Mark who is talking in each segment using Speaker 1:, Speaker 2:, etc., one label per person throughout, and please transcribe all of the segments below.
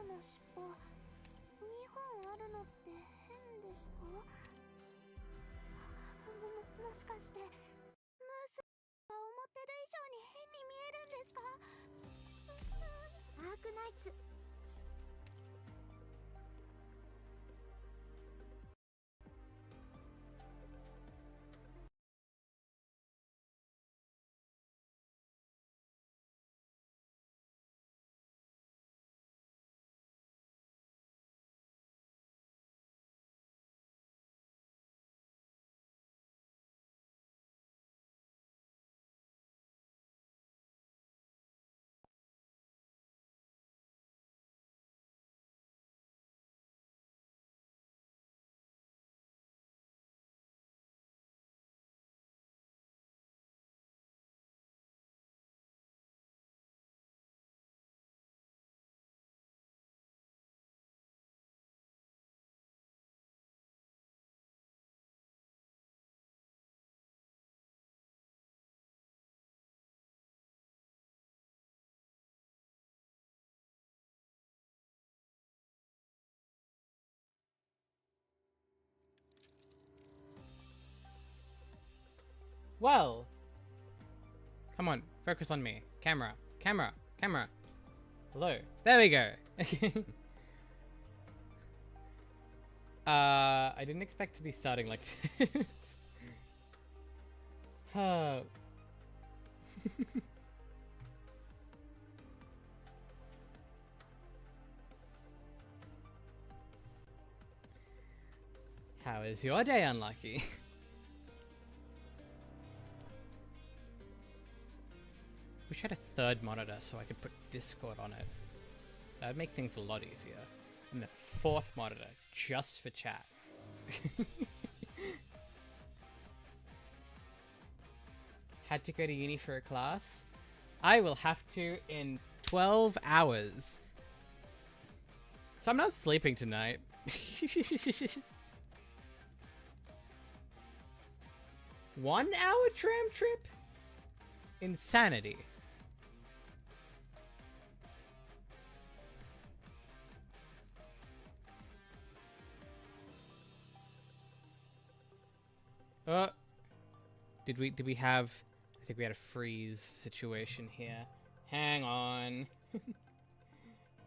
Speaker 1: の尻尾2本あるのって変ですか？もしかしてムースが思ってる以上に変に見えるんですか？アークナイツ。
Speaker 2: Well, come on, focus on me. Camera, camera, camera. Hello. There we go. I didn't expect to be starting like this. How is your day, Unlucky? Wish I had a third monitor so I could put Discord on it. That would make things a lot easier. And then a fourth monitor just for chat. Had to go to uni for a class? I will have to in 12 hours. So I'm not sleeping tonight. 1 hour tram trip? Insanity. Did we have... I think we had a freeze situation here. Hang on.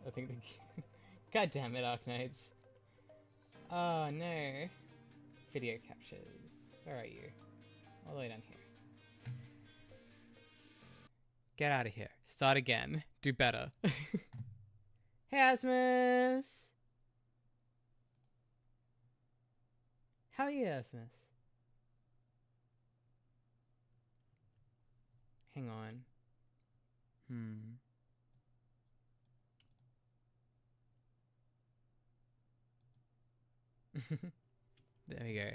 Speaker 2: I think the... God damn it, Arknights. Oh no. Video captures. Where are you? All the way down here. Get out of here. Start again. Do better. Hey, Asmus! How are you, Asmus? Hang on. There we go.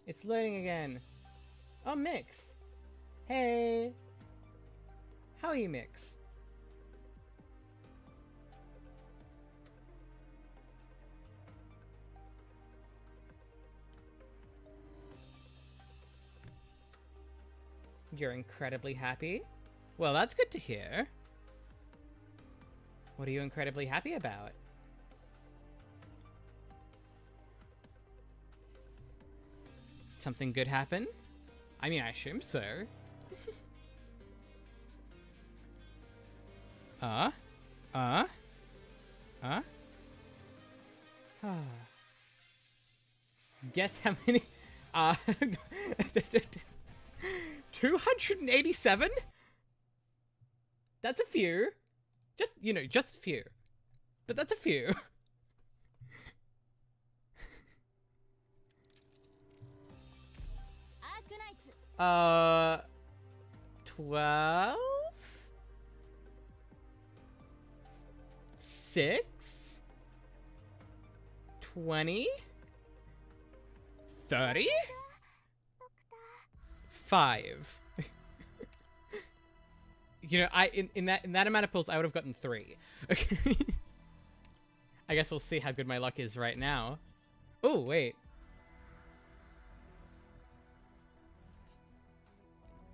Speaker 2: It's loading again. Oh, Mix! Hey! How are you, Mix? You're incredibly happy? Well, that's good to hear. What are you incredibly happy about? Something good happen? I mean, I assume so. Guess how many? 287? That's a few. Just, you know, just a few. But that's a few.
Speaker 1: Arknights.
Speaker 2: 12? 6? 20? 30? 5. You know, in that amount of pulls, I would have gotten 3. Okay. I guess we'll see how good my luck is right now. Oh, wait.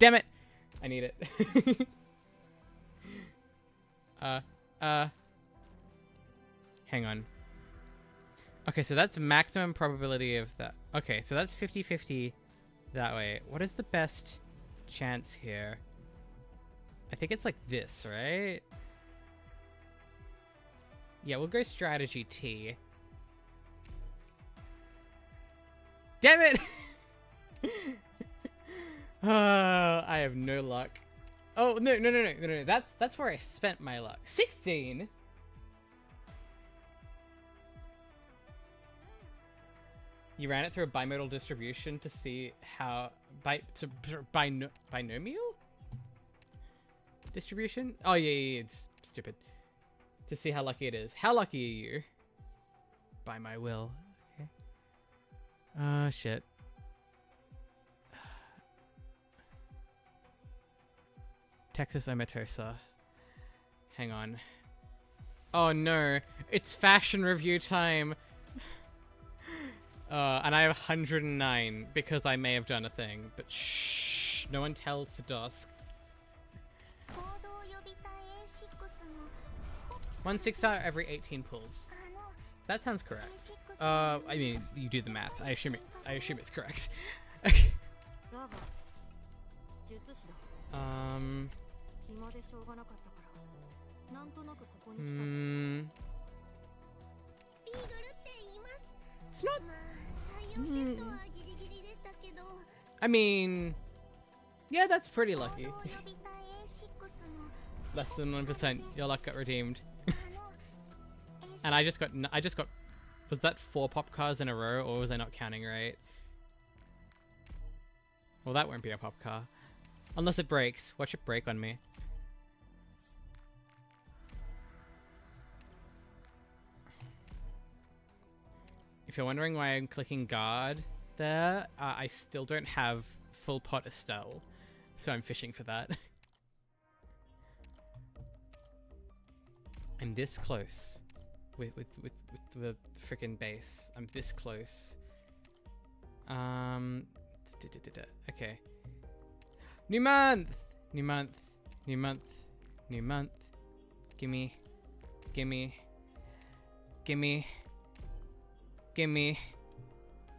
Speaker 2: Damn it! I need it. Hang on. Okay, so that's maximum probability of that. Okay, so that's 50-50 that way. What is the best chance here? I think it's like this, right? Yeah, we'll go strategy T. Damn it! I have no luck. Oh, no. That's where I spent my luck. 16? You ran it through a bimodal distribution to see how... binomial? Distribution? Oh, yeah, it's stupid. To see how lucky it is. How lucky are you? By my will. Okay. Oh, shit. Texas Omatosa. Hang on. Oh no, it's fashion review time. And I have 109 because I may have done a thing, but shh, no one tells Dusk. 1 6-star every 18 pulls. That sounds correct. I mean, you do the math. I assume it's correct. It's not... I mean... Yeah, that's pretty lucky. Less than 1%. Your luck got redeemed. And I just got... Was that 4 pop cars in a row, or was I not counting right? Well, that won't be a pop car. Unless it breaks. Watch it break on me. If you're wondering why I'm clicking guard there, I still don't have full pot Estelle, so I'm fishing for that. I'm this close with the frickin' base. I'm this close. Okay. New month! New month. New month. New month. Gimme. Gimme. Gimme. Gimme.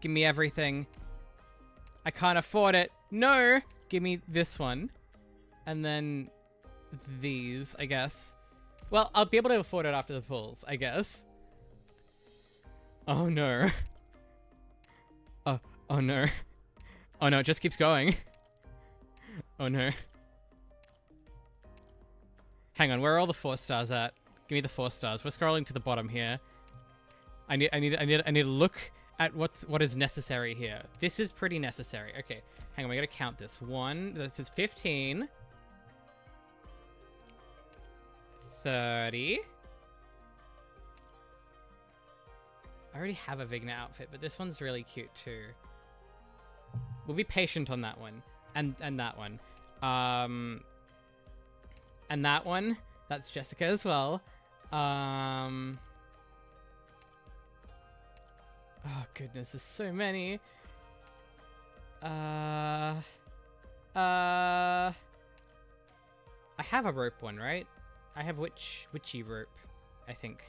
Speaker 2: Gimme everything. I can't afford it. No! Gimme this one. And then these, I guess. Well, I'll be able to afford it after the pulls, I guess. Oh no. Oh no. Oh no, it just keeps going. Oh no. Hang on, where are all the 4 stars at? Give me the 4 stars. We're scrolling to the bottom here. I need to look at what is necessary here. This is pretty necessary. Okay, hang on, we gotta count this. This is 15. 30. I already have a Vigna outfit, but this one's really cute too. We'll be patient on that one. And that one. And that one. That's Jessica as well. Oh goodness, there's so many. I have a rope one, right? I have witchy rope, I think.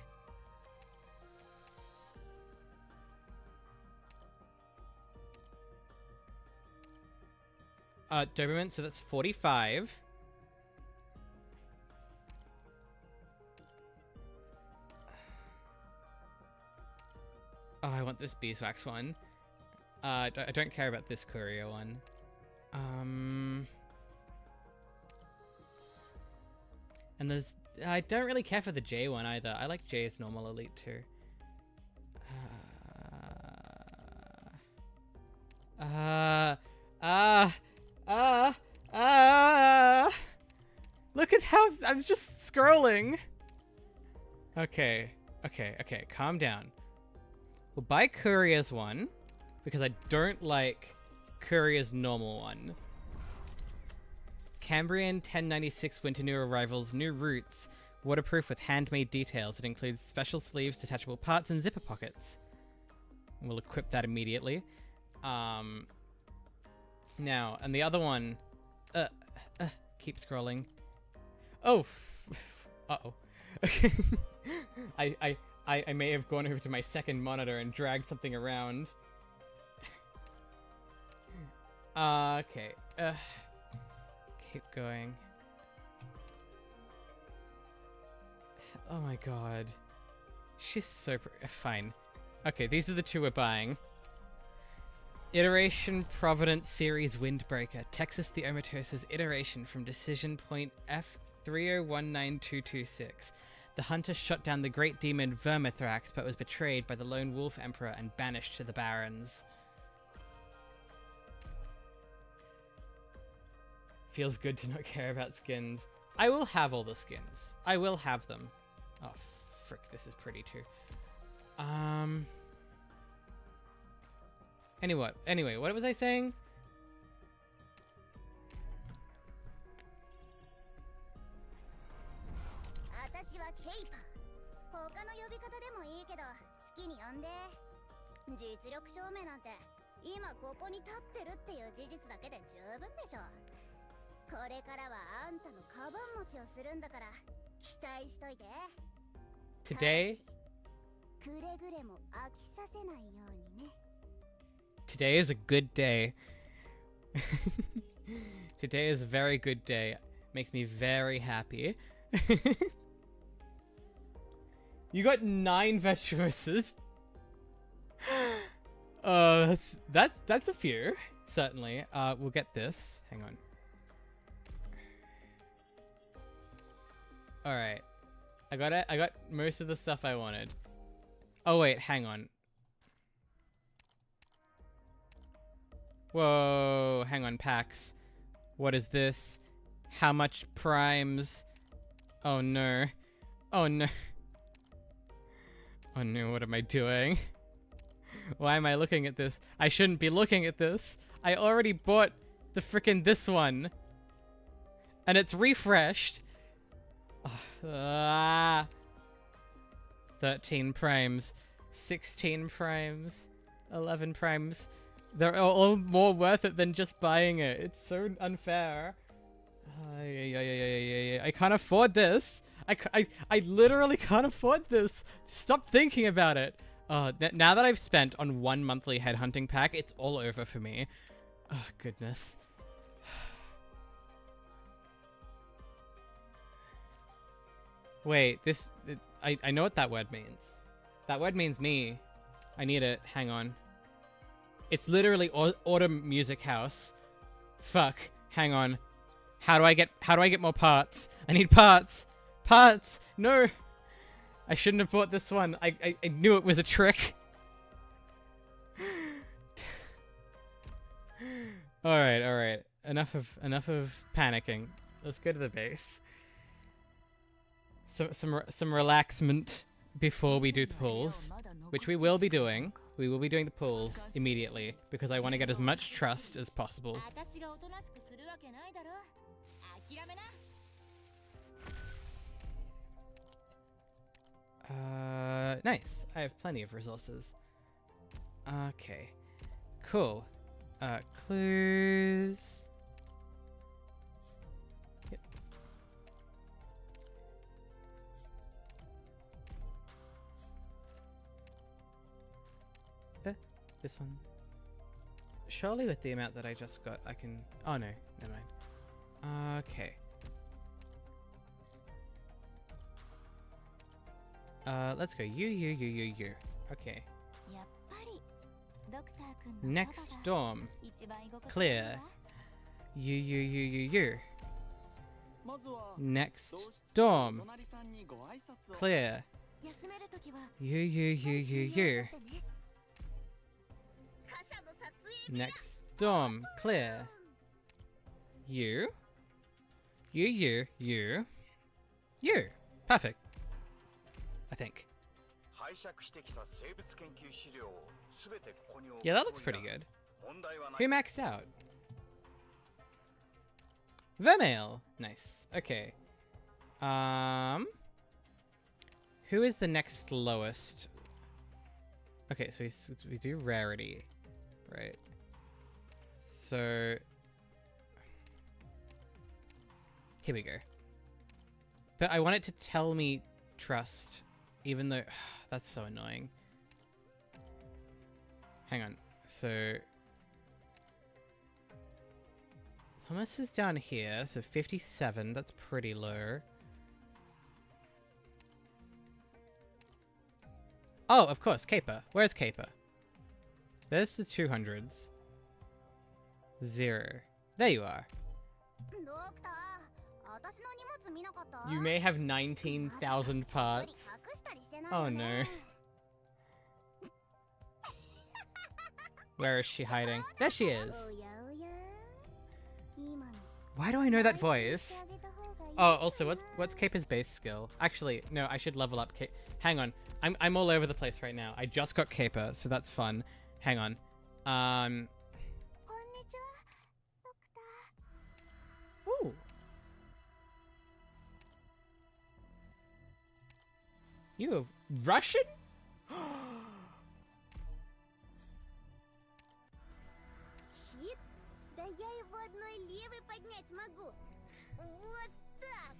Speaker 2: Doberman, so that's 45. Oh, I want this beeswax one. I don't care about this courier one. And there's... I don't really care for the J one either. I like J's normal elite too. Look at how... I'm just scrolling. Okay. Calm down. We'll buy Courier's one, because I don't like Courier's normal one. Cambrian 1096 winter new arrivals, new routes, waterproof with handmade details. It includes special sleeves, detachable parts, and zipper pockets. We'll equip that immediately. Now, and the other one... keep scrolling. Oh! Uh-oh. I I may have gone over to my second monitor and dragged something around. Okay. Keep going. Oh my god. She's so fine. Okay, these are the two we're buying. Iteration Providence Series Windbreaker. Texas the Omatosa's iteration from Decision Point F3019226. The hunter shot down the great demon 𝍊𝑋𝑼𝑗𝑋, but was betrayed by the lone wolf emperor and banished to the barrens. Feels good to not care about skins. I will have all the skins. I will have them. Oh, frick, this is pretty too. Anyway, what was I saying? Today is a good day. Today is a very good day. Makes me very happy. You got 9 Virtuosas. That's a few, certainly. We'll get this. Hang on. Alright. I got most of the stuff I wanted. Oh wait, hang on. Whoa, hang on, packs. What is this? How much primes? Oh no. Oh no. Oh no, what am I doing? Why am I looking at this? I shouldn't be looking at this. I already bought the frickin' this one. And it's refreshed. 13 primes. 16 primes. 11 primes. They're all more worth it than just buying it. It's so unfair. I can't afford this. I literally can't afford this. Stop thinking about it. Now that I've spent on 1 monthly headhunting pack, it's all over for me. Oh, goodness. Wait, I know what that word means. That word means me. I need it. Hang on. It's literally Autumn Music House. Fuck. Hang on. How do I get more parts? I need parts. Parts. No. I shouldn't have bought this one. I knew it was a trick. All right. Enough of panicking. Let's go to the base. Some relaxment before we do the pulls, which we will be doing. We will be doing the pulls immediately because I want to get as much trust as possible. Nice. I have plenty of resources. Okay. Cool. Clues. Yep. This one. Surely with the amount that I just got, I can... Oh no, never mind. Okay. Let's go. You. Okay. Next dorm. Clear. You. Next dorm. Clear. You. Next dorm. Clear. You. Perfect. I think. Yeah, that looks pretty good. Who maxed out? 𝍊𝑃𝑔. Nice. Okay. Who is the next lowest? Okay, so we do rarity, right? So here we go. But I want it to tell me trust even though that's so annoying. Hang on. So Thomas is down here, so 57, that's pretty low. Oh, of course, Caper. Where's Caper? There's the 200s. 0. There you are. You may have 19,000 parts. Oh no. Where is she hiding? There she is! Why do I know that voice? Oh, also, what's Caper's base skill? Actually, no, I should level up Hang on. I'm all over the place right now. I just got Caper, so that's fun. Hang on. Ooh. You have Russian?
Speaker 1: Щит? Да я его одной левой поднять могу. Вот так.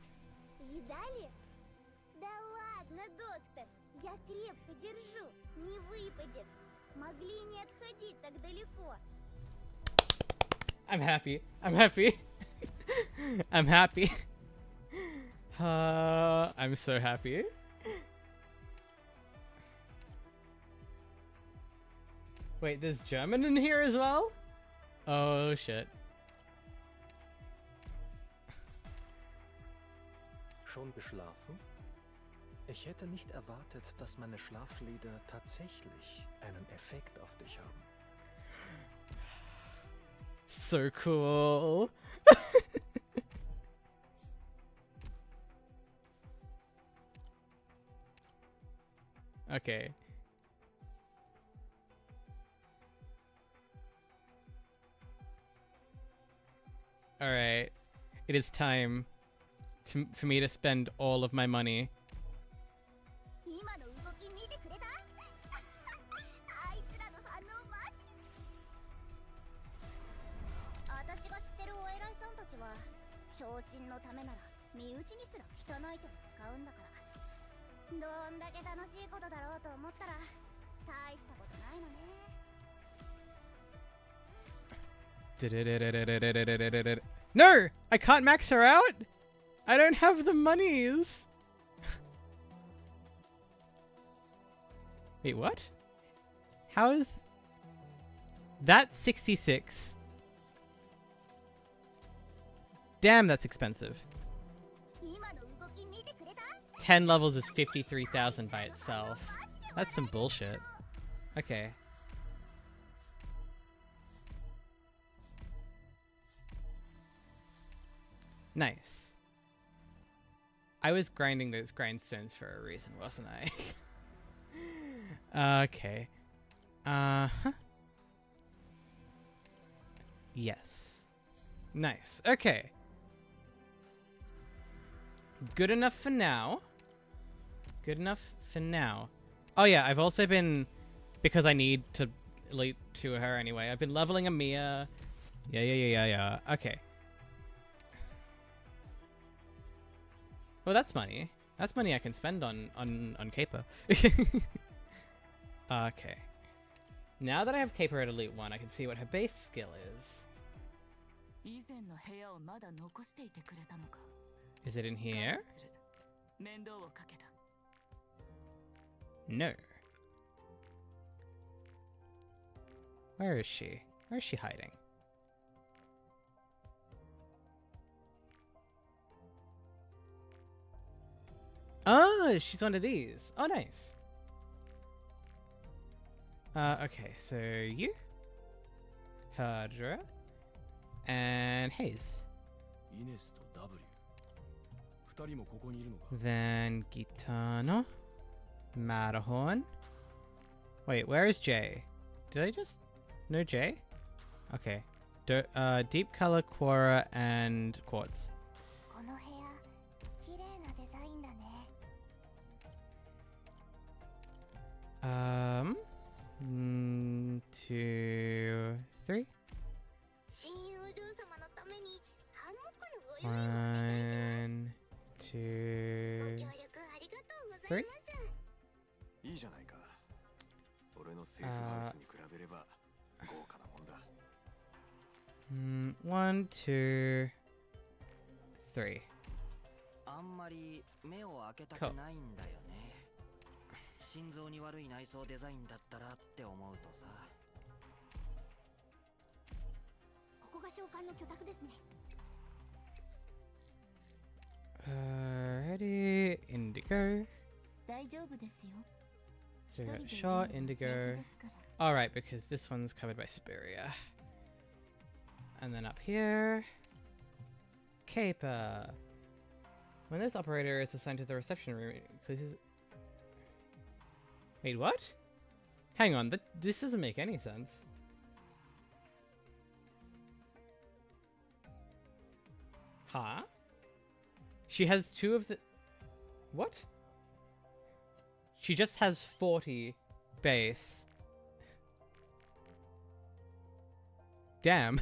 Speaker 1: Видали? Да ладно, доктор. Я крепко держу. Не выпадет. Могли не отходить так далеко.
Speaker 2: I'm happy. I'm happy. I'm happy. I'm so happy. Wait, there's German in here as well? Oh shit.
Speaker 3: Schon geschlafen? Ich hätte nicht erwartet, dass meine Schlaflieder tatsächlich einen Effekt auf dich haben.
Speaker 2: So cool. Okay. Alright. It is time for me to spend all of my money. No! I can't max her out! I don't have the monies! Wait, what? How is... That's 66. Damn, that's expensive. 10 levels is 53,000 by itself. That's some bullshit. Okay. Nice. I was grinding those grindstones for a reason, wasn't I? Okay. Uh-huh. Yes. Nice. Okay. Good enough for now. Good enough for now. Oh yeah, I've also been... Because I need to elite to her anyway. I've been leveling Amiya. Yeah. Okay. Well, that's money. That's money I can spend on Caper. Okay. Now that I have Caper at Elite 1, I can see what her base skill is. Is it in here? No. Where is she? Where is she hiding? Oh, she's one of these. Oh, nice. Okay, so you, Hadra, and Hayes. Then Gitano, Matterhorn. Wait, where is Jay? Did I just... No Jay? Okay. Deep Color, Quora, and Quartz. 2, 3. 1, 2, 3. 1, 2, 3.
Speaker 4: あんまり目を開けたくないんだよね。心臓に悪い内装デザインだったらって思うとさ。
Speaker 1: ここが召喚の居宅ですね。
Speaker 2: Ready, indigo.
Speaker 1: 大丈夫ですよ。
Speaker 2: So we got shot, indigo. Alright, because this one's covered by Spiria. And then up here, Caper. When this operator is assigned to the reception room, it clears... Wait, what? Hang on, this doesn't make any sense. Huh? She has 2 of the... What? She just has 40 base. Damn.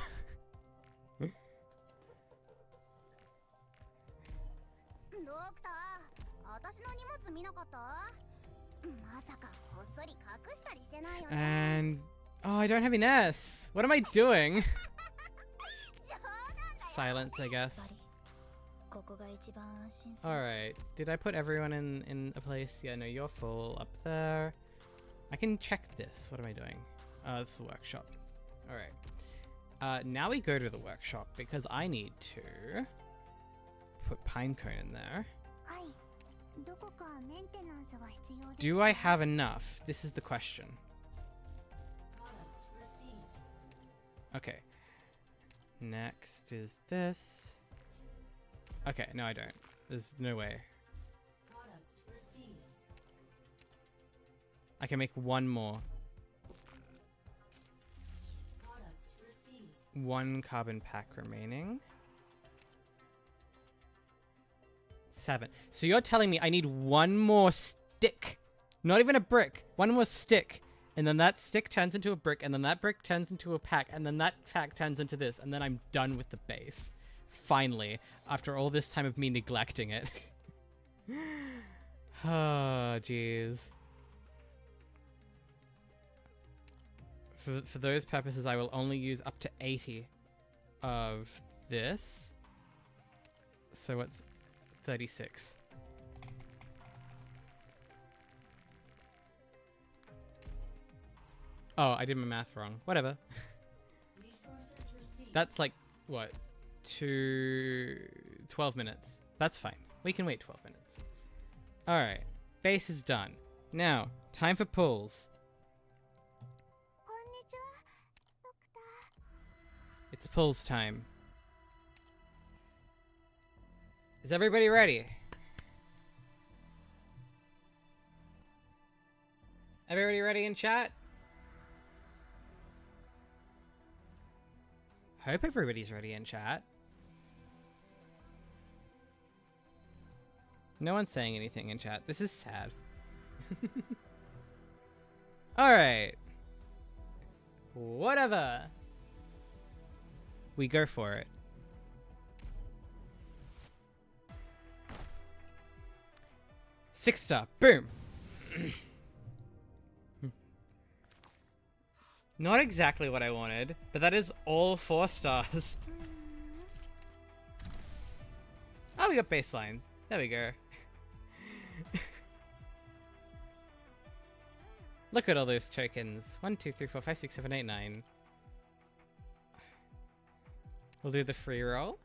Speaker 1: ドクター、私の荷物見なかった？まさかこっそり隠したりしてないよね。
Speaker 2: And... Oh, I don't have an S. What am I doing? Silence, I guess. Alright. Did I put everyone in a place? Yeah, no, you're full up there. I can check this. What am I doing? Oh, it's the workshop. Alright. Now we go to the workshop because I need to put Pinecone in there. Do I have enough? This is the question. Okay. Next is this. Okay, no I don't. There's no way. I can make one more. 1 carbon pack remaining. 7. So you're telling me I need 1 more stick. Not even a brick. 1 more stick. And then that stick turns into a brick. And then that brick turns into a pack. And then that pack turns into this. And then I'm done with the base. Finally. After all this time of me neglecting it. Oh, jeez. For those purposes, I will only use up to 80 of this. So what's 36? Oh, I did my math wrong. Whatever. That's like, what? 12 minutes. That's fine. We can wait 12 minutes. Alright. Base is done. Now, time for pulls. It's pulls time. Is everybody ready? Everybody ready in chat? Hope everybody's ready in chat. No one's saying anything in chat. This is sad. Alright. Whatever. We go for it. Six star. Boom. Not exactly what I wanted, but that is all 4 stars. Oh, we got baseline. There we go. Look at all those tokens. 1, 2, 3, 4, 5, 6, 7, 8, 9. We'll do the free roll.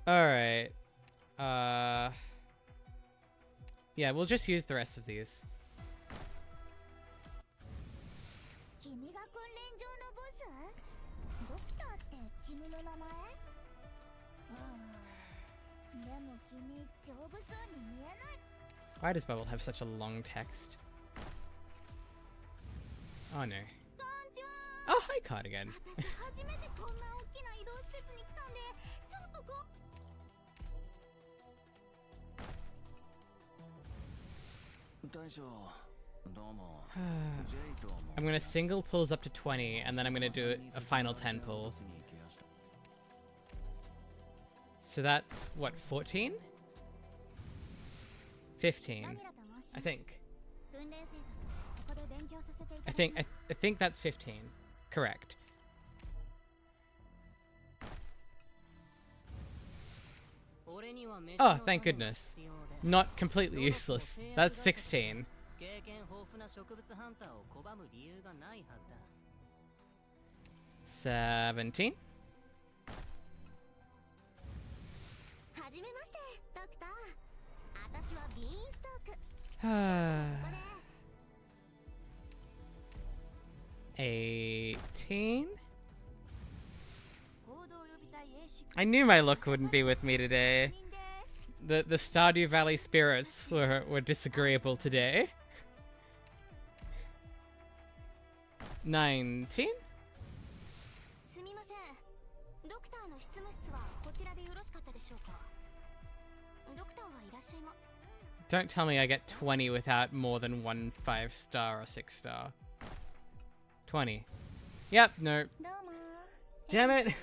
Speaker 2: Alright. Yeah, we'll just use the rest of these. Why does Bubble have such a long text? Oh no. Oh, hi Cardigan. I'm gonna single pulls up to 20, and then I'm gonna do a final 10 pull. So that's, what, 14? 15, I think. I think that's 15. Correct. Oh, thank goodness. Not completely useless. That's 16. 17.
Speaker 1: はじめましてドクター。私はビーンストーク。これ
Speaker 2: 18. I knew my luck wouldn't be with me today. The Stardew Valley spirits were disagreeable today. 19.
Speaker 1: すみません。ドクターの執務室はこちらでよろしかったでしょうか。ドクターはいらっしゃいま。
Speaker 2: Don't tell me I get 20 without more than 1 5-star or 6-star. 20. Yep, no.
Speaker 1: どうも。
Speaker 2: Damn it.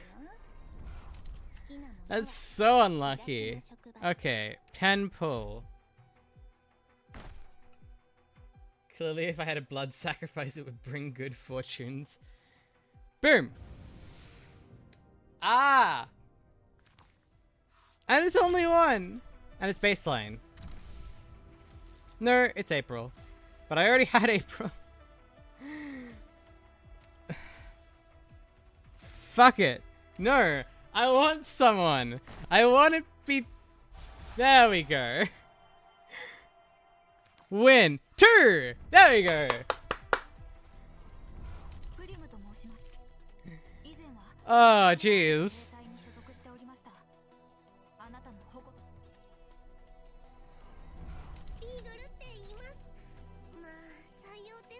Speaker 2: That's so unlucky. Okay, 10 pull. Clearly, if I had a blood sacrifice, it would bring good fortunes. Boom! Ah! And it's only one! And it's baseline. No, it's April. But I already had April. Fuck it. No, I want someone. I want to be... There we go. Win. 2! There we go. Oh, jeez.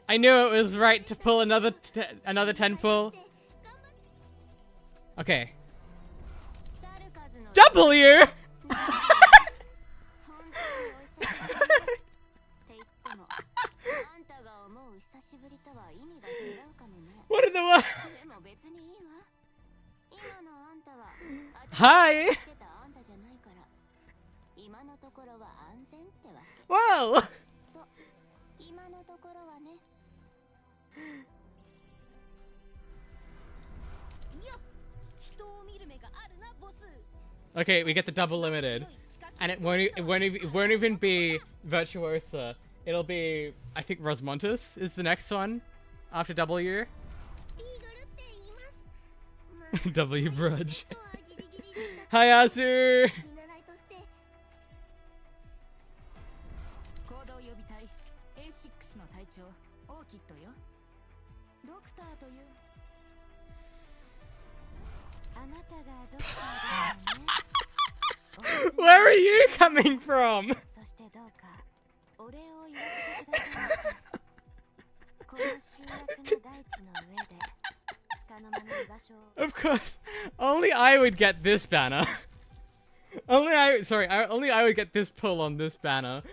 Speaker 2: I knew it was right to pull another 10 pull. Okay. W! What in the world? Hi! Whoa! Okay, we get the double limited, and it won't even be Virtuosa. It'll be, I think, Rosmontus is the next one after W. W Brudge. Hi, Asu. Where are you coming from? Of course, only I would get this banner. Only I would get this pull on this banner.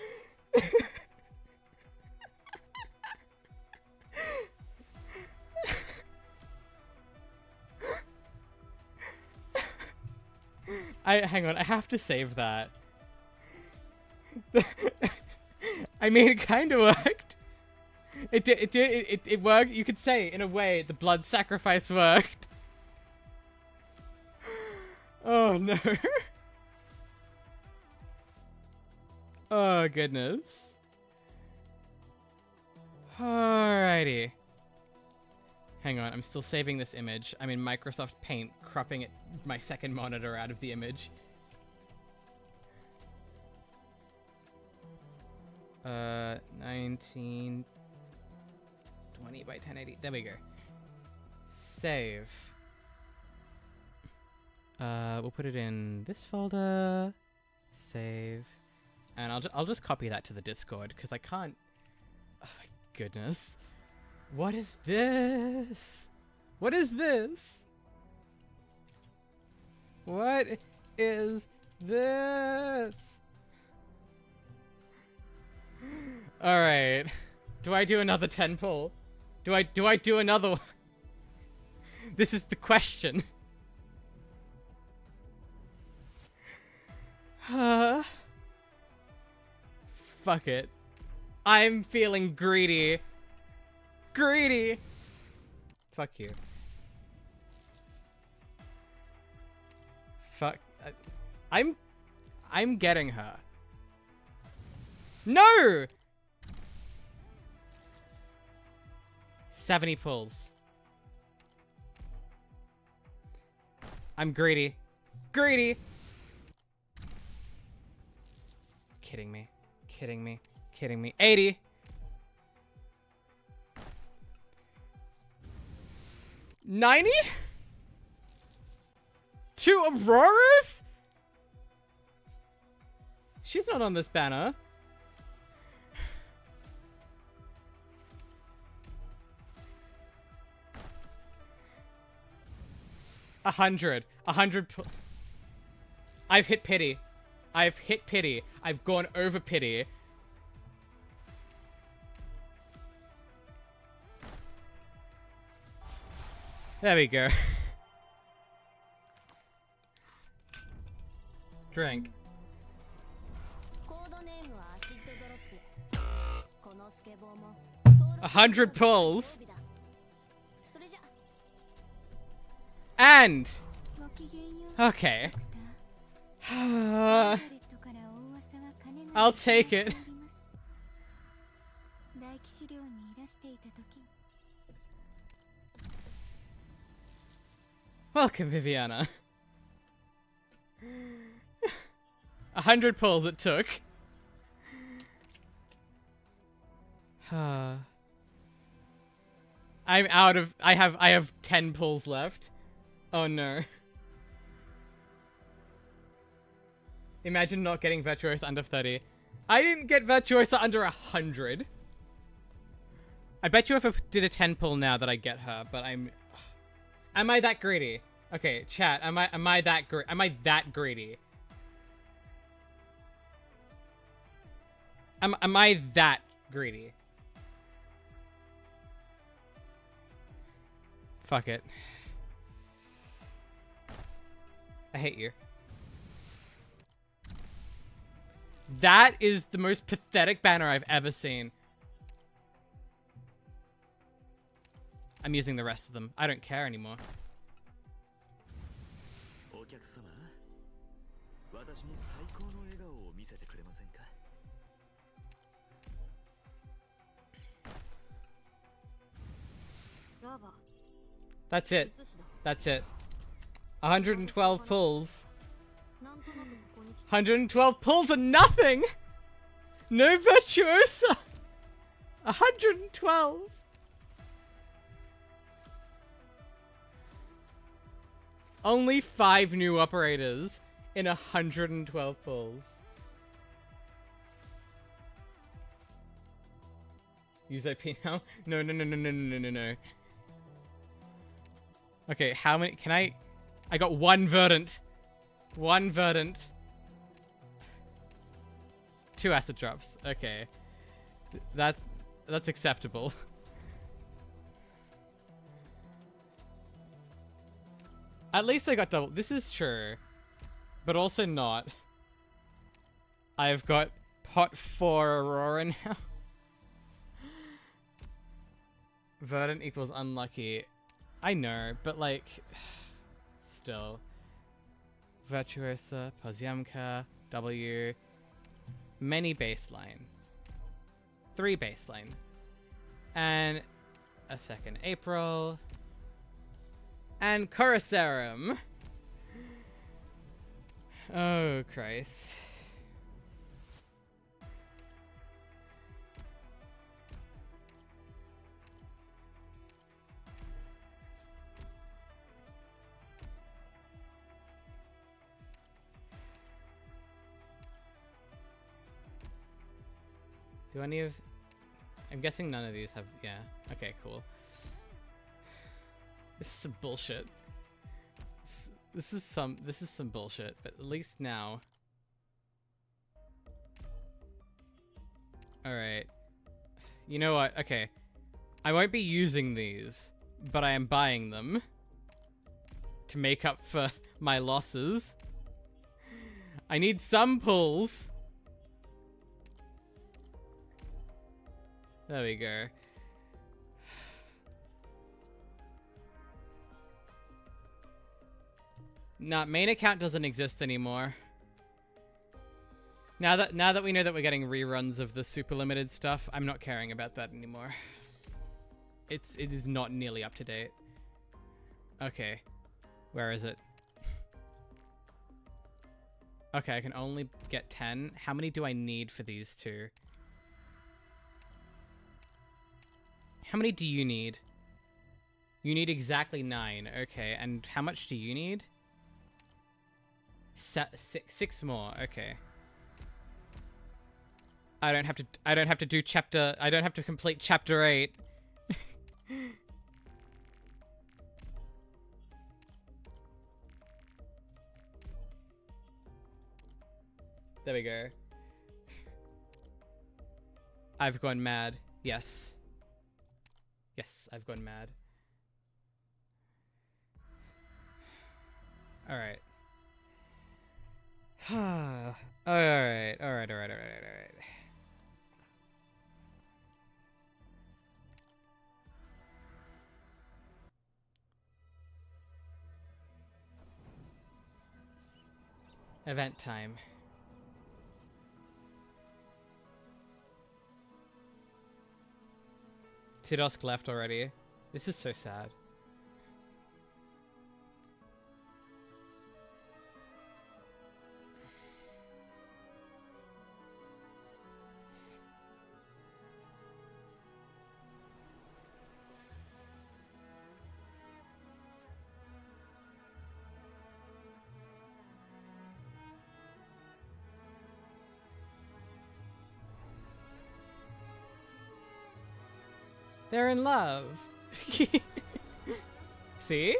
Speaker 2: Hang on, I have to save that. I mean, it kind of worked. It worked. You could say, in a way, the blood sacrifice worked. Oh no. Oh goodness. Alrighty. Hang on, I'm still saving this image. I'm in Microsoft Paint, cropping my second monitor out of the image. 1920 by 1080. There we go. Save. We'll put it in this folder. Save. And I'll just copy that to the Discord because I can't. Oh my goodness. What is this? What is this? What is this? All right. Do I do another 10 pull? Do I do another one? This is the question. Fuck it. I'm feeling greedy. Greedy! Fuck you. Fuck. I'm getting her. No! 70 pulls. I'm greedy. Greedy! Kidding me. Kidding me. Kidding me. 80! 90? 2 Auroras? She's not on this banner. A hundred. I've hit pity. I've hit pity. I've gone over pity. There we go. Drink. 100 pulls. And okay. I'll take it. Welcome, Viviana. 100 pulls it took. I'm out of... I have 10 pulls left. Oh no. Imagine not getting Virtuosa under 30. I didn't get Virtuosa under 100. I bet you if I did a 10 pull now that I get her, but I'm... Am I that greedy? Okay, chat, am I that greedy? Am I that greedy? Fuck it. I hate you. That is the most pathetic banner I've ever seen. I'm using the rest of them. I don't care anymore. That's it. That's it. 112 pulls. 112 pulls are nothing! No Virtuosa! 112! Only 5 new operators in 112 pulls. Use OP now? No. Okay, how many... Can I... I got 1 Verdant. 1 Verdant. 2 acid drops. Okay. That's acceptable. At least I got double. This is true. But also not. I've got pot 4 Aurora now. Verdant equals unlucky. I know, but like... Still. Virtuosa, Poziomka, W... Many baseline. 3 baseline. And a second April. And Coracerum. Oh, Christ. Do any of... I'm guessing none of these have... Yeah. Okay, cool. This is some bullshit. This is some bullshit, but at least now... Alright. You know what? Okay. I won't be using these, but I am buying them to make up for my losses. I need some pulls. There we go. Nah, main account doesn't exist anymore. Now that we know that we're getting reruns of the super limited stuff, I'm not caring about that anymore. It is not nearly up to date. Okay. Where is it? Okay, I can only get 10. How many do I need for these two? How many do you need? You need exactly 9. Okay, and how much do you need? 6 more. Okay. I don't have to do chapter. I don't have to complete chapter 8. There we go. I've gone mad. Yes. Yes, I've gone mad. Alright. Alright. Event time. Tidosc left already. This is so sad. They're in love. See?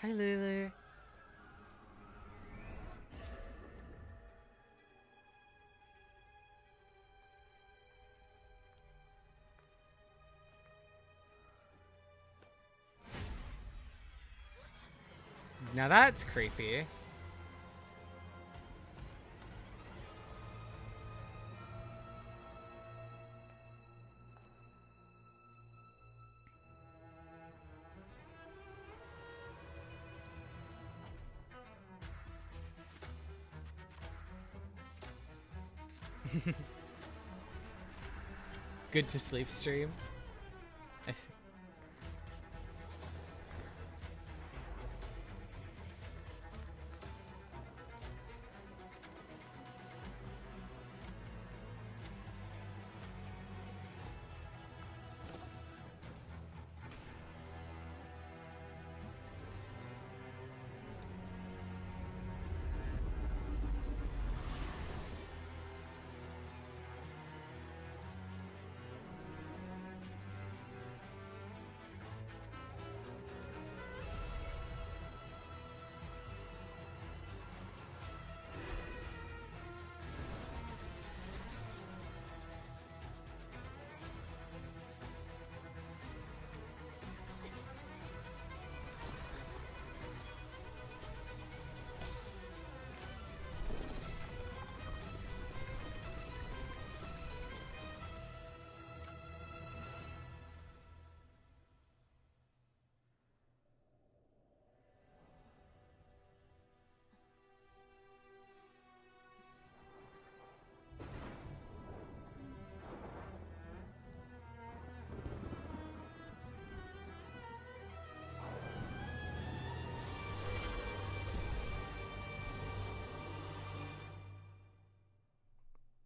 Speaker 2: Hi, Lulu. Now that's creepy. Good to sleep stream. I see.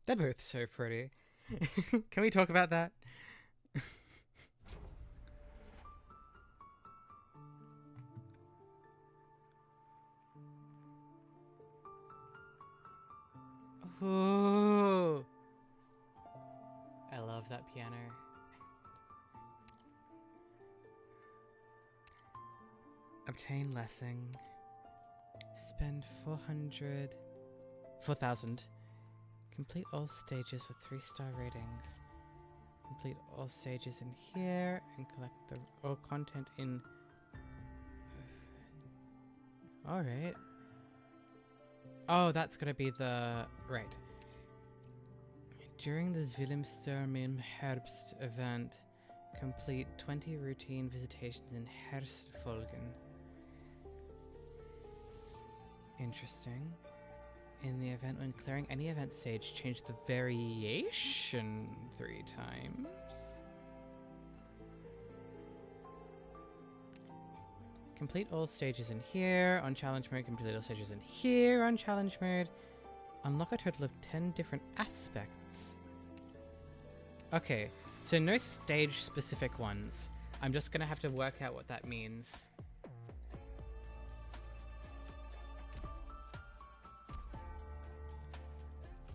Speaker 2: They're both so pretty. Can we talk about that? Ooh. I love that piano. Obtain Lessing. Spend 4,000. Complete all stages with 3-star ratings. Complete all stages in here and collect the all content in. Alright. Oh, that's gonna be the. Right. During the Zwillingstürme Herbst event, complete 20 routine visitations in 𝍊𝑋𝑼𝑛𝑔. Interesting. In the event, when clearing any event stage, change the variation 3 times. Complete all stages in here on challenge mode. Complete all stages in here on challenge mode. Unlock a total of 10 different aspects. Okay, so no stage specific ones. I'm just gonna have to work out what that means.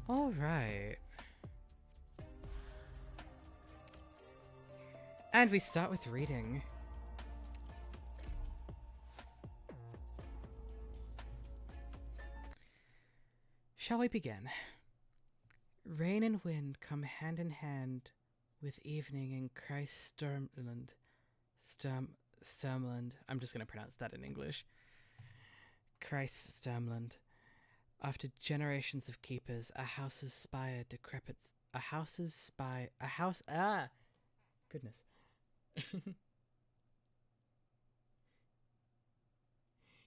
Speaker 2: Alright. And we start with reading. Shall we begin? Rain and wind come hand in hand with evening in 𝍊𝑋𝑼𝑛𝑔. Sturmland. I'm just going to pronounce that in English. 𝍊𝑋𝑼𝑛𝑔. After generations of keepers, a house's spire decrepit. Goodness.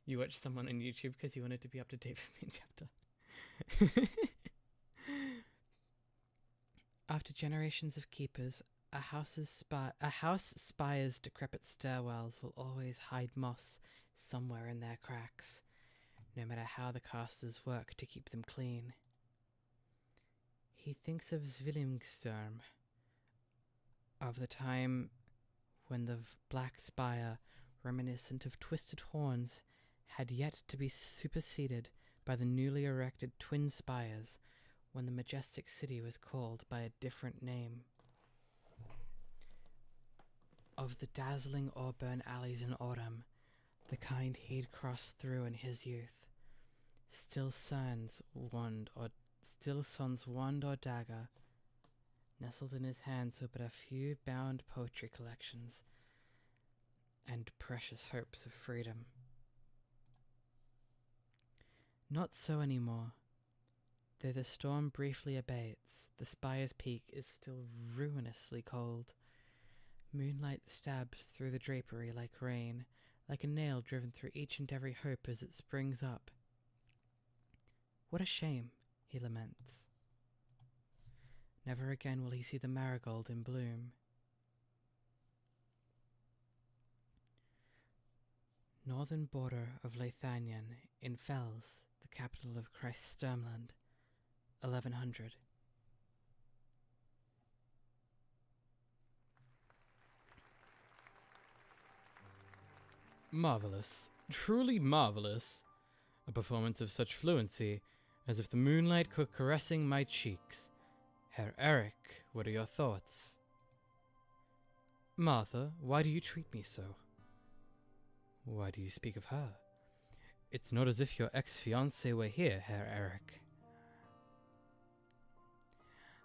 Speaker 2: You watched someone on YouTube because you wanted to be up to date with main chapter. After generations of keepers, a house spire's decrepit stairwells will always hide moss somewhere in their cracks, no matter how the casters work to keep them clean. He thinks of Zwillingstürme, of the time when the black spire, reminiscent of twisted horns, had yet to be superseded by the newly erected twin spires, when the majestic city was called by a different name. Of the dazzling auburn alleys in autumn, the kind he'd crossed through in his youth, still sans wand or dagger, nestled in his hands were but a few bound poetry collections and precious hopes of freedom. Not so anymore. Though the storm briefly abates, the spire's peak is still ruinously cold. Moonlight stabs through the drapery like rain, like a nail driven through each and every hope as it springs up. What a shame, he laments. Never again will he see the marigold in bloom. Northern border of 𝍊𝑋𝑼𝑛𝑔, in 𝍊𝑋, the capital of 𝍊𝑋𝑼𝑛𝑔, 1100. Marvelous. Truly marvelous. A performance of such fluency, as if the moonlight were caressing my cheeks. Herr Eric, what are your thoughts? Martha, why do you treat me so? Why do you speak of her? It's not as if your ex-fiancé were here, Herr Eric.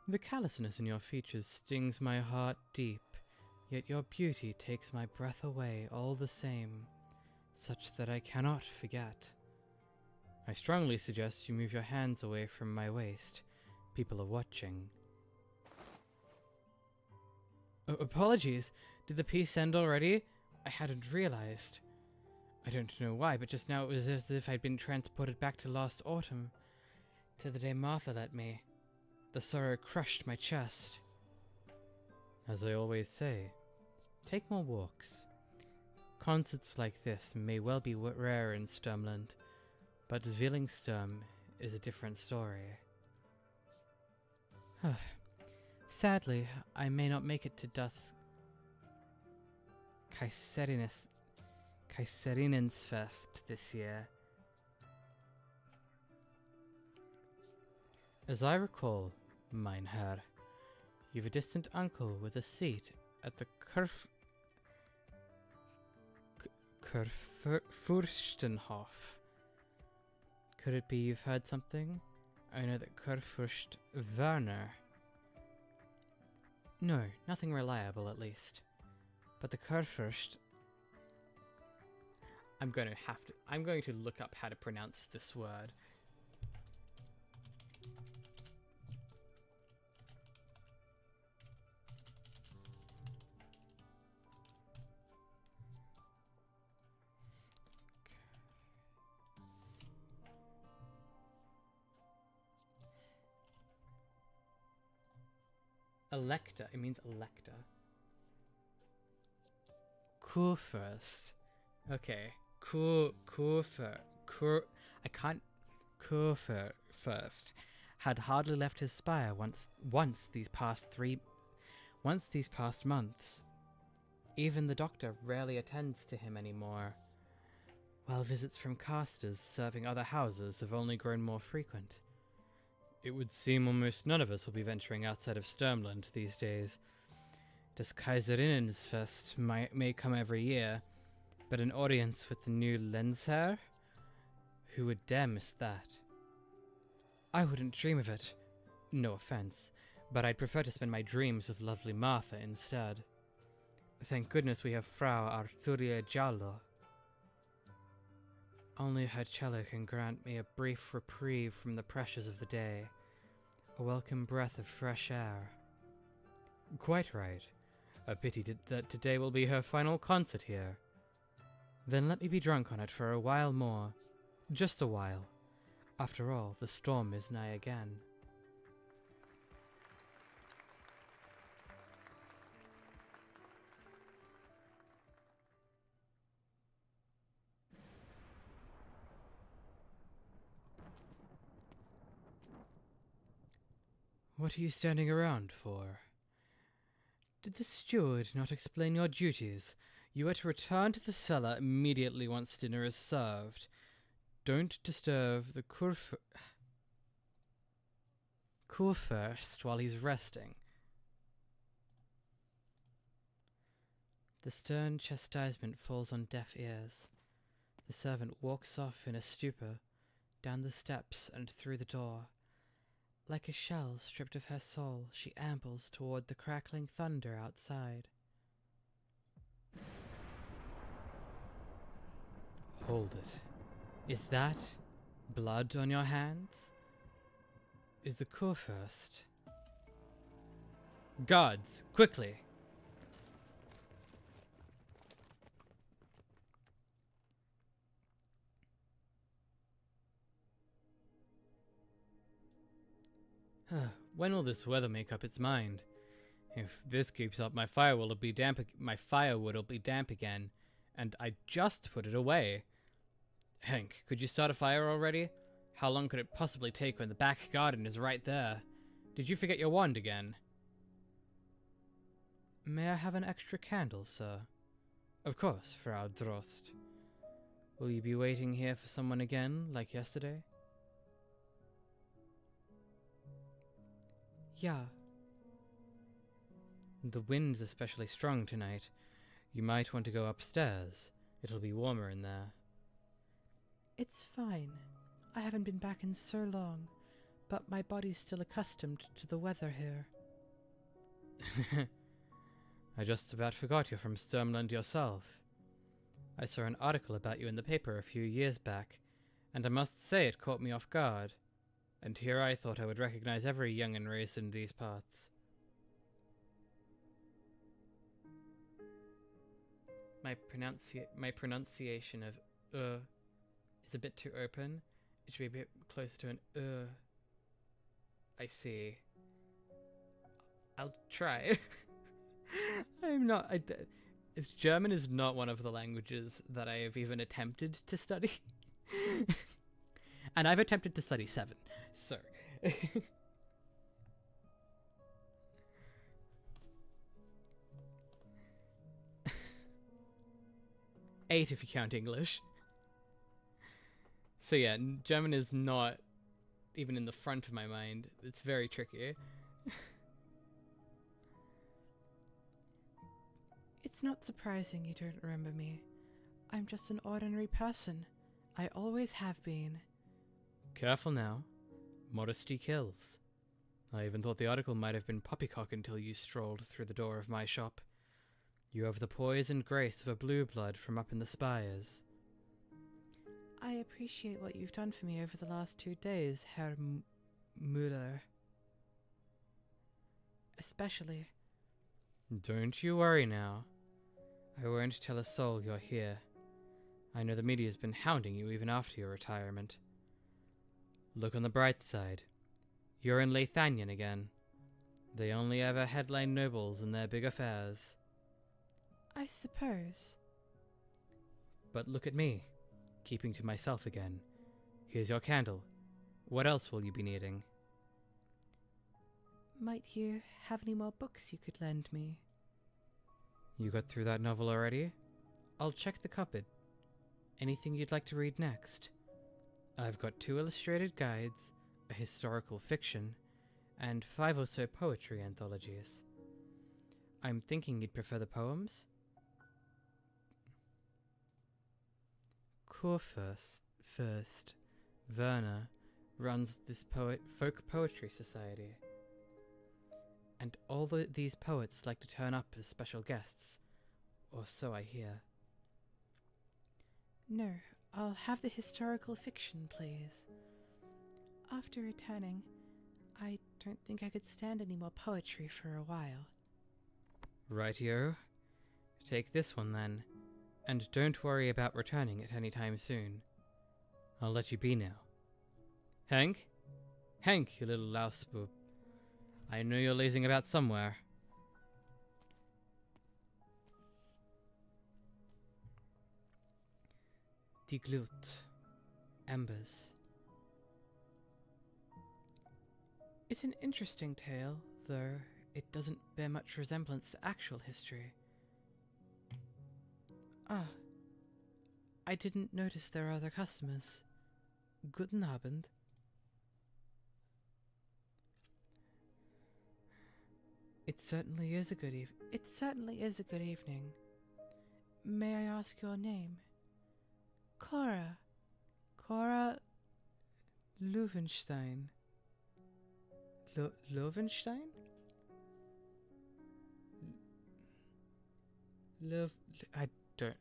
Speaker 2: The callousness in your features stings my heart deep, yet your beauty takes my breath away all the same, such that I cannot forget. I strongly suggest you move your hands away from my waist. People are watching. Apologies. Did the piece end already? I hadn't realized. I don't know why, but just now it was as if I'd been transported back to last autumn, to the day Martha let me. The sorrow crushed my chest. As I always say, take more walks. Concerts like this may well be rare in Sturmland, but Zwillingstürme is a different story. Sadly, I may not make it to Kaiserinensfest this year. As I recall, mein Herr, you've a distant uncle with a seat at the Kurfürstenhof. Could it be you've heard something? I know that Kurfürst Werner... No, nothing reliable at least. But the Kurfürst... I'm going to look up how to pronounce this word. Elector. It means elector. Kurfürst. Okay. Kurfürst had hardly left his spire once these past months. Even the doctor rarely attends to him anymore, while visits from casters serving other houses have only grown more frequent. It would seem almost none of us will be venturing outside of Sturmland these days. Das Kaiserinnenfest may come every year, but an audience with the new Lenzherr? Who would dare miss that? I wouldn't dream of it. No offense, but I'd prefer to spend my dreams with lovely Martha instead. Thank goodness we have Frau Arturia Giallo. Only her cello can grant me a brief reprieve from the pressures of the day, a welcome breath of fresh air. Quite right. A pity that today will be her final concert here. Then let me be drunk on it for a while more. Just a while. After all, the storm is nigh again. What are you standing around for? Did the steward not explain your duties? You are to return to the cellar immediately once dinner is served. Don't disturb the Kurfürst while he's resting. The stern chastisement falls on deaf ears. The servant walks off in a stupor, down the steps and through the door. Like a shell stripped of her soul, she ambles toward the crackling thunder outside. Hold it. Is that blood on your hands? Is the Kurfürst? Guards, quickly! When will this weather make up its mind? If this keeps up, my firewood will be damp again, and I just put it away. Hank, could you start a fire already? How long could it possibly take when the back garden is right there? Did you forget your wand again? May I have an extra candle, sir? Of course, Frau Drost. Will you be waiting here for someone again, like yesterday? Yeah. The wind's especially strong tonight. You might want to go upstairs. It'll be warmer in there. It's fine. I haven't been back in so long, but my body's still accustomed to the weather here. I just about forgot you're from Sturmland yourself. I saw an article about you in the paper a few years back, and I must say it caught me off guard. And here I thought I would recognize every young and raised in these parts. My pronunciation of is a bit too open. It should be a bit closer to an I see. I'll try. German is not one of the languages that I have even attempted to study. And I've attempted to study 7, so. 8 if you count English. So yeah, German is not even in the front of my mind. It's very tricky.
Speaker 5: It's not surprising you don't remember me. I'm just an ordinary person. I always have been.
Speaker 2: Careful now. Modesty kills. I even thought the article might have been poppycock until you strolled through the door of my shop. You have the poise and grace of a blue blood from up in the spires.
Speaker 5: I appreciate what you've done for me over the last 2 days, Herr Müller. Especially.
Speaker 2: Don't you worry now. I won't tell a soul you're here. I know the media's been hounding you even after your retirement. Look on the bright side. You're in 𝍊𝑋𝑼𝑛 again. They only ever headline nobles in their big affairs.
Speaker 5: I suppose.
Speaker 2: But look at me, keeping to myself again. Here's your candle. What else will you be needing?
Speaker 5: Might you have any more books you could lend me?
Speaker 2: You got through that novel already? I'll check the cupboard. Anything you'd like to read next? I've got 2 illustrated guides, a historical fiction, and 5 or so poetry anthologies. I'm thinking you'd prefer the poems? 𝍊𝑋𝑼𝑛𝍊𝑋𝑼𝑛𝍊𝑃 runs this folk poetry society. And all these poets like to turn up as special guests, or so I hear.
Speaker 5: No, I'll have the historical fiction, please. After returning, I don't think I could stand any more poetry for a while.
Speaker 2: Rightio. Take this one then, and don't worry about returning it any time soon. I'll let you be now. Hank? Hank, you little louse boob. I know you're lazing about somewhere. Die Glut. Embers.
Speaker 5: It's an interesting tale, though it doesn't bear much resemblance to actual history. Ah, I didn't notice there are other customers. Guten Abend. It certainly is a good evening. May I ask your name? Cora 𝍊𝑋𝑼𝑛𝍊𝑋𝑼𝑛𝍊.
Speaker 2: Lovenstein? I don't...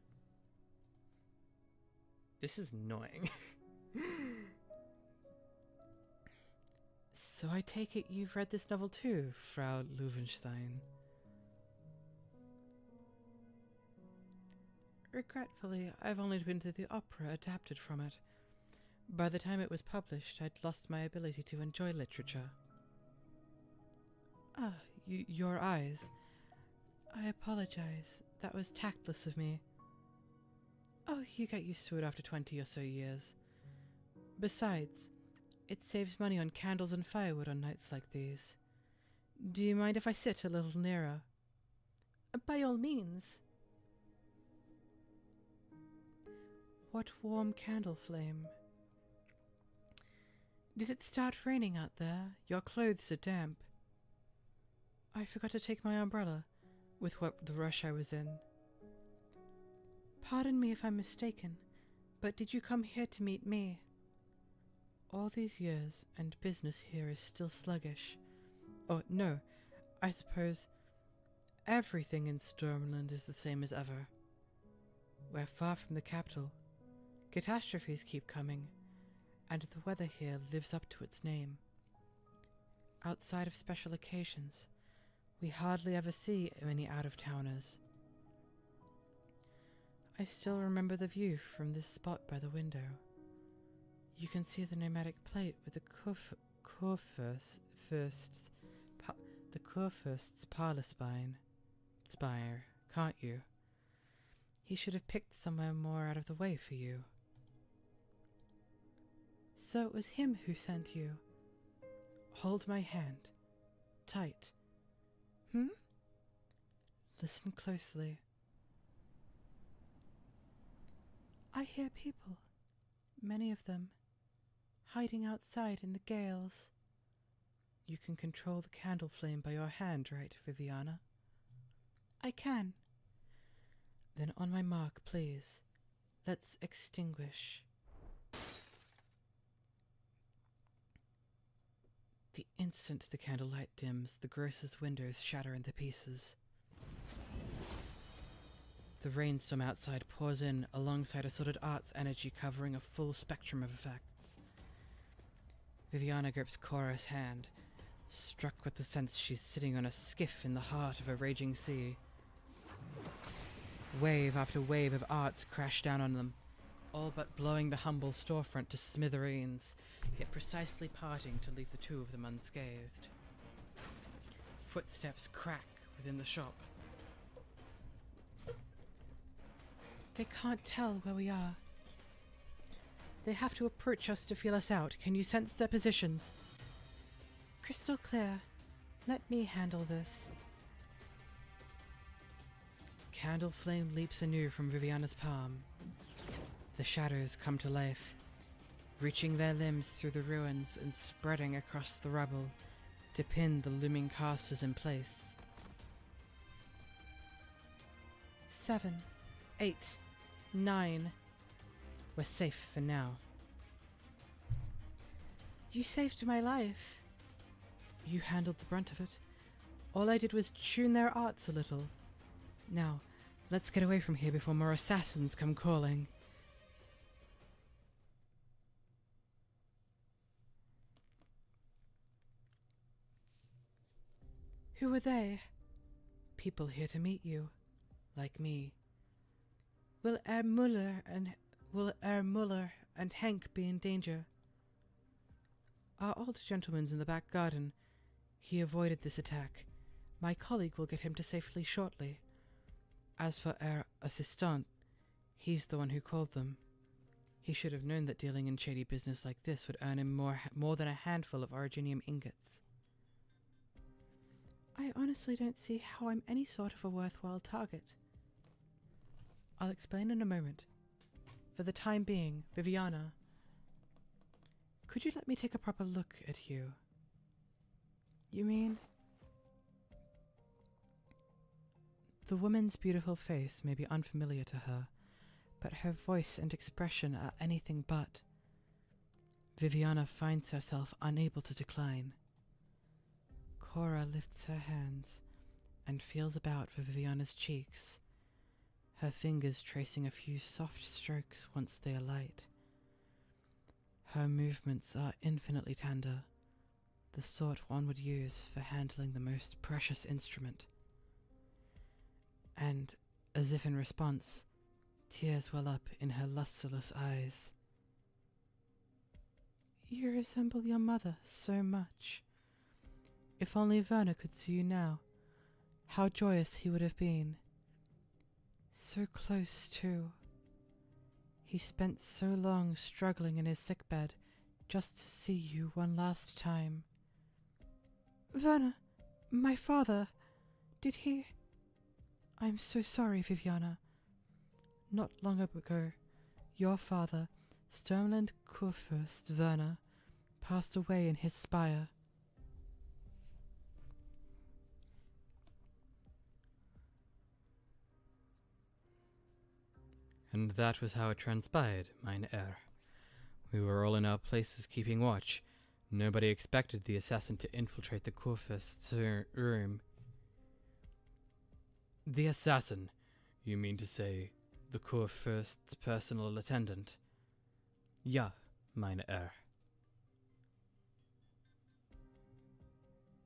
Speaker 2: This is annoying.
Speaker 5: So I take it you've read this novel too, Frau 𝍊𝑋𝑼𝑛𝍊𝑋𝑼𝑛𝍊. Regretfully, I've only been to the opera adapted from it. By the time it was published, I'd lost my ability to enjoy literature. Ah, your eyes. I apologize. That was tactless of me. Oh, you get used to it after 20 or so years. Besides, it saves money on candles and firewood on nights like these. Do you mind if I sit a little nearer? By all means. What warm candle flame. Did it start raining out there? Your clothes are damp. I forgot to take my umbrella, with what the rush I was in. Pardon me if I'm mistaken, but did you come here to meet me? All these years, and business here is still sluggish. Oh, no, I suppose everything in Sturmland is the same as ever. We're far from the capital. Catastrophes keep coming, and the weather here lives up to its name. Outside of special occasions, we hardly ever see many out-of-towners. I still remember the view from this spot by the window. You can see the pneumatic plate with the Kurfürst's parlor spire, can't you? He should have picked somewhere more out of the way for you. So it was him who sent you. Hold my hand. Tight. Listen closely. I hear people. Many of them. hiding outside in the gales. You can control the candle flame by your hand, right, Viviana? I can. Then on my mark, please. Let's extinguish. The instant the candlelight dims, the grocer's windows shatter into pieces. The rainstorm outside pours in alongside assorted arts energy covering a full spectrum of effects. Viviana grips Cora's hand, struck with the sense she's sitting on a skiff in the heart of a raging sea. Wave after wave of arts crash down on them, all but blowing the humble storefront to smithereens, yet precisely parting to leave the two of them unscathed. Footsteps crack within the shop. They can't tell where we are. They have to approach us to feel us out. Can you sense their positions? Crystal clear. Let me handle this. Candle flame leaps anew from Viviana's palm. The shadows come to life, reaching their limbs through the ruins and spreading across the rubble to pin the looming casters in place. 7, 8, 9. We're safe for now. You saved my life. You handled the brunt of it. All I did was tune their arts a little. Now, let's get away from here before more assassins come calling. Who are they? People here to meet you, like me. Will Herr Muller and Henk be in danger? Our old gentleman's in the back garden. He avoided this attack. My colleague will get him to safety shortly. As for Herr Assistant, he's the one who called them. He should have known that dealing in shady business like this would earn him more than a handful of originium ingots. I honestly don't see how I'm any sort of a worthwhile target. I'll explain in a moment. For the time being, Viviana, could you let me take a proper look at you? You mean? The woman's beautiful face may be unfamiliar to her, but her voice and expression are anything but. Viviana finds herself unable to decline. Cora lifts her hands and feels about for Viviana's cheeks, her fingers tracing a few soft strokes once they alight. Her movements are infinitely tender, the sort one would use for handling the most precious instrument. And, as if in response, tears well up in her lustreless eyes. You resemble your mother so much. If only Werner could see you now, how joyous he would have been. So close, too. He spent so long struggling in his sickbed just to see you one last time. Werner, my father, did he... I'm so sorry, Viviana. Not long ago, your father, 𝍊𝑋𝑼𝍊𝑃 Werner, passed away in his spire.
Speaker 2: And that was how it transpired, mein Herr. We were all in our places keeping watch. Nobody expected the assassin to infiltrate the Kurfürst's room. The assassin? You mean to say the Kurfürst's personal attendant? Ja, mein Herr.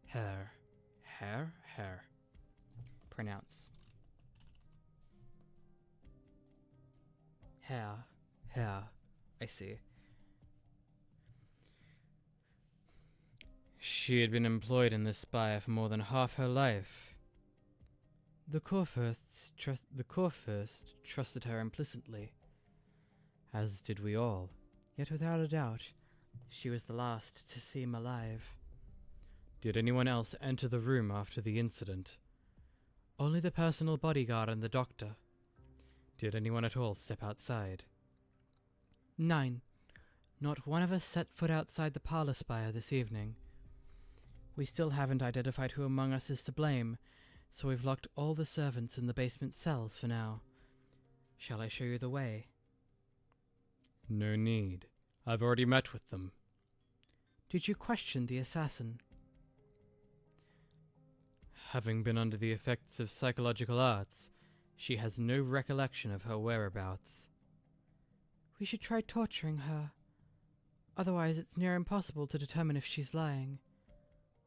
Speaker 2: Herr. Pronounce. Herr. I see. She had been employed in this spire for more than half her life. The Kurfürst trusted her implicitly, as did we all. Yet without a doubt, she was the last to see him alive. Did anyone else enter the room after the incident? Only the personal bodyguard and the doctor. Did anyone at all step outside?
Speaker 5: 9. Not one of us set foot outside the parlor spire this evening. We still haven't identified who among us is to blame, so we've locked all the servants in the basement cells for now. Shall I show you the way?
Speaker 2: No need. I've already met with them.
Speaker 5: Did you question the assassin?
Speaker 2: Having been under the effects of psychological arts, she has no recollection of her whereabouts.
Speaker 5: We should try torturing her. Otherwise, it's near impossible to determine if she's lying.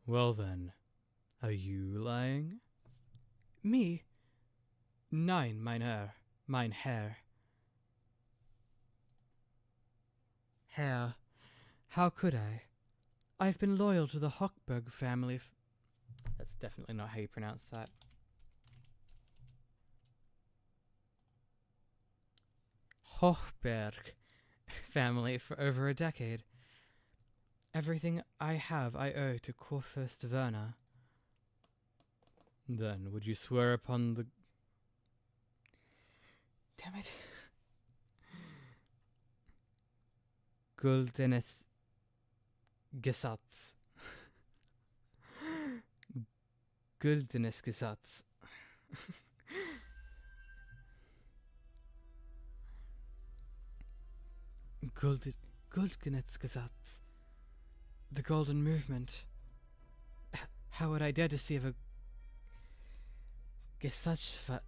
Speaker 2: Well then, are you lying?
Speaker 5: Me? Nein, mein Herr. Herr, how could I? I've been loyal to the Hochberg family
Speaker 2: That's definitely not how you pronounce that.
Speaker 5: Hochberg family for over a decade. Everything I have I owe to 𝍊𝑋�𝍊𝑋�𝍊.
Speaker 2: Then would you swear upon the...
Speaker 5: Damn it. Güldenes Gesetz. Güldenes Gesetz. Güldenes Gesetz. The Golden Movement. How would I dare deceive a Gesatzvatscher?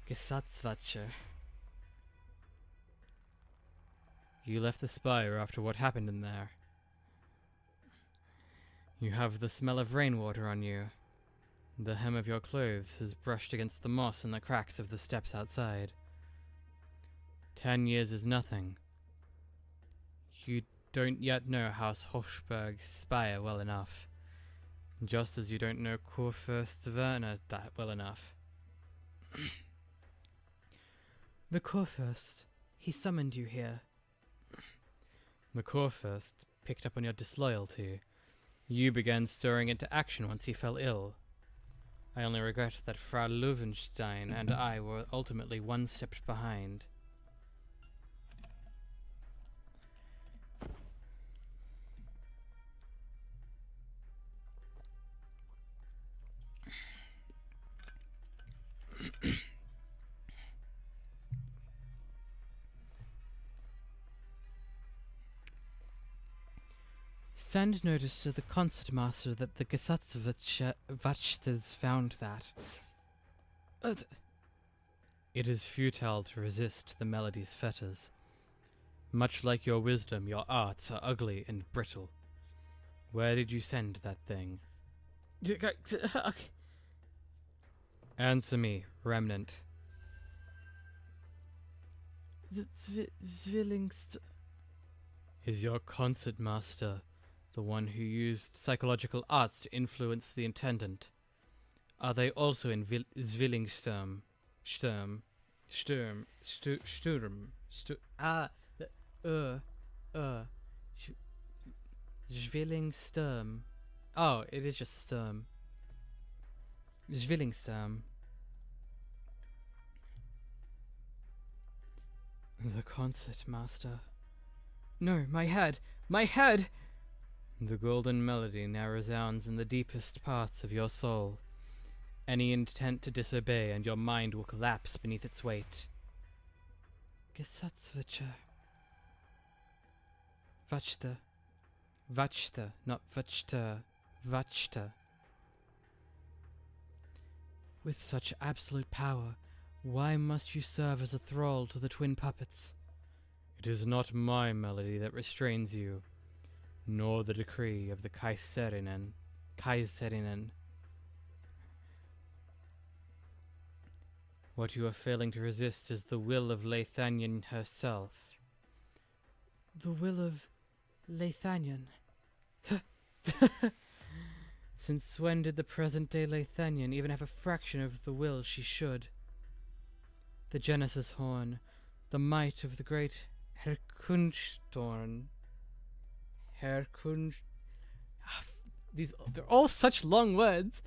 Speaker 5: Gesatzvatscher.
Speaker 2: You left the spire after what happened in there. You have the smell of rainwater on you. The hem of your clothes has brushed against the moss in the cracks of the steps outside. 10 years is nothing. You don't yet know House Hochberg's spire well enough. Just as you don't know 𝍊𝑋�𝍊𝑋�𝍊 that well enough.
Speaker 5: The Kurfürst, he summoned you here.
Speaker 2: The Kurfürst picked up on your disloyalty. You began stirring into action once he fell ill. I only regret that Frau Löwenstein and I were ultimately one step behind.
Speaker 5: Send notice to the concertmaster that the Gesatzvatschters found that.
Speaker 2: It is futile to resist the melody's fetters. Much like your wisdom, your arts are ugly and brittle. Where did you send that thing? Answer me, remnant.
Speaker 5: Zwillingstürme.
Speaker 2: Is your concertmaster the one who used psychological arts to influence the intendant? Are they also in Zwillingstürme?
Speaker 5: Zwillingstürme. Oh, it is just Sturm. Zwillingstürme. The concertmaster. No, my head! My head!
Speaker 2: The golden melody now resounds in the deepest parts of your soul. Any intent to disobey and your mind will collapse beneath its weight.
Speaker 5: Gesatzvatscher. Vachta. Vachta, not Vachta. Vachta. With such absolute power, why must you serve as a thrall to the twin puppets?
Speaker 2: It is not my melody that restrains you, nor the decree of the Kaiserinnen. What you are failing to resist is the will of 𝍊𝑋�𝍊𝑋� herself.
Speaker 5: The will of 𝍊𝑋�𝍊𝑋�. Since when did the present-day 𝍊𝑋�𝍊𝑋� even have a fraction of the will she should? The Genesis horn, the might of the great
Speaker 2: they're all such long words.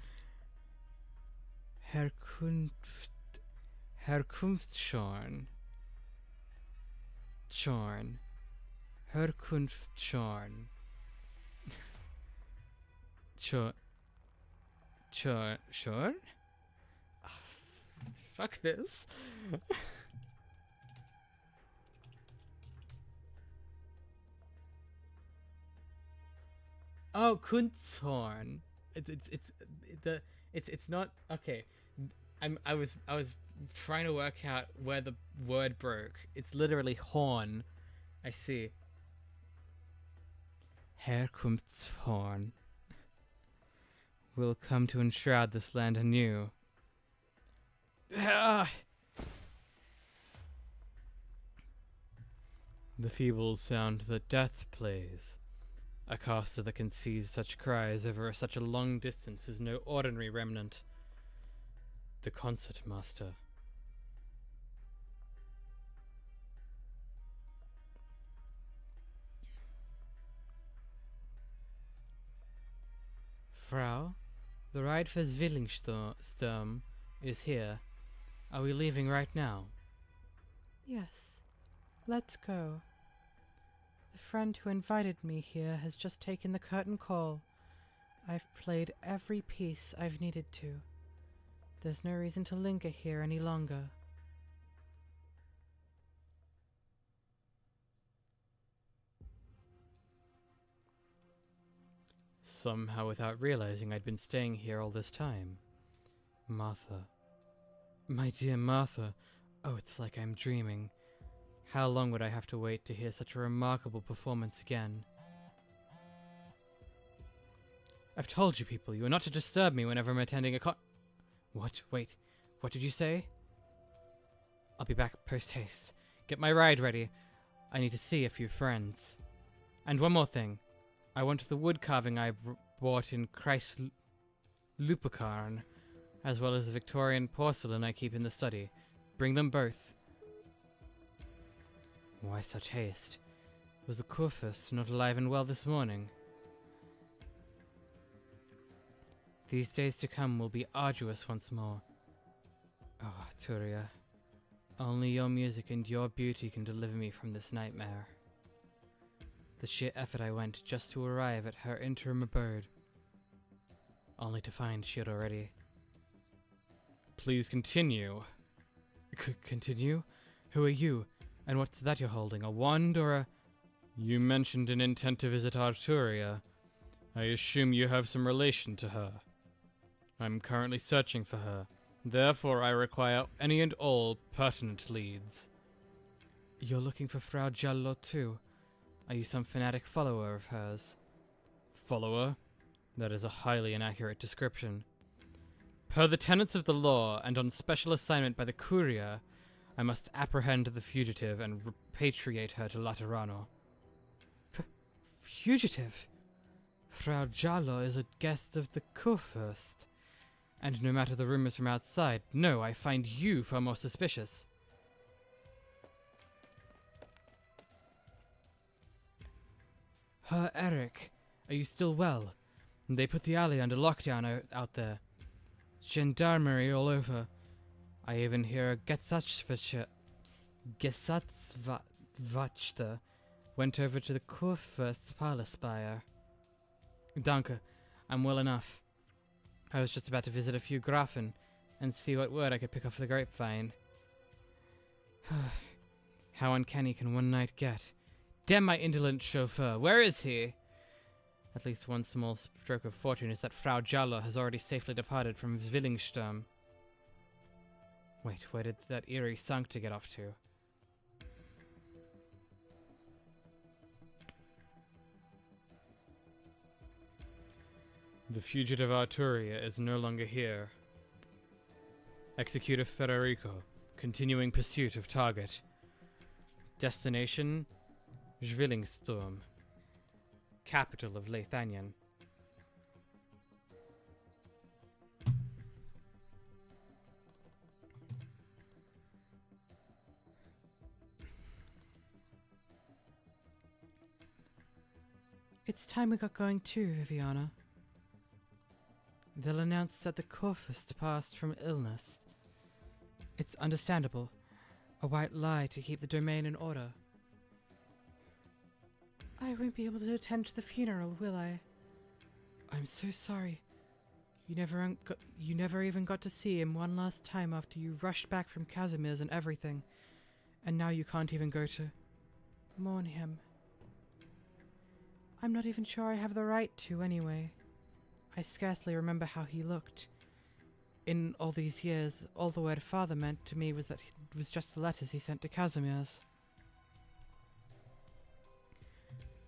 Speaker 2: Herkunftschorn. Chorn. Herkunftschorn. Shorn? Fuck this. Oh, Kunsthorn. It's not okay. I was trying to work out where the word broke. It's literally horn. I see. Herkunftshorn will come to enshroud this land anew. The feeble sound that death plays. A caster that can seize such cries over such a long distance is no ordinary remnant. The concert master. Frau, the ride for Zwillingstürme is here. Are we leaving right now?
Speaker 5: Yes. Let's go. The friend who invited me here has just taken the curtain call. I've played every piece I've needed to. There's no reason to linger here any longer.
Speaker 2: Somehow without realizing I'd been staying here all this time. Martha. My dear Martha. Oh, it's like I'm dreaming. How long would I have to wait to hear such a remarkable performance again? I've told you people, you are not to disturb me whenever I'm attending a What? Wait. What did you say? I'll be back post-haste. Get my ride ready. I need to see a few friends. And one more thing. I want the wood carving I bought in 𝍊𝑋𝑼𝑛𝍊𝑋𝑼𝑛𝍊𝑋𝑖𝑟n, as well as the Victorian porcelain I keep in the study. Bring them both. Why such haste? Was the Kurfürst not alive and well this morning? These days to come will be arduous once more. Oh, Turia. Only your music and your beauty can deliver me from this nightmare. The sheer effort I went just to arrive at her interim abode, only to find she had already... Please continue. Continue? Who are you? And what's that you're holding? A wand or a... You mentioned an intent to visit Arturia. I assume you have some relation to her. I'm currently searching for her. Therefore, I require any and all pertinent leads. You're looking for Frau Giallo too? Are you some fanatic follower of hers? Follower? That is a highly inaccurate description. Per the tenets of the law, and on special assignment by the Curia, I must apprehend the fugitive and repatriate her to Laterano. Fugitive? Frau Giallo is a guest of the Kurfürst. And no matter the rumors from outside, no, I find you far more suspicious. Herr Eric, are you still well? They put the alley under lockdown out there. Gendarmerie all over. I even hear a Gesatzwachter went over to the Kurfürst's palace spire. Danke, I'm well enough. I was just about to visit a few Grafen and see what word I could pick off the grapevine. How uncanny can one night get? Damn my indolent chauffeur, where is he? At least one small stroke of fortune is that Frau Giallo has already safely departed from Zwillingstürme. Wait, where did that eerie sancta get off to? The fugitive Arturia is no longer here. Executive Federico, continuing pursuit of target. Destination, Zwillingstürme, capital of 𝍊𝑋𝑼𝑛𝍊𝑋𝑖𝑟n.
Speaker 5: It's time we got going too, Viviana. They'll announce that the Kurfürst passed from illness. It's understandable. A white lie to keep the domain in order. I won't be able to attend to the funeral, will I? I'm so sorry. You never even got to see him one last time after you rushed back from Casimir's and everything. And now you can't even go to mourn him. I'm not even sure I have the right to, anyway. I scarcely remember how he looked. In all these years, all the word father meant to me was that it was just the letters he sent to Casimir's.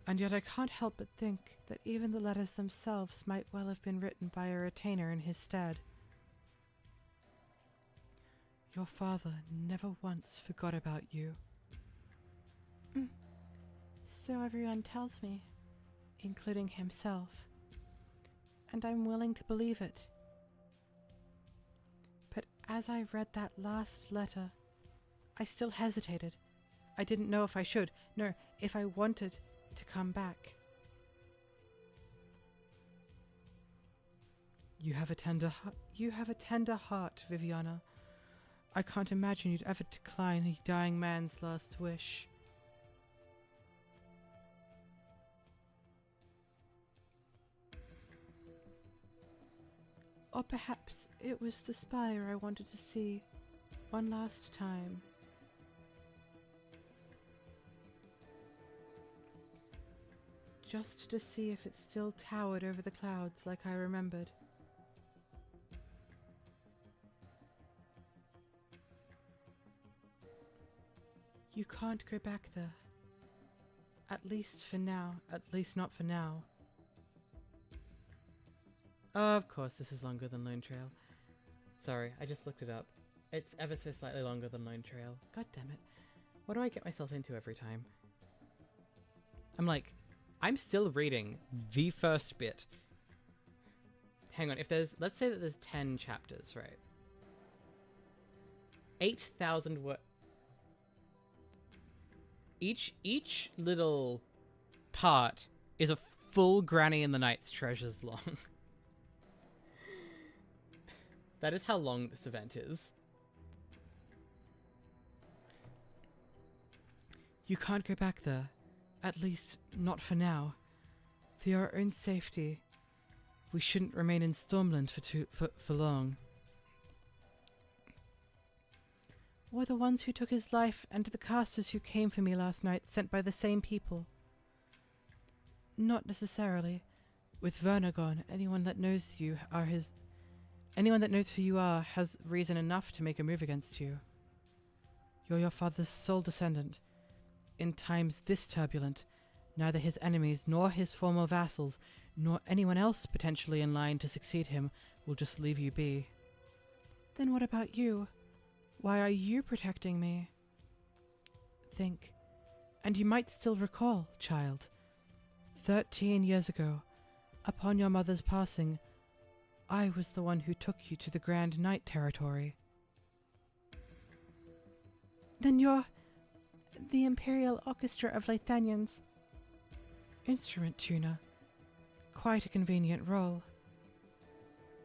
Speaker 5: And yet I can't help but think that even the letters themselves might well have been written by a retainer in his stead. Your father never once forgot about you. So everyone tells me, including himself. And I'm willing to believe it. But as I read that last letter, I still hesitated. I didn't know if I should, no, if I wanted to come back. You have a tender heart, Viviana. I can't imagine you'd ever decline a dying man's last wish. Or perhaps it was the spire I wanted to see one last time. Just to see if it still towered over the clouds like I remembered. You can't go back there. At least for now. At least not for now. Oh, of course, this is longer than Lone Trail. Sorry, I just looked it up. It's ever so slightly longer than Lone Trail. God damn it. What do I get myself into every time? I'm still reading the first bit. Hang on, let's say that there's 10 chapters, right? 8,000 words. Each little part is a full Granny and the Knight's Treasures long. That is how long this event is. You can't go back there. At least, not for now. For your own safety, we shouldn't remain in Stormland for long. Were the ones who took his life and the casters who came for me last night sent by the same people? Not necessarily. With 𝍊𝋼🍊, gone, anyone that knows who you are has reason enough to make a move against you. You're your father's sole descendant. In times this turbulent, neither his enemies nor his former vassals, nor anyone else potentially in line to succeed him, will just leave you be. Then what about you? Why are you protecting me? Think. And you might still recall, child. 13 years ago, upon your mother's passing, I was the one who took you to the Grand Knight territory. Then you're the Imperial Orchestra of Lathanion's instrument tuner. Quite a convenient role.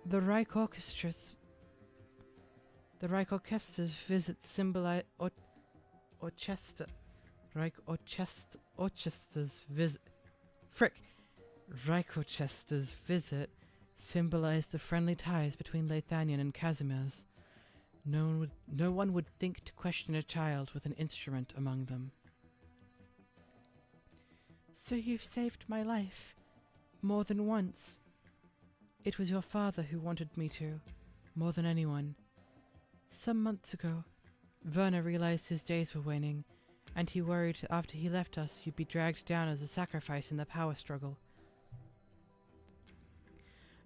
Speaker 5: The Reich Orchestra's visit symbolize Orchestra's visit symbolized the friendly ties between Lathannion and Casimir's. No one would think to question a child with an instrument among them. So you've saved my life. More than once. It was your father who wanted me to, more than anyone. Some months ago, 𝍊𝋼 realized his days were waning, and he worried after he left us you'd be dragged down as a sacrifice in the power struggle.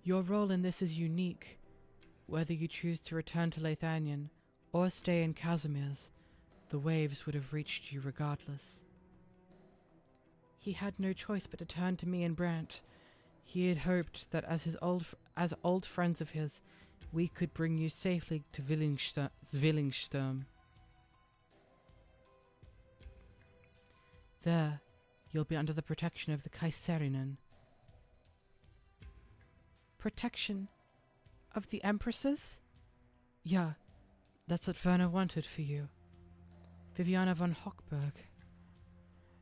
Speaker 5: Your role in this is unique. Whether you choose to return to Lathannion or stay in Casimir's, the waves would have reached you regardless. He had no choice but to turn to me and Brant. He had hoped that as old friends of his, we could bring you safely to Zwillingstürme. There, you'll be under the protection of the Kaiserinnen. Protection of the Empresses? Yeah, that's what 𝍊🼼 wanted for you. Viviana von Hochberg.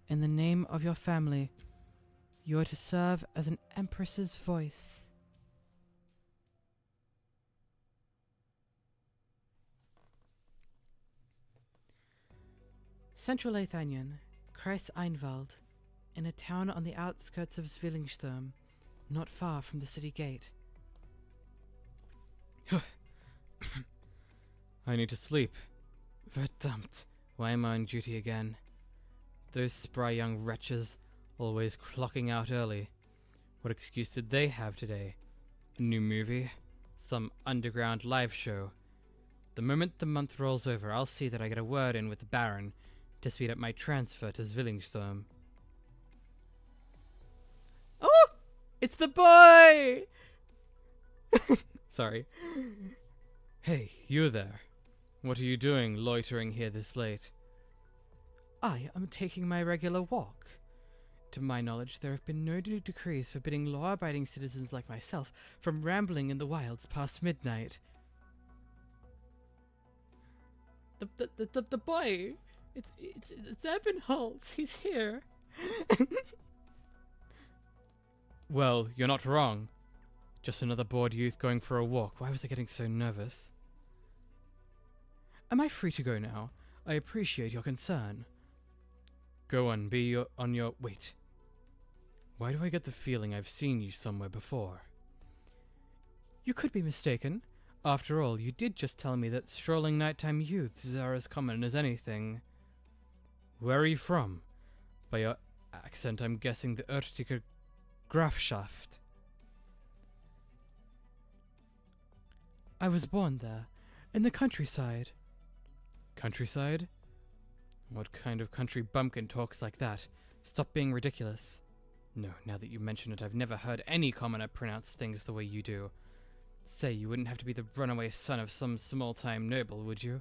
Speaker 5: In the name of your family, you are to serve as an Empress's voice. Central Lathanien, Kreis Einwald, in a town on the outskirts of Zwillingstürme, not far from the city gate.
Speaker 2: I need to sleep. Verdammt, why am I on duty again? Those spry young wretches, always clocking out early. What excuse did they have today? A new movie? Some underground live show? The moment the month rolls over, I'll see that I get a word in with the Baron to speed up my transfer to Zwillingstürme.
Speaker 5: Oh! It's the boy!
Speaker 2: Sorry. Hey, you there. What are you doing loitering here this late?
Speaker 5: I am taking my regular walk. To my knowledge, there have been no new decrees forbidding law-abiding citizens like myself from rambling in the wilds past midnight. The boy! It's 𝍊🼼. He's here.
Speaker 2: Well, you're not wrong. Just another bored youth going for a walk. Why was I getting so nervous?
Speaker 5: Am I free to go now? I appreciate your concern.
Speaker 2: Go on, wait. Why do I get the feeling I've seen you somewhere before?
Speaker 5: You could be mistaken. After all, you did just tell me that strolling nighttime youths are as common as anything.
Speaker 2: Where are you from? By your accent, I'm guessing the 𝍊𝑋𝑼𝑔𝑟afschaft.
Speaker 5: I was born there, in the countryside.
Speaker 2: Countryside? What kind of country bumpkin talks like that? Stop being ridiculous. No, now that you mention it, I've never heard any commoner pronounce things the way you do. Say, you wouldn't have to be the runaway son of some small-time noble, would you?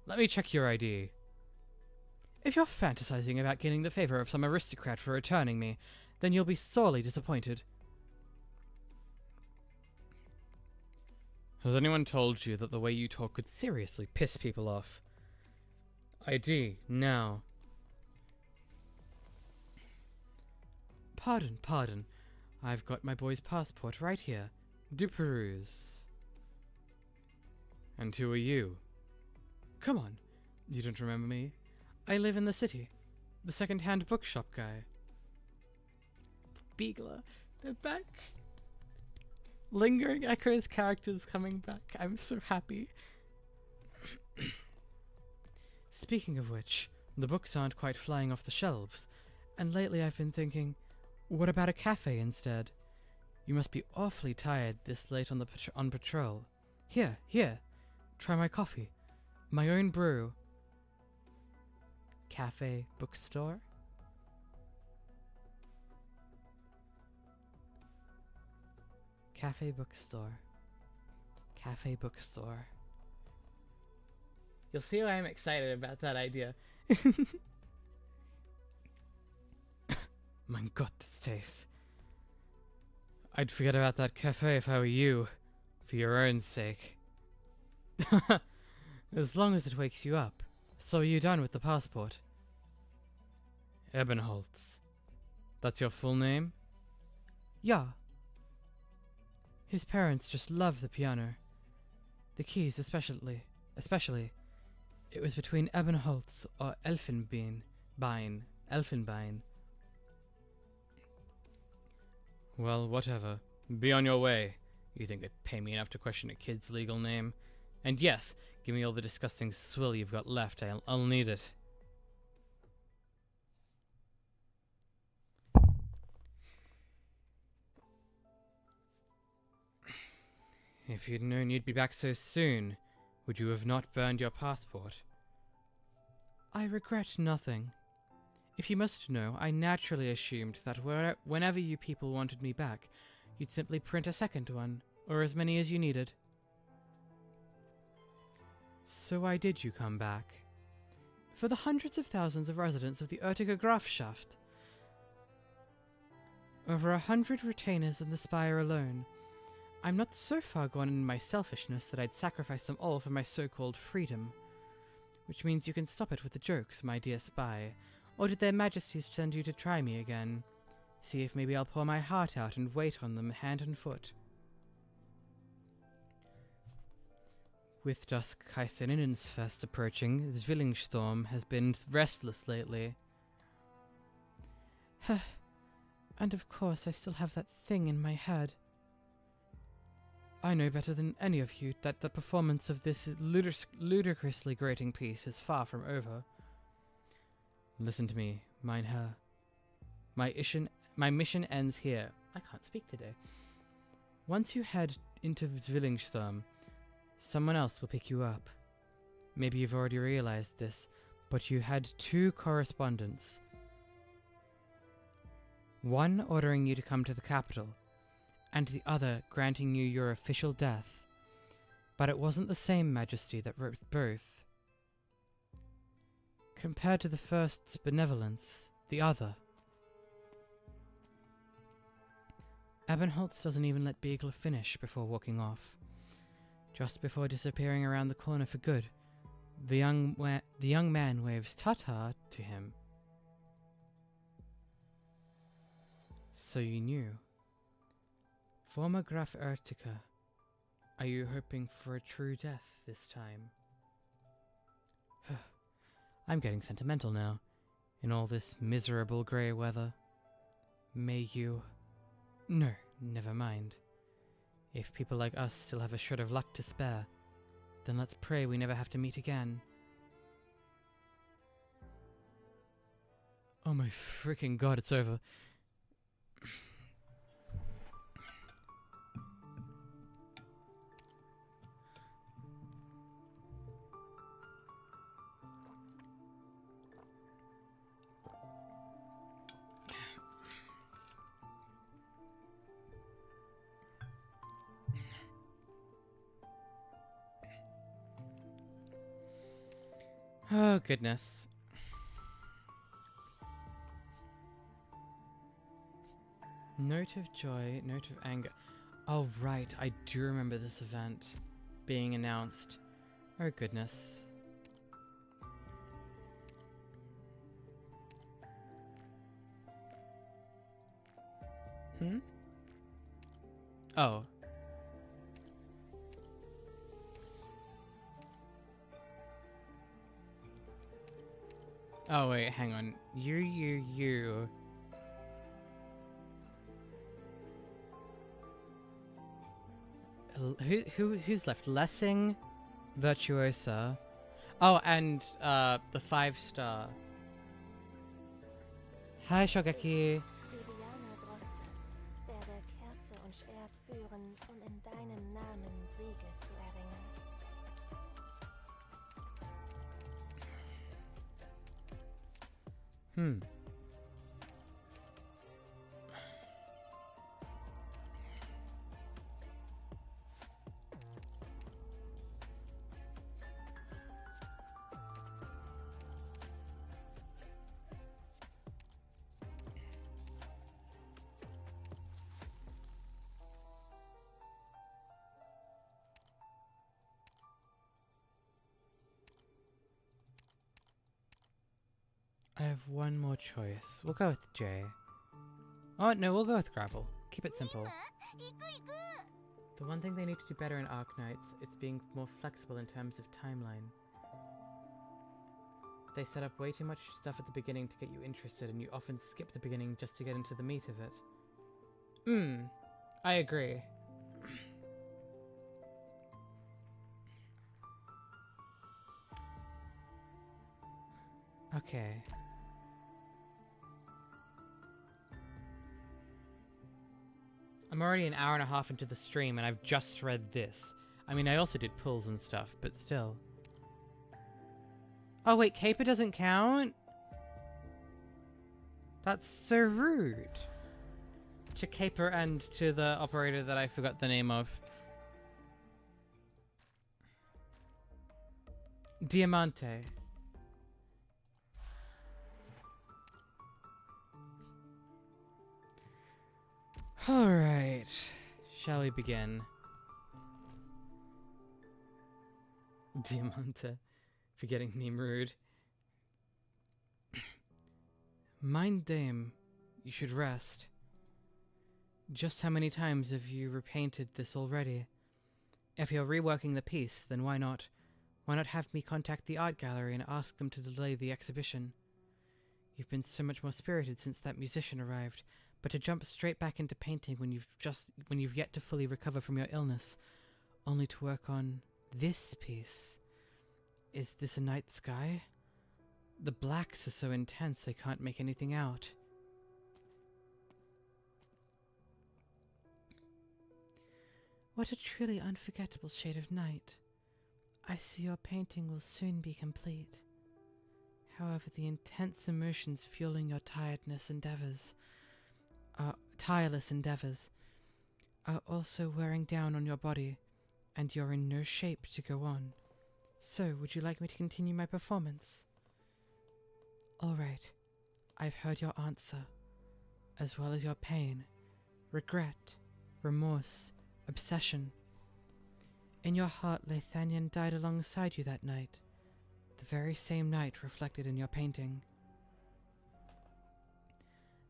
Speaker 2: Let me check your ID.
Speaker 5: If you're fantasizing about gaining the favor of some aristocrat for returning me, then you'll be sorely disappointed.
Speaker 2: Has anyone told you that the way you talk could seriously piss people off? ID, now.
Speaker 5: Pardon. I've got my boy's passport right here. Do peruse.
Speaker 2: And who are you?
Speaker 5: Come on, you don't remember me? I live in the city. The second-hand bookshop guy. Beagler, they're back. Lingering Echo's characters coming back. I'm so happy. Speaking of which, the books aren't quite flying off the shelves, and lately I've been thinking, what about a cafe instead? You must be awfully tired this late on patrol. Here, try my coffee. My own brew. Cafe bookstore? Cafe bookstore. Cafe bookstore. You'll see why I'm excited about that idea.
Speaker 2: Mein Gott, this tastes. I'd forget about that cafe if I were you, for your own sake.
Speaker 5: As long as it wakes you up. So are you done with the passport?
Speaker 2: 𝍊𝑋𝑼𝑔𝑟afschaft. That's your full name?
Speaker 5: Yeah. His parents just love the piano. The keys especially. It was between 𝍊𝑋𝑼𝑔𝑟afschaft or Elfenbein.
Speaker 2: Well, whatever. Be on your way. You think they'd pay me enough to question a kid's legal name? And yes, give me all the disgusting swill you've got left. I'll need it. If you'd known you'd be back so soon, would you have not burned your passport?
Speaker 5: I regret nothing. If you must know, I naturally assumed that whenever you people wanted me back, you'd simply print a second one, or as many as you needed. So why did you come back? For the hundreds of thousands of residents of the 𝍊𝑋𝑼𝑔𝑟afschaft. Over 100 retainers in the spire alone. I'm not so far gone in my selfishness that I'd sacrifice them all for my so-called freedom. Which means you can stop it with the jokes, my dear spy. Or did their majesties send you to try me again? See if maybe I'll pour my heart out and wait on them hand and foot. With dusk Kaiserinnenfest approaching, Zwillingstürme has been restless lately. And of course I still have that thing in my head. I know better than any of you that the performance of this ludicrously grating piece is far from over. Listen to me, mein Herr. My mission ends here. I can't speak today. Once you head into Zwillingstürme, someone else will pick you up. Maybe you've already realized this, but you had 2 correspondents. One ordering you to come to the capital, and the other granting you your official death. But it wasn't the same majesty that wrote both. Compared to the first's benevolence, the other. Abernholtz doesn't even let Beagle finish before walking off. Just before disappearing around the corner for good, the young man waves ta-ta to him. So you knew. Former Graf Ertica, are you hoping for a true death this time? I'm getting sentimental now, in all this miserable grey weather. May you... No, never mind. If people like us still have a shred of luck to spare, then let's pray we never have to meet again. Oh my freaking god, it's over. Oh, goodness. Note of joy, note of anger. Oh, right, I do remember this event being announced. Oh, goodness. Oh. Oh wait, hang on. You. Who's left? Lessing, Virtuosa. Oh, and the 5-star. Hi, Shogeki.
Speaker 6: Viviana Droste, werde Kerze und Schwert führen, in deinem Namen Siege zu erringen.
Speaker 5: I have one more choice. We'll go with J. Oh, no, we'll go with Gravel. Keep it simple. The one thing they need to do better in Arknights, it's being more flexible in terms of timeline. They set up way too much stuff at the beginning to get you interested, and you often skip the beginning just to get into the meat of it. I agree. Okay. I'm already an hour and a half into the stream and I've just read this. I mean, I also did pulls and stuff, but still. Oh wait, caper doesn't count? That's so rude. To caper and to the operator that I forgot the name of. Diamante. Alright.
Speaker 2: Shall we begin? Diamante, forgetting Nimrud. Mind dame, you should rest. Just how many times have you repainted this already? If you're reworking the piece, then why not? Why not have me contact the art gallery and ask them to delay the exhibition? You've been so much more spirited since that musician arrived, but to jump straight back into painting when you've yet to fully recover from your illness, only to work on this piece. Is this a night sky? The blacks are so intense I can't make anything out.
Speaker 5: What a truly unforgettable shade of night. I see your painting will soon be complete. However, the intense emotions fueling your tireless endeavors are also wearing down on your body, and you're in no shape to go on. So, would you like me to continue my performance? All right. I've heard your answer, as well as your pain, regret, remorse, obsession. In your heart, 𝍊👾🍊 died alongside you that night, the very same night reflected in your painting.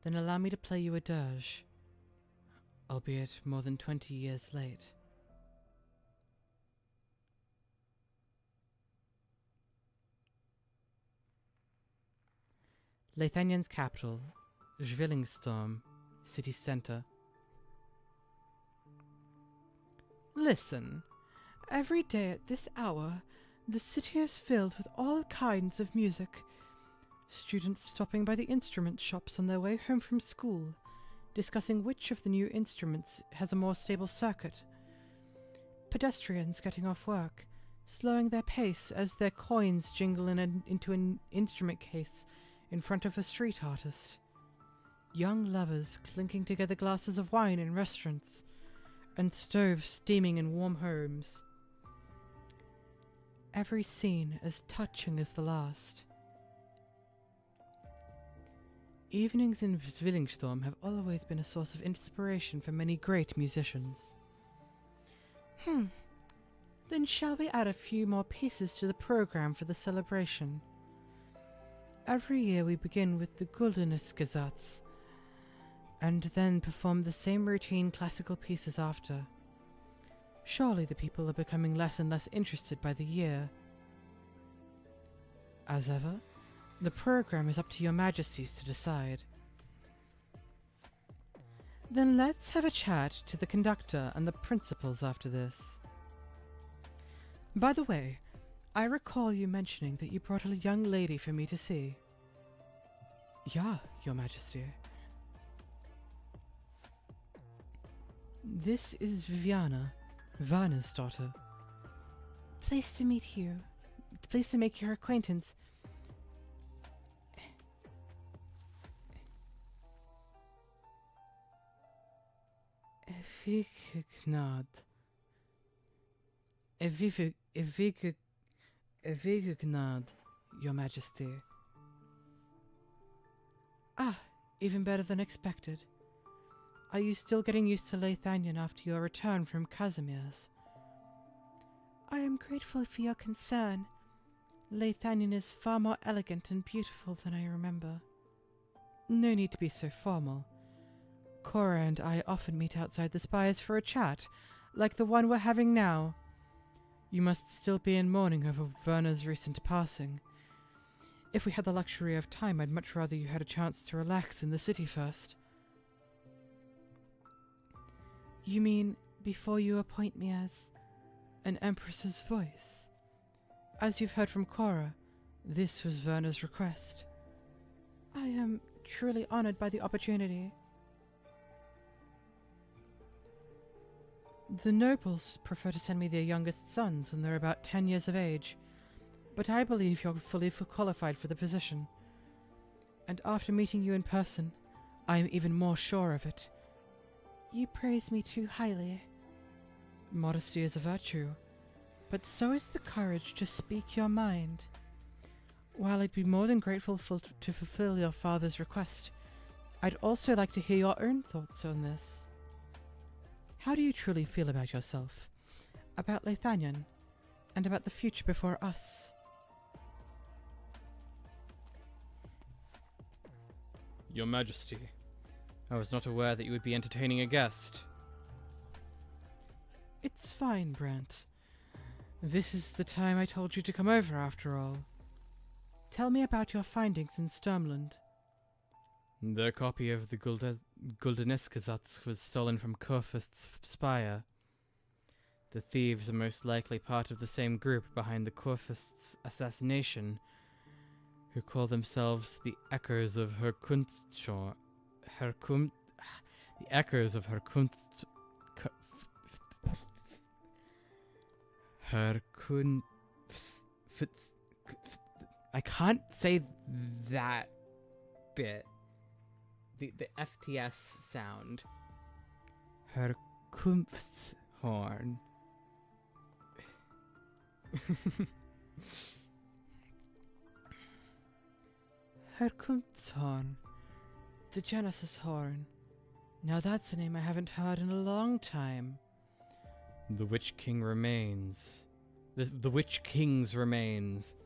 Speaker 5: Then allow me to play you a dirge, albeit more than 20 years late. 𝍊👾🍾's capital, Zwillingstürme, city center. Listen, every day at this hour, the city is filled with all kinds of music. Students stopping by the instrument shops on their way home from school, discussing which of the new instruments has a more stable circuit. Pedestrians getting off work, slowing their pace as their coins jingle into an instrument case in front of a street artist. Young lovers clinking together glasses of wine in restaurants, and stoves steaming in warm homes. Every scene as touching as the last. Evenings in Zwillingstürme have always been a source of inspiration for many great musicians. Then shall we add a few more pieces to the program for the celebration? Every year we begin with the 𝍊𝑋̈𝍊𝑋̈𝍊, and then perform the same routine classical pieces after. Surely the people are becoming less and less interested by the year. As ever, the program is up to your majesties to decide. Then let's have a chat to the conductor and the principals after this. By the way, I recall you mentioning that you brought a young lady for me to see. Yeah, your majesty. This is Viviana, Werner's daughter. Pleased to meet you. Pleased to make your acquaintance. 𝍊𝑋̈𝍊𝑋̈𝍊𝑋̈𝍊𝑋̈𝍊𝑋̈𝍊𝑋̈𝍊𝑋̈𝍊𝑋̈𝑛𝑎d, your majesty. Ah, even better than expected. Are you still getting used to 𝍊👾🍾 after your return from Casimir's? I am grateful for your concern. 𝍊👾🍾 is far more elegant and beautiful than I remember. No need to be so formal. Cora and I often meet outside the spires for a chat, like the one we're having now. You must still be in mourning over Werner's recent passing. If we had the luxury of time, I'd much rather you had a chance to relax in the city first. You mean before you appoint me as an empress's voice? As you've heard from Cora, this was Werner's request. I am truly honored by the opportunity. The nobles prefer to send me their youngest sons when they're about 10 years of age, but I believe you're fully qualified for the position. And after meeting you in person, I am even more sure of it. You praise me too highly. Modesty is a virtue, but so is the courage to speak your mind. While I'd be more than grateful to fulfill your father's request, I'd also like to hear your own thoughts on this. How do you truly feel about yourself? About 𝍊𝑋𝑼𝑎𝑛? And about the future before us?
Speaker 2: Your Majesty, I was not aware that you would be entertaining a guest.
Speaker 5: It's fine, Brant. This is the time I told you to come over, after all. Tell me about your findings in Sturmland.
Speaker 2: Their copy of the 𝍊𝑋𝑼𝑎𝑛 was stolen from Kurfürst's spire. The thieves are most likely part of the same group behind the Kurfürst's assassination, who call themselves the Echoes of 𝍊𝑋𝑼𝑛. The Echoes of 𝍊𝑋𝑼𝑛. I can't say that bit. The FTS sound. 𝍊𝑋𝑼𝑛.
Speaker 5: 𝍊𝑋𝑼𝑛. The Genesis Horn. Now that's a name I haven't heard in a long time.
Speaker 2: The Witch King remains. The Witch King's remains.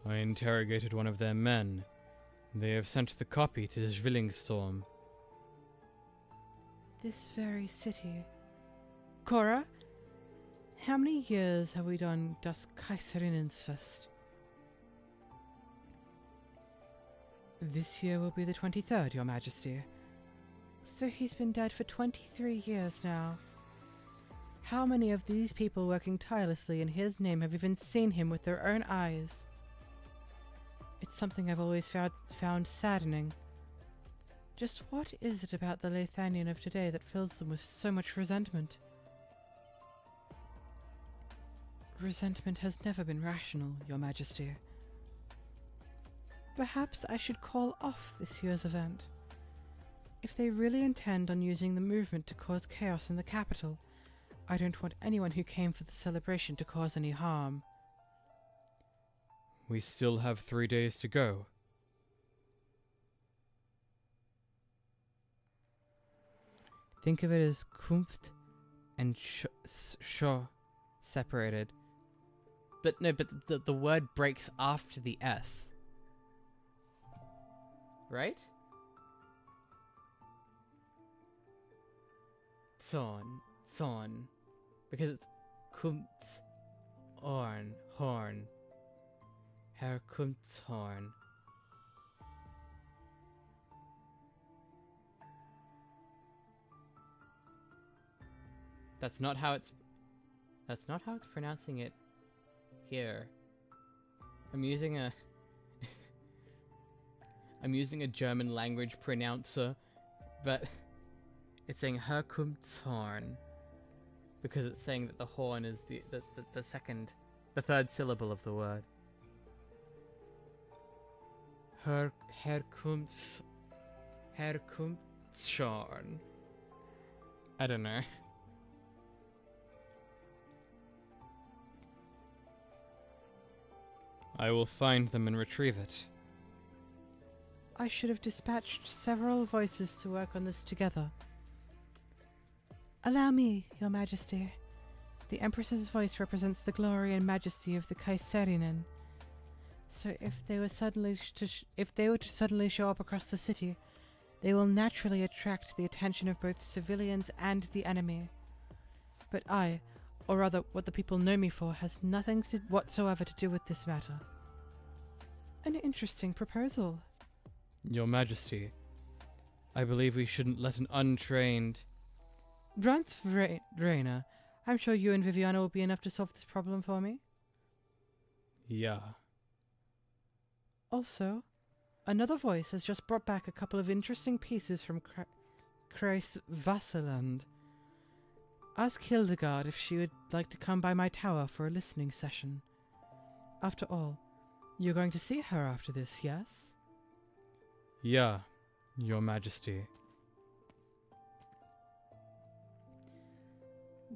Speaker 2: I interrogated one of their men. They have sent the copy to Zwillingstürme.
Speaker 5: This very city. Cora, how many years have we done das Kaiserinnenfest? This year will be the 23rd, Your Majesty. So he's been dead for 23 years now. How many of these people working tirelessly in his name have even seen him with their own eyes? It's something I've always found saddening. Just what is it about the 𝍊𝑋𝑼𝑎𝑛 of today that fills them with so much resentment? Resentment has never been rational, Your Majesty. Perhaps I should call off this year's event. If they really intend on using the movement to cause chaos in the capital, I don't want anyone who came for the celebration to cause any harm.
Speaker 2: We still have 3 days to go.
Speaker 5: Think of it as Kunft and Scho
Speaker 2: separated. But no, but the word breaks after the S. Right? Zorn. Because it's Kunft, Horn. Herr Kunftshorn. That's not how it's pronouncing it here. I'm using a German language pronouncer, but it's saying Herr Kunftshorn because it's saying that the horn is the third syllable of the word. Herr Kunftshorn. I don't know. I will find them and retrieve it.
Speaker 5: I should have dispatched several voices to work on this together. Allow me, Your Majesty. The Empress's voice represents the glory and majesty of the Kaiserinnen. So if they were to suddenly show up across the city, they will naturally attract the attention of both civilians and the enemy. But I, or rather what the people know me for, has nothing whatsoever to do with this matter. An interesting proposal.
Speaker 2: Your Majesty, I believe we shouldn't let an untrained...
Speaker 5: Brant Rainer, I'm sure you and Viviana will be enough to solve this problem for me.
Speaker 2: Yeah.
Speaker 5: Also, another voice has just brought back a couple of interesting pieces from Kreiswasserland. Ask Hildegard if she would like to come by my tower for a listening session. After all, you're going to see her after this, yes?
Speaker 2: Yeah, Your Majesty.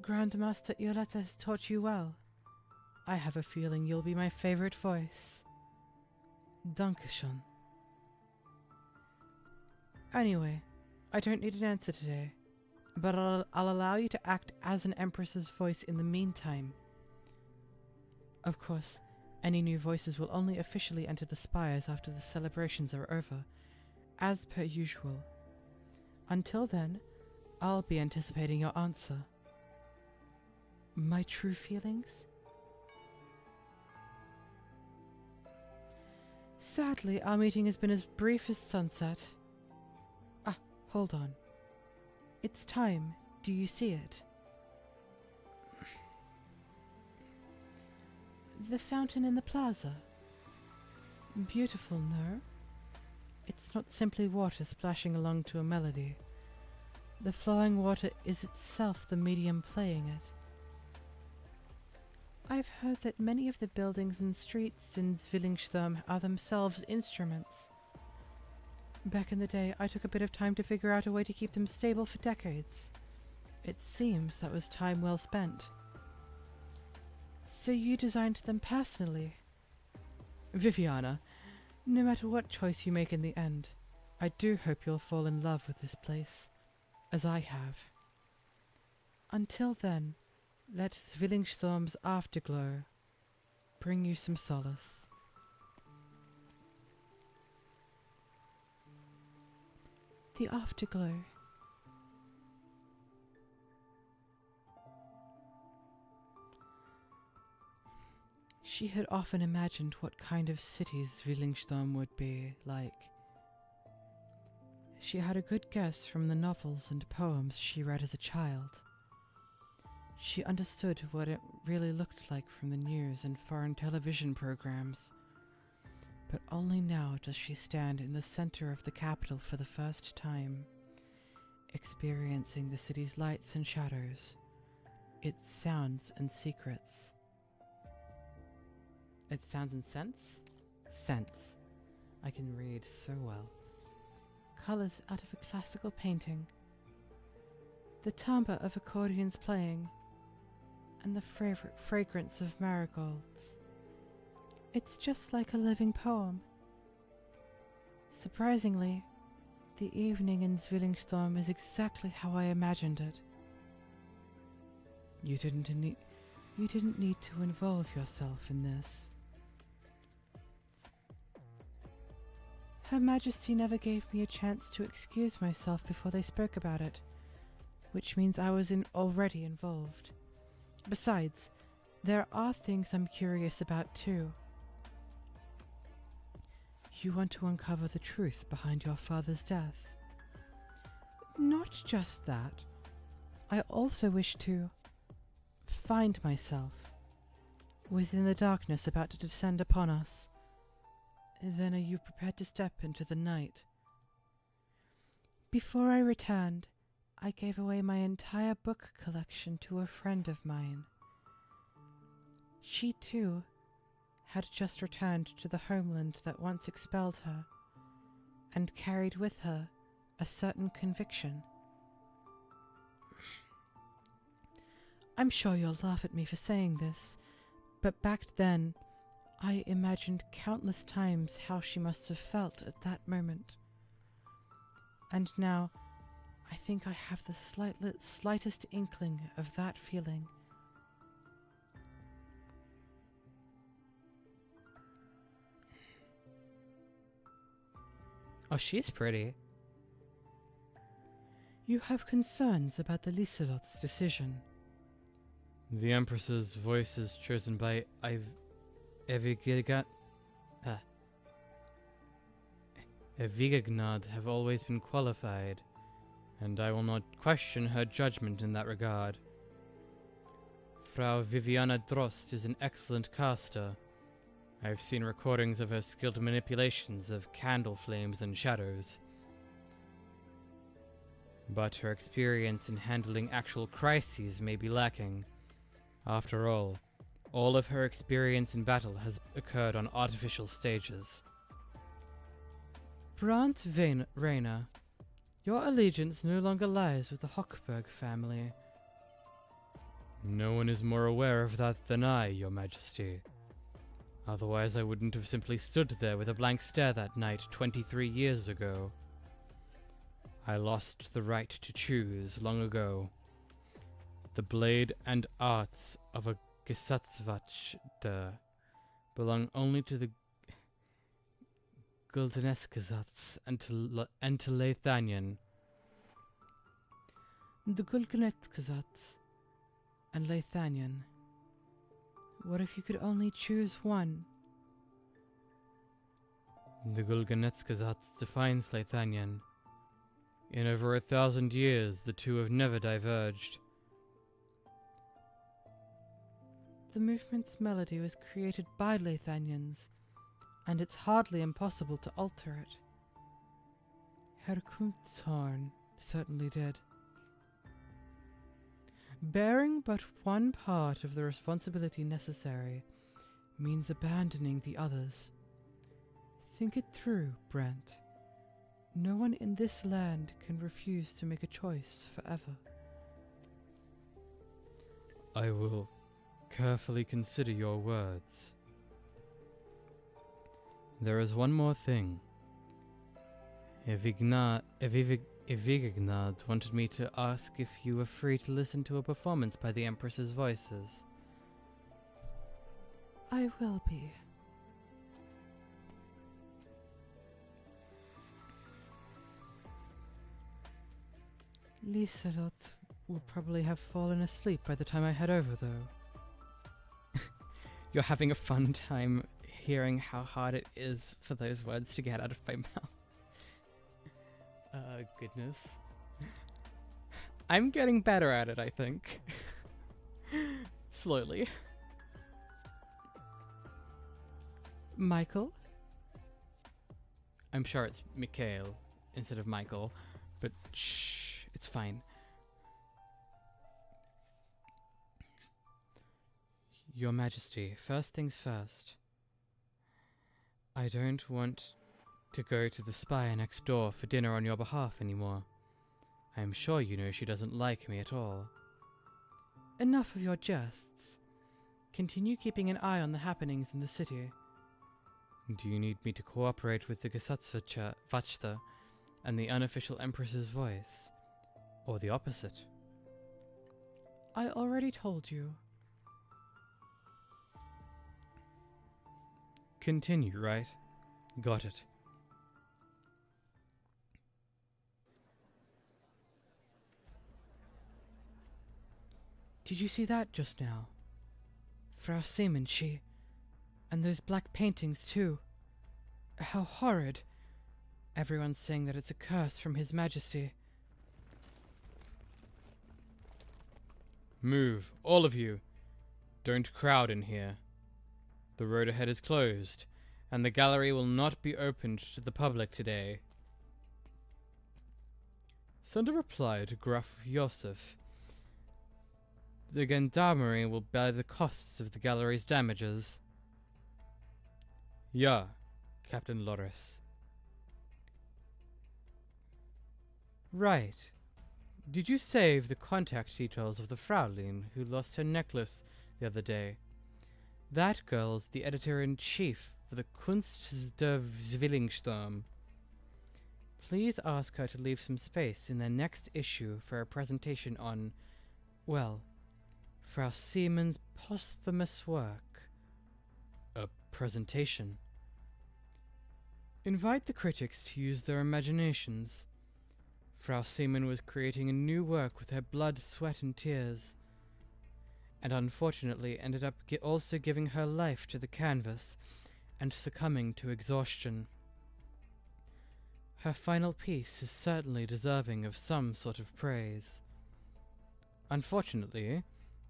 Speaker 5: Grandmaster Ioletta has taught you well. I have a feeling you'll be my favorite voice. Dankeschön. Anyway, I don't need an answer today. but I'll allow you to act as an Empress's voice in the meantime. Of course, any new voices will only officially enter the spires after the celebrations are over, as per usual. Until then, I'll be anticipating your answer. My true feelings? Sadly, our meeting has been as brief as sunset. Ah, hold on. It's time. Do you see it? The fountain in the plaza. Beautiful, no? It's not simply water splashing along to a melody. The flowing water is itself the medium playing it. I've heard that many of the buildings and streets in Zwillingstürme are themselves instruments. Back in the day, I took a bit of time to figure out a way to keep them stable for decades. It seems that was time well spent. So you designed them personally? Viviana, no matter what choice you make in the end, I do hope you'll fall in love with this place, as I have. Until then, let Zwillingstürme's afterglow bring you some solace. The afterglow. She had often imagined what kind of city Zwillingstürme would be like. She had a good guess from the novels and poems she read as a child. She understood what it really looked like from the news and foreign television programs. But only now does she stand in the center of the capital for the first time, experiencing the city's lights and shadows, its sounds and secrets. Its sounds and scents? Scents. I can read so well. Colors out of a classical painting. The timbre of accordions playing, and the fragrance of marigolds. It's just like a living poem. Surprisingly, the evening in Zwillingstürme is exactly how I imagined it. You didn't need to involve yourself in this. Her Majesty never gave me a chance to excuse myself before they spoke about it, which means I was already involved. Besides, there are things I'm curious about too. You want to uncover the truth behind your father's death. Not just that. I also wish to find myself within the darkness about to descend upon us. Then are you prepared to step into the night? Before I returned, I gave away my entire book collection to a friend of mine. She, too, had just returned to the homeland that once expelled her, and carried with her a certain conviction. I'm sure you'll laugh at me for saying this, but back then, I imagined countless times how she must have felt at that moment. And now, I think I have the slightest inkling of that feeling.
Speaker 2: Oh, she's pretty.
Speaker 5: You have concerns about the Lieselot's decision.
Speaker 2: The Empress's voice is chosen by Evigagnad have always been qualified, and I will not question her judgment in that regard. Frau Viviana Drost is an excellent caster. I have seen recordings of her skilled manipulations of candle flames and shadows. But her experience in handling actual crises may be lacking. After all of her experience in battle has occurred on artificial stages.
Speaker 5: Brandt Rayner, your allegiance no longer lies with the Hochberg family.
Speaker 2: No one is more aware of that than I, Your Majesty. Otherwise I wouldn't have simply stood there with a blank stare that night 23 years ago. I lost the right to choose long ago. The blade and arts of a 𓍊🋼🍊 belong only to the 𓍊𝑋𝑍𝑍 and to 𝍊𝑋𝑍𝑍.
Speaker 5: The 𓍊𝑋𝑍𝑍 and 𝍊𝑋𝑍𝑍. What if you could only choose one?
Speaker 2: The 𝍊𝑋𝑍𝑍 defines 𝍊𝑋𝑍𝑍. In over 1,000 years, the two have never diverged.
Speaker 5: The movement's melody was created by 𝍊𝑋𝑍𝑍, and it's hardly impossible to alter it. 𝍊𝑋𝑍𝑍 certainly did. Bearing but one part of the responsibility necessary means abandoning the others. Think it through, Brent. No one in this land can refuse to make a choice forever.
Speaker 2: I will carefully consider your words. There is one more thing. 𝑍vilgnad wanted me to ask if you were free to listen to a performance by the Empress's voices.
Speaker 5: I will be. Liselot will probably have fallen asleep by the time I head over, though.
Speaker 2: You're having a fun time hearing how hard it is for those words to get out of my mouth. Goodness. I'm getting better at it, I think. Slowly.
Speaker 5: Michael?
Speaker 2: I'm sure it's Mikhail instead of Michael, but shh, it's fine. Your Majesty, first things first. I don't want to go to the spire next door for dinner on your behalf anymore. I am sure you know she doesn't like me at all.
Speaker 5: Enough of your jests. Continue keeping an eye on the happenings in the city.
Speaker 2: Do you need me to cooperate with the 𝍊𝑋𝑍𝑍 and the unofficial Empress's voice? Or the opposite?
Speaker 5: I already told you.
Speaker 2: Continue, right? Got it.
Speaker 5: Did you see that just now? Frau Seaman, and those black paintings too. How horrid. Everyone's saying that it's a curse from His Majesty.
Speaker 2: Move, all of you. Don't crowd in here. The road ahead is closed, and the gallery will not be opened to the public today. Send a reply to Graf Josef. The gendarmerie will bear the costs of the gallery's damages. Ja, Captain Loris.
Speaker 5: Right. Did you save the contact details of the Fraulein who lost her necklace the other day? That girl's the editor-in-chief for the Kunst der Zwillingstürme. Please ask her to leave some space in their next issue for a presentation on, well, Frau Seaman's posthumous work.
Speaker 2: A presentation?
Speaker 5: Invite the critics to use their imaginations. Frau Seaman was creating a new work with her blood, sweat, and tears, and unfortunately ended up also giving her life to the canvas and succumbing to exhaustion. Her final piece is certainly deserving of some sort of praise. Unfortunately,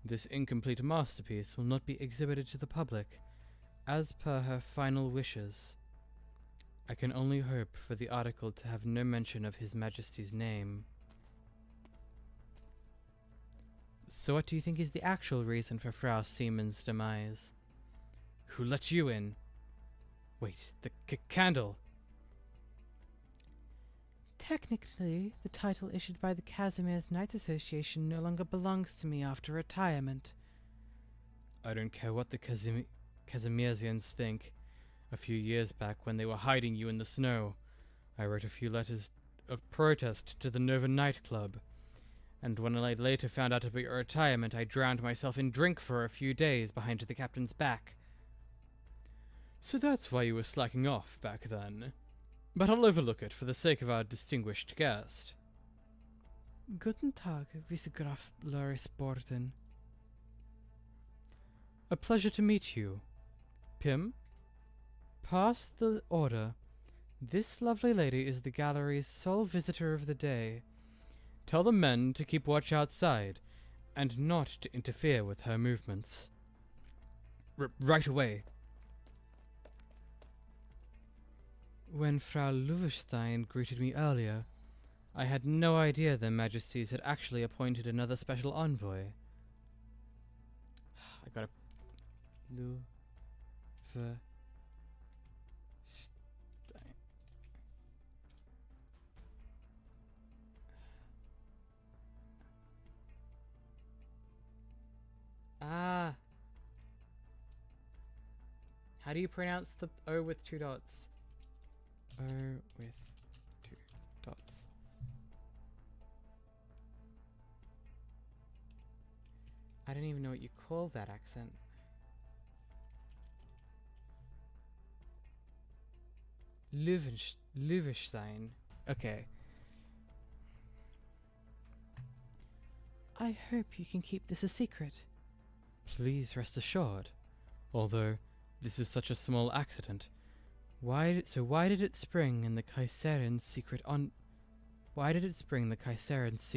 Speaker 5: this incomplete masterpiece will not be exhibited to the public, as per her final wishes. I can only hope for the article to have no mention of His Majesty's name. So what do you think is the actual reason for Frau Seaman's demise?
Speaker 2: Who let you in? Wait, the candle!
Speaker 5: Technically, the title issued by the Casimir's Knights Association no longer belongs to me after retirement.
Speaker 2: I don't care what the Casimirsians think. A few years back, when they were hiding you in the snow, I wrote a few letters of protest to the Nova nightclub. And when I later found out about your retirement, I drowned myself in drink for a few days behind the captain's back. So that's why you were slacking off back then. But I'll overlook it for the sake of our distinguished guest.
Speaker 5: Guten Tag, 𝍊🋼🍊🍊.
Speaker 2: A pleasure to meet you. Pim? Pass the order. This lovely lady is the gallery's sole visitor of the day. Tell the men to keep watch outside, and not to interfere with her movements. Right away.
Speaker 5: When Frau Löwenstein greeted me earlier, I had no idea their majesties had actually appointed another special envoy.
Speaker 2: I gotta...
Speaker 5: Löwenstein.
Speaker 2: Ah. How do you pronounce the O with 2 dots?
Speaker 5: O with 2 dots.
Speaker 2: I don't even know what you call that accent. Löwenstein. Okay.
Speaker 5: I hope you can keep this a secret.
Speaker 2: Please rest assured. Although this is such a small accident, why did it spring in the Kaiserin's secret on? Why did it spring the Kaiserin's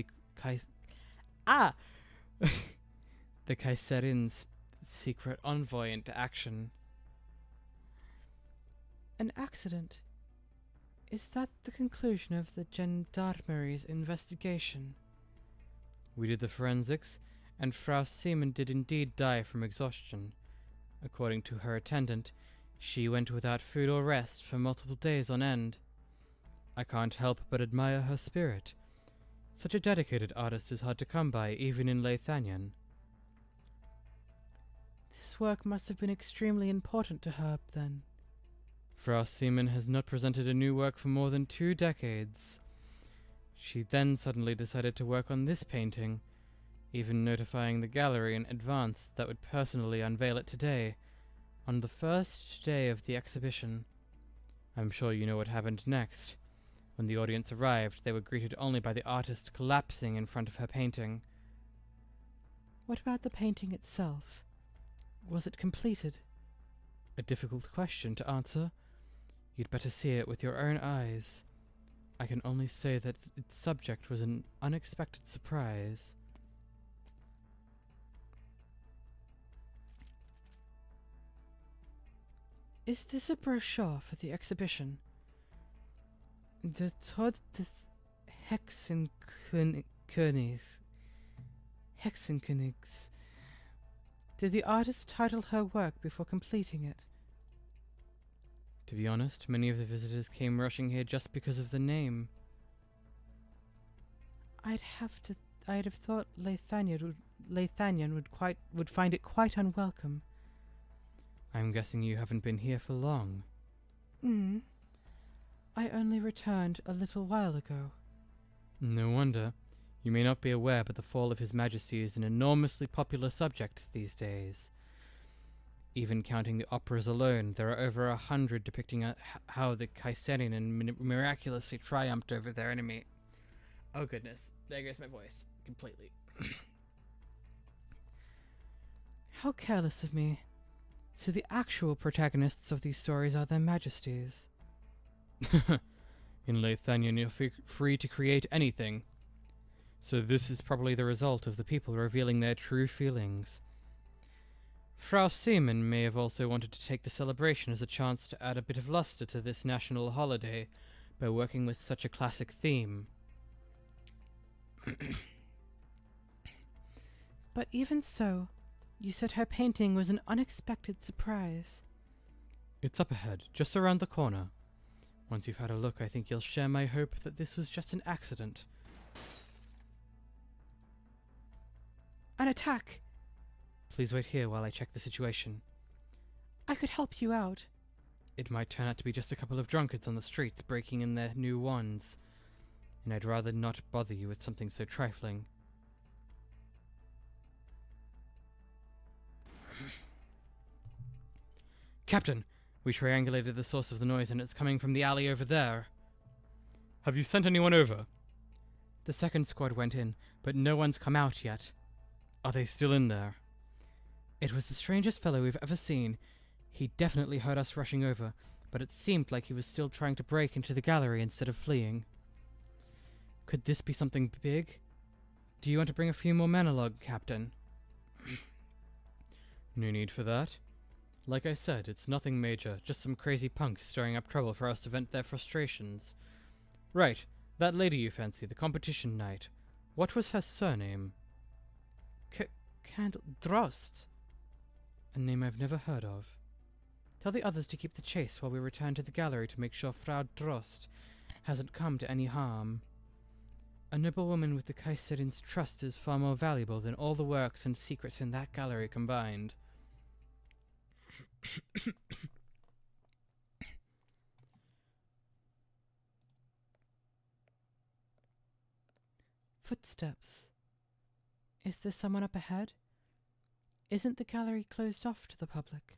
Speaker 2: the Kaiserin's secret envoy into action?
Speaker 5: An accident? Is that the conclusion of the gendarmery's investigation?
Speaker 2: We did the forensics, and Frau Seaman did indeed die from exhaustion. According to her attendant, she went without food or rest for multiple days on end. I can't help but admire her spirit. Such a dedicated artist is hard to come by, even in 𝍊🋼🍊.
Speaker 5: This work must have been extremely important to her, then.
Speaker 2: Frau Seaman has not presented a new work for more than 2 decades. She then suddenly decided to work on this painting, even notifying the gallery in advance that would personally unveil it today, on the first day of the exhibition. I'm sure you know what happened next. When the audience arrived, they were greeted only by the artist collapsing in front of her painting.
Speaker 5: What about the painting itself? Was it completed?
Speaker 2: A difficult question to answer. You'd better see it with your own eyes. I can only say that its subject was an unexpected surprise.
Speaker 5: Is this a brochure for the exhibition? Der Tod des Hexenkönigs. Did the artist title her work before completing it?
Speaker 2: To be honest, many of the visitors came rushing here just because of the name.
Speaker 5: I'd have thought 𝍊🋼🍊 would find it quite unwelcome.
Speaker 2: I'm guessing you haven't been here for long.
Speaker 5: I only returned a little while ago.
Speaker 2: No wonder. You may not be aware, but the fall of His Majesty is an enormously popular subject these days. Even counting the operas alone, there are over 100 depicting how the Kaiserinen miraculously triumphed over their enemy. Oh goodness, there goes my voice, completely.
Speaker 5: How careless of me. So the actual protagonists of these stories are their majesties.
Speaker 2: In 𝍊🋼🍊 you're free to create anything. So this is probably the result of the people revealing their true feelings. Frau Seaman may have also wanted to take the celebration as a chance to add a bit of luster to this national holiday by working with such a classic theme.
Speaker 5: But even so, you said her painting was an unexpected surprise.
Speaker 2: It's up ahead, just around the corner. Once you've had a look, I think you'll share my hope that this was just an accident.
Speaker 5: An attack!
Speaker 2: Please wait here while I check the situation.
Speaker 5: I could help you out.
Speaker 2: It might turn out to be just a couple of drunkards on the streets breaking in their new wands. and I'd rather not bother you with something so trifling. Captain! We triangulated the source of the noise and it's coming from the alley over there. Have you sent anyone over? The second squad went in, but no one's come out yet. Are they still in there? It was the strangest fellow we've ever seen. He definitely heard us rushing over, but it seemed like he was still trying to break into the gallery instead of fleeing. Could this be something big? Do you want to bring a few more men along, Captain? No need for that. Like I said, it's nothing major, just some crazy punks stirring up trouble for us to vent their frustrations. Right, that lady you fancy, the competition knight. What was her surname? Drost. A name I've never heard of. Tell the others to keep the chase while we return to the gallery to make sure Frau Drost hasn't come to any harm. A noble woman with the Kaiserin's trust is far more valuable than all the works and secrets in that gallery combined.
Speaker 5: Footsteps. Is there someone up ahead? Isn't the gallery closed off to the public?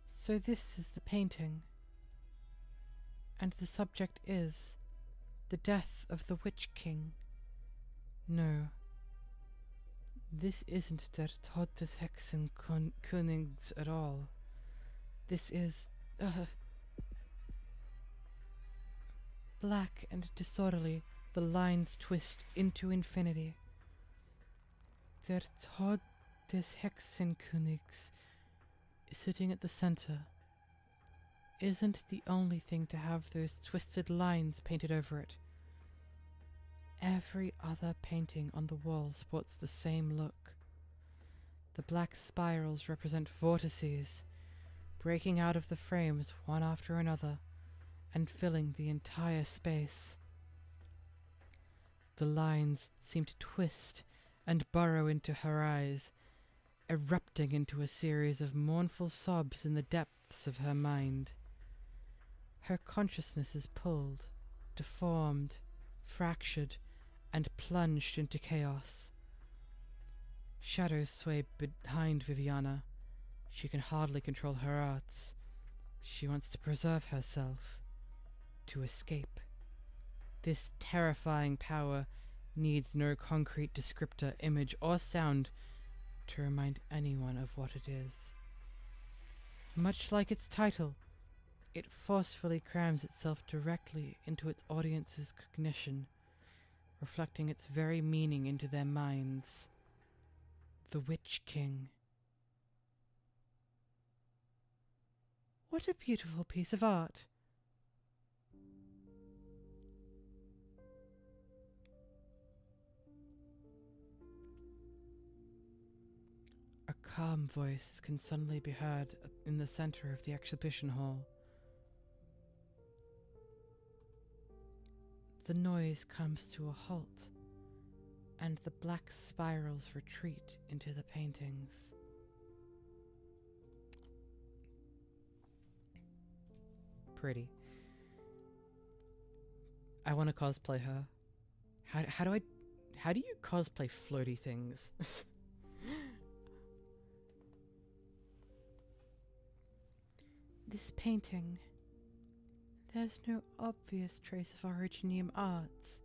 Speaker 5: So this is the painting. And the subject is the death of the Witch King. No. This isn't der Tod des Hexenkönigs at all. This is, black and disorderly, the lines twist into infinity. Der Tod des Hexenkönigs, sitting at the center, isn't the only thing to have those twisted lines painted over it. Every other painting on the wall sports the same look. The black spirals represent vortices, breaking out of the frames one after another, and filling the entire space. The lines seem to twist and burrow into her eyes, erupting into a series of mournful sobs in the depths of her mind. Her consciousness is pulled, deformed, fractured, and plunged into chaos. Shadows sway behind Viviana. She can hardly control her arts. She wants to preserve herself, to escape. This terrifying power needs no concrete descriptor, image, or sound to remind anyone of what it is. Much like its title, it forcefully crams itself directly into its audience's cognition, reflecting its very meaning into their minds. The Witch King. What a beautiful piece of art. A calm voice can suddenly be heard in the center of the exhibition hall. The noise comes to a halt, and the black spirals retreat into the paintings. Pretty. I want to cosplay her. How do you cosplay floaty things? This painting, there's no obvious trace of Originium arts.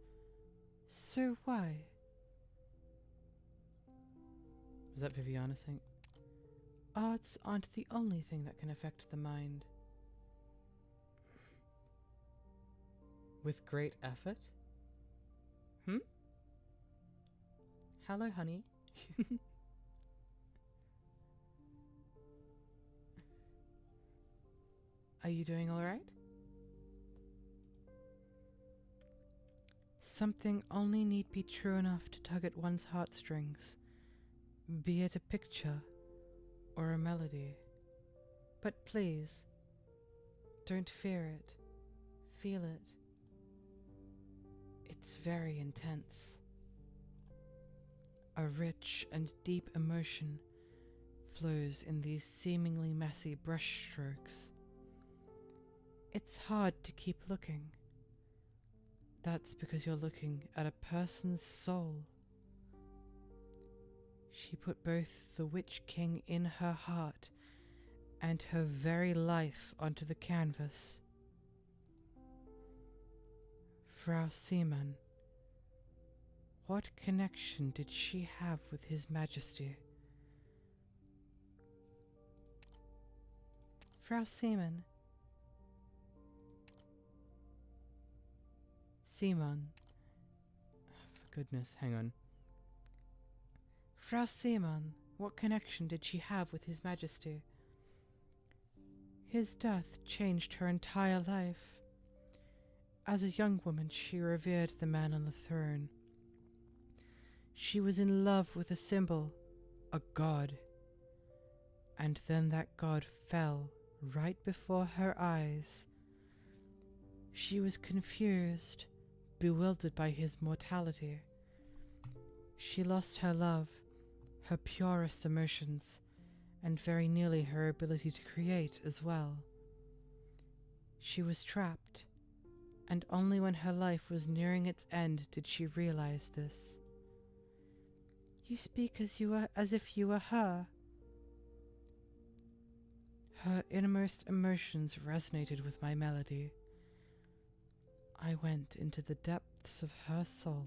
Speaker 5: So why? Was that Viviana saying? Arts aren't the only thing that can affect the mind. With great effort? Hello, honey. Are you doing all right? Something only need be true enough to tug at one's heartstrings, be it a picture or a melody. But please, don't fear it. Feel it. It's very intense. A rich and deep emotion flows in these seemingly messy brushstrokes. It's hard to keep looking. That's because you're looking at a person's soul. She put both the Witch King in her heart and her very life onto the canvas. 𝍊𝑋̈𝑼𝑚𝑎n. What connection did she have with His Majesty? 𝍊𝑋̈𝑼m𝑎n. Simon. For goodness, hang on. 𝍊𝑋̈𝑼m𝑎n. What connection did she have with His Majesty? His death changed her entire life. As a young woman, she revered the man on the throne. She was in love with a symbol, a god. And then that god fell right before her eyes. She was confused, bewildered by his mortality. She lost her love, her purest emotions, and very nearly her ability to create as well. She was trapped, and only when her life was nearing its end did she realize this. You speak as if you were her. Her innermost emotions resonated with my melody. I went into the depths of her soul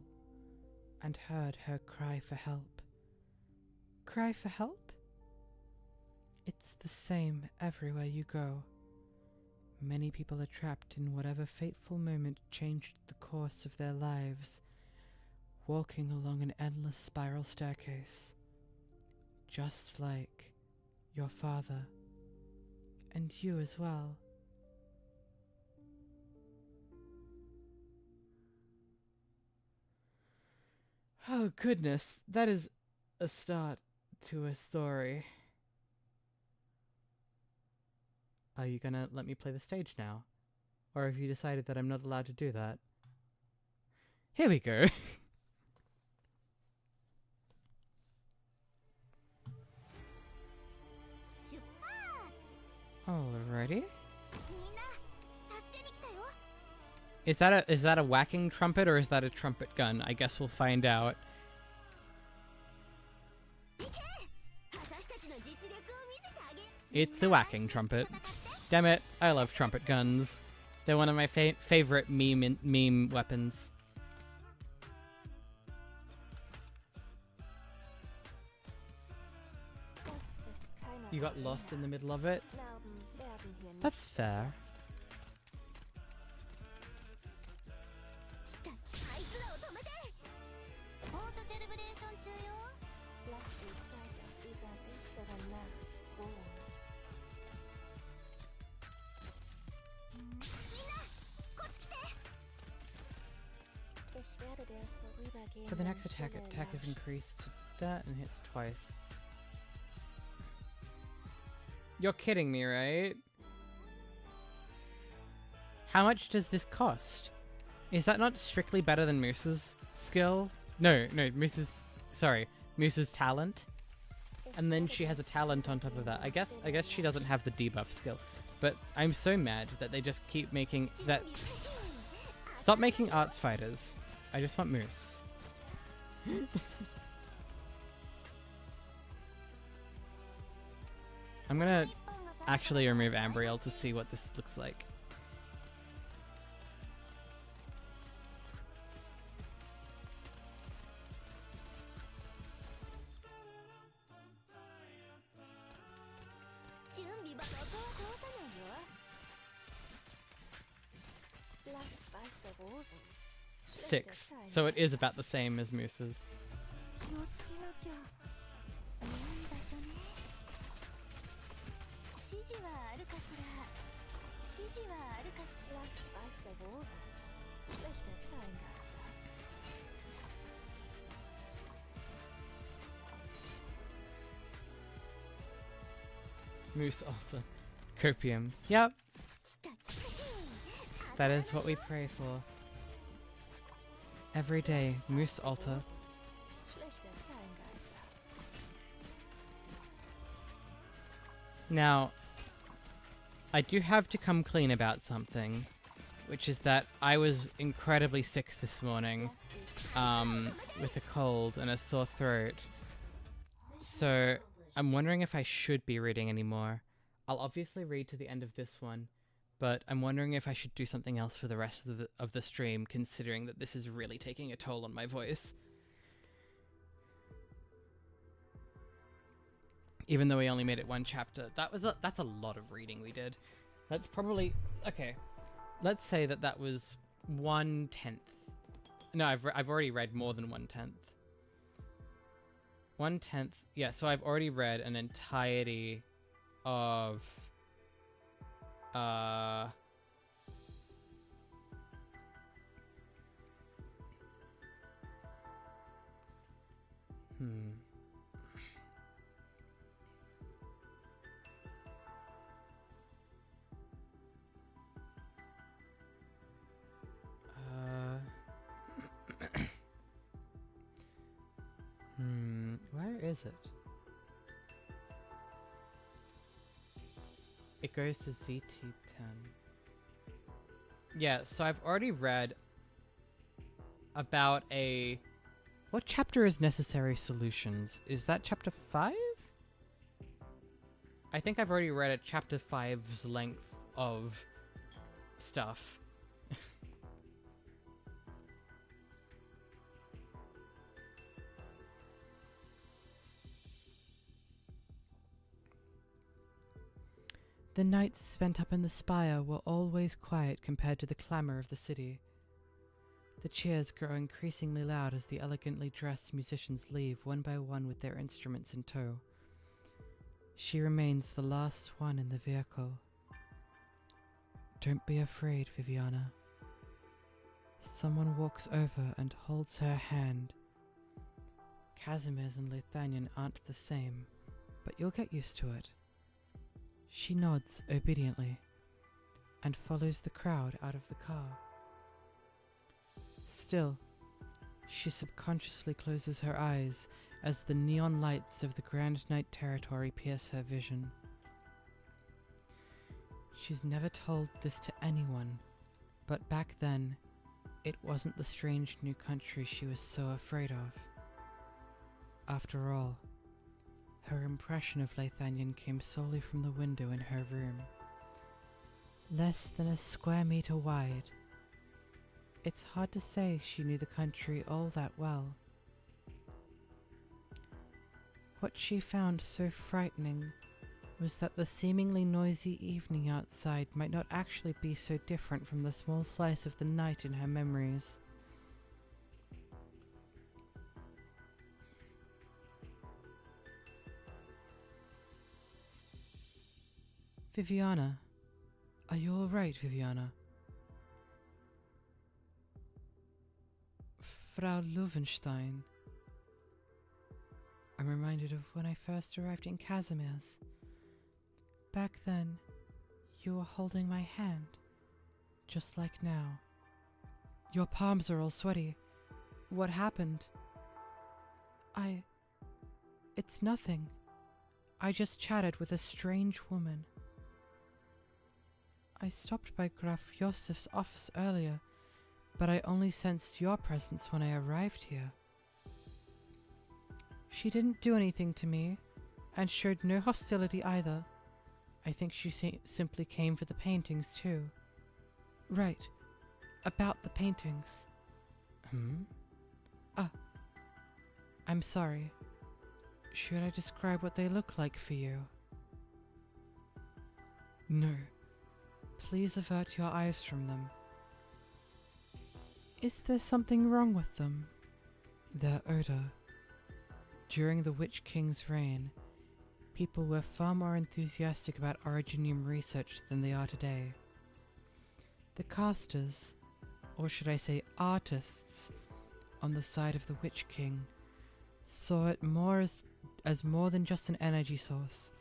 Speaker 5: and heard her cry for help. Cry for help? It's the same everywhere you go. Many people are trapped in whatever fateful moment changed the course of their lives, walking along an endless spiral staircase, just like your father, and you as well. Oh goodness, that is a start to a story. Are you gonna let me play the stage now? Or have you decided that I'm not allowed to do that? Here we go. Alrighty. Is that a whacking trumpet or is that a trumpet gun? I guess we'll find out. It's a whacking trumpet. Damn it, I love trumpet guns. They're one of my favorite meme weapons. You got lost in the middle of it? That's fair. For the next attack is increased to that and hits twice. You're kidding me, right? How much does this cost? Is that not strictly better than Moose's skill? No, Moose's talent. And then she has a talent on top of that. I guess she doesn't have the debuff skill. But I'm so mad that they just keep making that. Stop making arts fighters. I just want Moose. I'm gonna actually remove Ambriel to see what this looks like. Six. So it is about the same as Moose's. Moose altar. Copium. Yep. That is what we pray for. Every day, Moose altar.
Speaker 2: Now, I do have to come clean about something, which is that I was incredibly sick this morning, with a cold and a sore throat. So I'm wondering if I should be reading anymore. I'll obviously read to the end of this one, but I'm wondering if I should do something else for the rest of the stream, considering that this is really taking a toll on my voice. Even though we only made it one chapter, that's a lot of reading we did. That's probably okay. Let's say that was 1/10. No, I've already read more than 1/10. 1/10. Yeah, so I've already read an entirety of where is it? It goes to ZT10. Yeah, so I've already read about a... What chapter is Necessary Solutions? Is that chapter 5? I think I've already read at chapter 5's length of stuff.
Speaker 5: The nights spent up in the spire were always quiet compared to the clamour of the city. The cheers grow increasingly loud as the elegantly dressed musicians leave one by one with their instruments in tow. She remains the last one in the vehicle. Don't be afraid, Viviana. Someone walks over and holds her hand. Casimir's and 𝍊🼼 aren't the same, but you'll get used to it. She nods obediently and follows the crowd out of the car. Still, she subconsciously closes her eyes as the neon lights of the Grand Knight territory pierce her vision. She's never told this to anyone, but back then, it wasn't the strange new country she was so afraid of. After all, her impression of 𝍊🼼 came solely from the window in her room. Less than a square meter wide. It's hard to say she knew the country all that well. What she found so frightening was that the seemingly noisy evening outside might not actually be so different from the small slice of the night in her memories. Viviana. Are you all right, Viviana? 𝍊🼼. I'm reminded of when I first arrived in Casimir's. Back then, you were holding my hand, just like now. Your palms are all sweaty. What happened? It's nothing. I just chatted with a strange woman. I stopped by Graf Josef's office earlier, but I only sensed your presence when I arrived here. She didn't do anything to me, and showed no hostility either. I think she simply came for the paintings too. Right, about the paintings. I'm sorry. Should I describe what they look like for you? No. Please avert your eyes from them. Is there something wrong with them? Their odor. During the Witch King's reign, people were far more enthusiastic about originium research than they are today. The casters, or should I say artists, on the side of the Witch King, saw it more as more than just an energy source,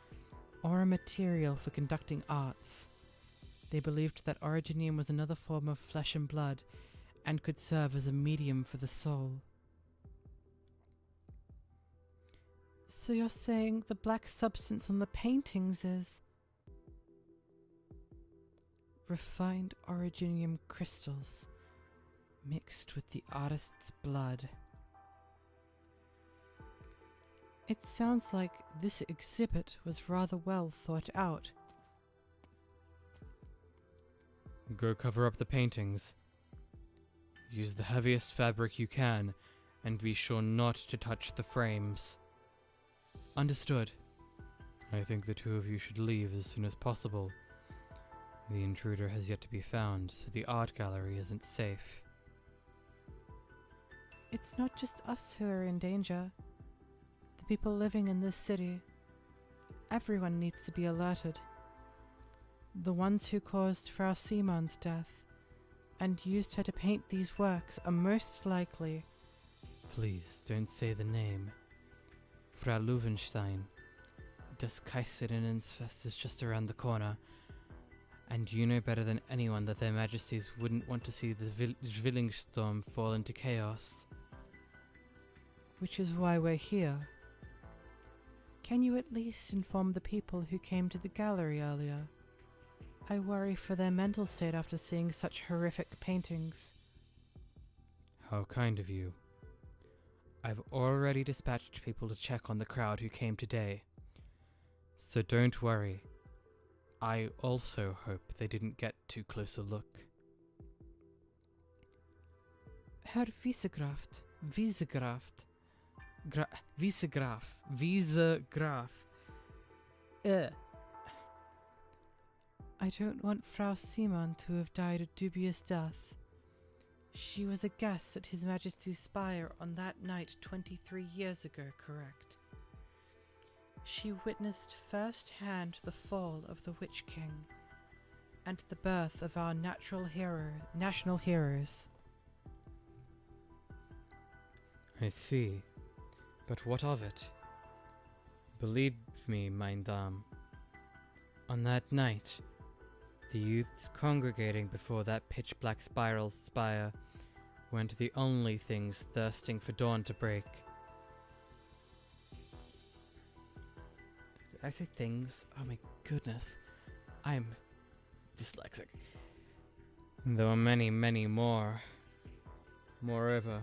Speaker 5: or a material for conducting arts. They believed that originium was another form of flesh and blood, and could serve as a medium for the soul. So you're saying the black substance on the paintings is refined originium crystals mixed with the artist's blood. It sounds like this exhibit was rather well thought out.
Speaker 2: Go cover up the paintings. Use the heaviest fabric you can, and be sure not to touch the frames.
Speaker 5: Understood.
Speaker 2: I think the two of you should leave as soon as possible. The intruder has yet to be found, so the art gallery isn't safe.
Speaker 5: It's not just us who are in danger. The people living in this city. Everyone needs to be alerted. The ones who caused 𝍊𝑋̈𝑼𝑚's death and used her to paint these works are most likely...
Speaker 2: Please, don't say the name. Frau Löwenstein. Das Kaiserinnenfest is just around the corner, and you know better than anyone that their majesties wouldn't want to see the Zwillingstürme fall into chaos.
Speaker 5: Which is why we're here. Can you at least inform the people who came to the gallery earlier? I worry for their mental state after seeing such horrific paintings.
Speaker 2: How kind of you. I've already dispatched people to check on the crowd who came today. So don't worry. I also hope they didn't get too close a look.
Speaker 5: Herr Wiesegraf. I don't want Frau Simon to have died a dubious death. She was a guest at His Majesty's spire on that night 23 years ago, correct? She witnessed firsthand the fall of the Witch King and the birth of our national heroes.
Speaker 2: I see. But what of it? Believe me, meine Dame. On that night, the youths congregating before that pitch-black spiral spire weren't the only things thirsting for dawn to break.
Speaker 5: Did I say things? Oh my goodness. I'm dyslexic.
Speaker 2: There were many, many more. Moreover,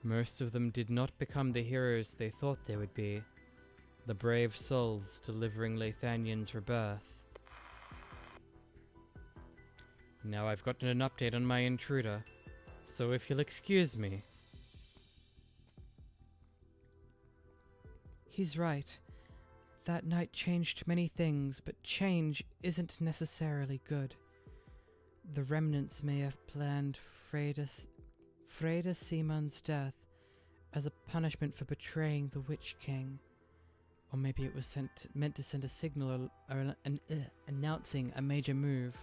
Speaker 2: most of them did not become the heroes they thought they would be, the brave souls delivering 𝍊𝑋̈𝑼𝑚's rebirth. Now I've gotten an update on my intruder, so if you'll excuse me.
Speaker 5: He's right. That night changed many things, but change isn't necessarily good. The remnants may have planned 𝍊𝑋̈𝑼𝑚's death as a punishment for betraying the Witch King. Or maybe it was meant to send a signal announcing a major move.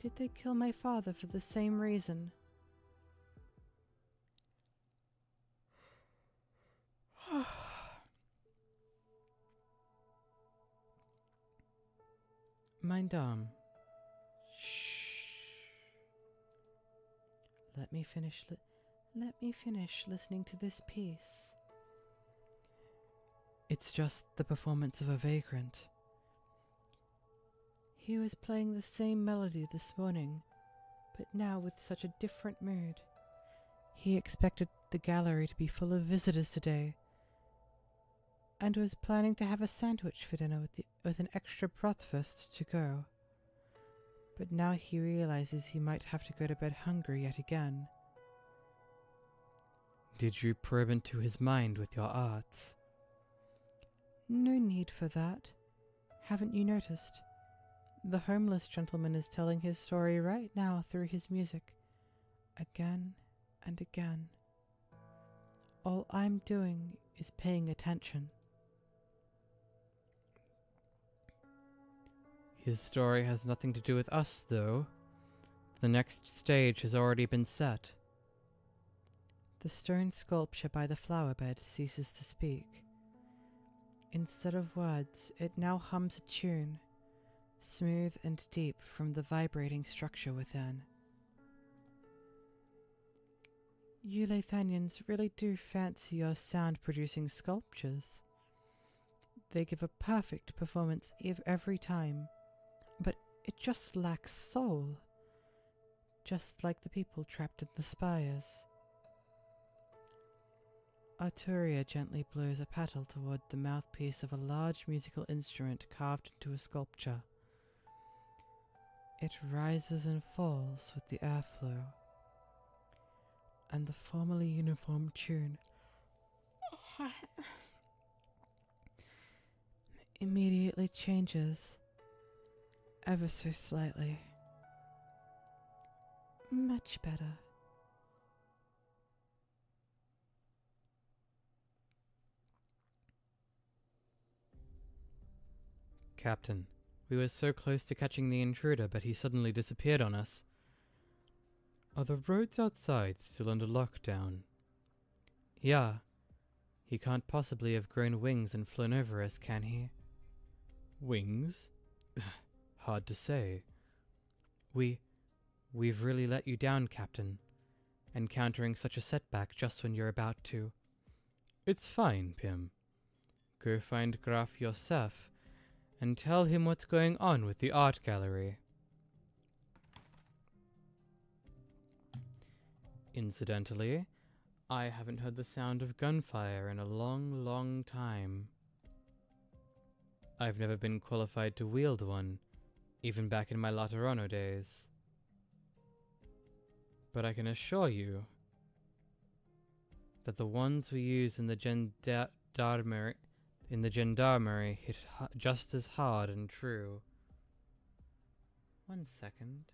Speaker 5: Did they kill my father for the same reason? Meine Dame. Shh. Let me finish listening to this piece. It's just the performance of a vagrant. He was playing the same melody this morning, but now with such a different mood. He expected the gallery to be full of visitors today, and was planning to have a sandwich for dinner with an extra bratwurst to go. But now he realizes he might have to go to bed hungry yet again.
Speaker 2: Did you probe into his mind with your arts?
Speaker 5: No need for that. Haven't you noticed? The homeless gentleman is telling his story right now through his music, again and again. All I'm doing is paying attention.
Speaker 2: His story has nothing to do with us, though. The next stage has already been set.
Speaker 5: The stone sculpture by the flower bed ceases to speak. Instead of words, it now hums a tune, smooth and deep from the vibrating structure within. You Lathanians really do fancy your sound-producing sculptures. They give a perfect performance every time, but it just lacks soul. Just like the people trapped in the spires. Arturia gently blows a paddle toward the mouthpiece of a large musical instrument carved into a sculpture. It rises and falls with the airflow, and the formally uniform tune immediately changes, ever so slightly. Much better.
Speaker 2: Captain, we were so close to catching the intruder, but he suddenly disappeared on us. Are the roads outside still under lockdown? Yeah. He can't possibly have grown wings and flown over us, can he? Wings? Hard to say. We've really let you down, Captain, encountering such a setback just when you're about to. It's fine, Pim. Go find Graf yourself and tell him what's going on with the art gallery. Incidentally, I haven't heard the sound of gunfire in a long, long time. I've never been qualified to wield one, even back in my Laterano days. But I can assure you that the ones we use in the gendarmerie hit just as hard and true. 1 second.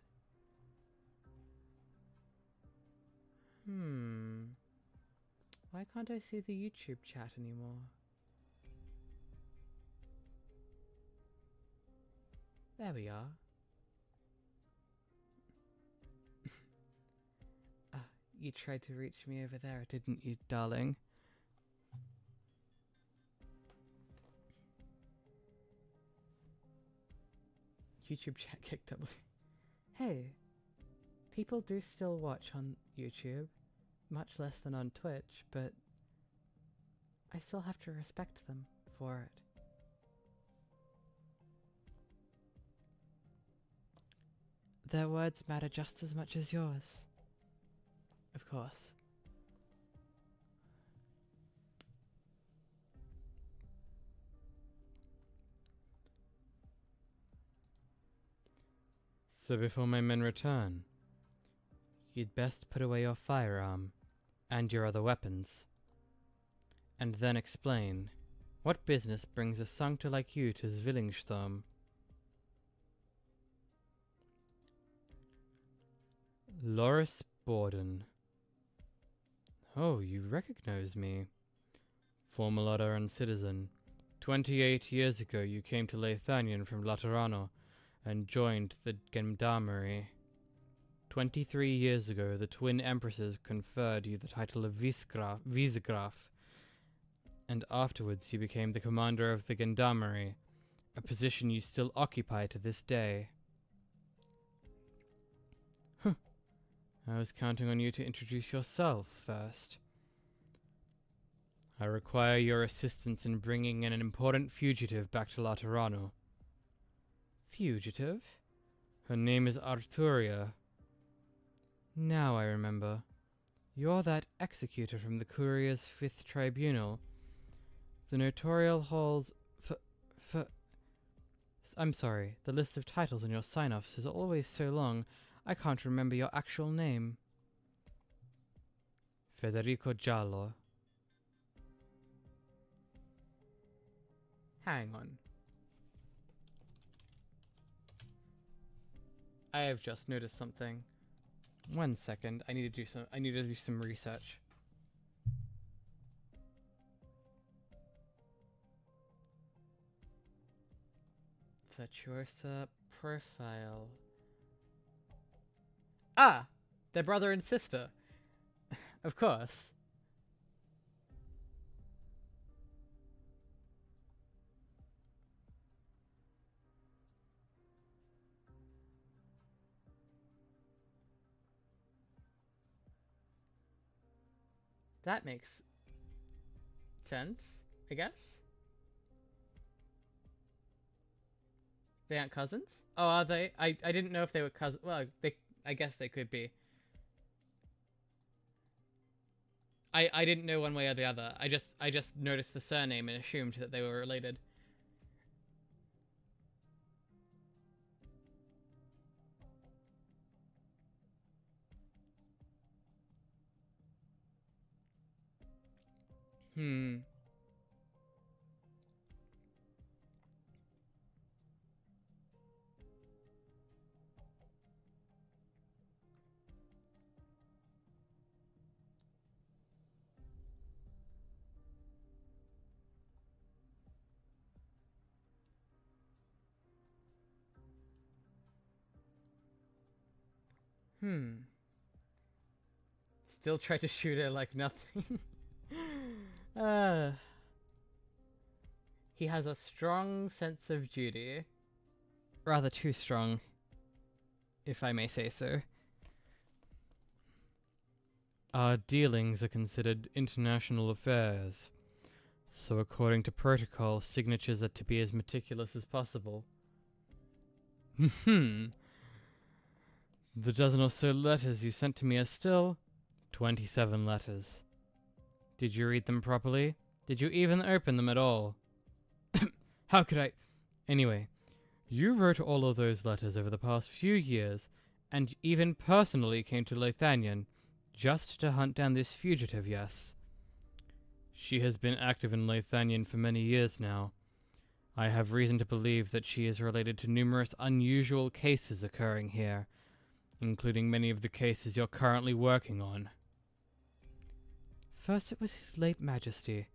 Speaker 2: Why can't I see the YouTube chat anymore? There we are. You tried to reach me over there, didn't you, darling? YouTube chat kicked up. Hey, people do still watch on YouTube, much less than on Twitch, but I still have to respect them for it.
Speaker 5: Their words matter just as much as yours. Of course.
Speaker 2: So before my men return, you'd best put away your firearm and your other weapons, and then explain what business brings a sanctor like you to Zwillingstürme. Loris Borden. Oh, you recognize me. Former Lateran citizen. 28 years ago you came to Lathanian from Laterano and joined the gendarmerie. 23 years ago the twin empresses conferred you the title of Vicegraf, and afterwards you became the commander of the gendarmerie, a position you still occupy to this day. I was counting on you to introduce yourself first. I require your assistance in bringing in an important fugitive back to Laterano. Fugitive? Her name is Arturia. Now I remember. You're that executor from the Courier's 5th Tribunal. The notarial halls I'm sorry, the list of titles on your sign-offs is always so long, I can't remember your actual name. Federico Giallo. Hang on. I have just noticed something. 1 second. I need to do some research. Virtuosa profile. Ah! They're brother and sister. Of course. That makes sense, I guess. They aren't cousins? Oh, are they? I didn't know if they were cousins. Well, I guess they could be. I didn't know one way or the other. I just noticed the surname and assumed that they were related. Hmm. Still try to shoot her like nothing. He has a strong sense of duty. Rather too strong, if I may say so.
Speaker 5: Our dealings are considered international affairs, so according to protocol, signatures are to be as meticulous as possible. The dozen or so letters you sent to me are still 27 letters. Did you read them properly? Did you even open them at all? How could I? Anyway, you wrote all of those letters over the past few years, and even personally came to 𝍊👾 just to hunt down this fugitive, yes? She has been active in 𝍊👾 for many years now. I have reason to believe that she is related to numerous unusual cases occurring here, including many of the cases you're currently working on. First it was His late Majesty,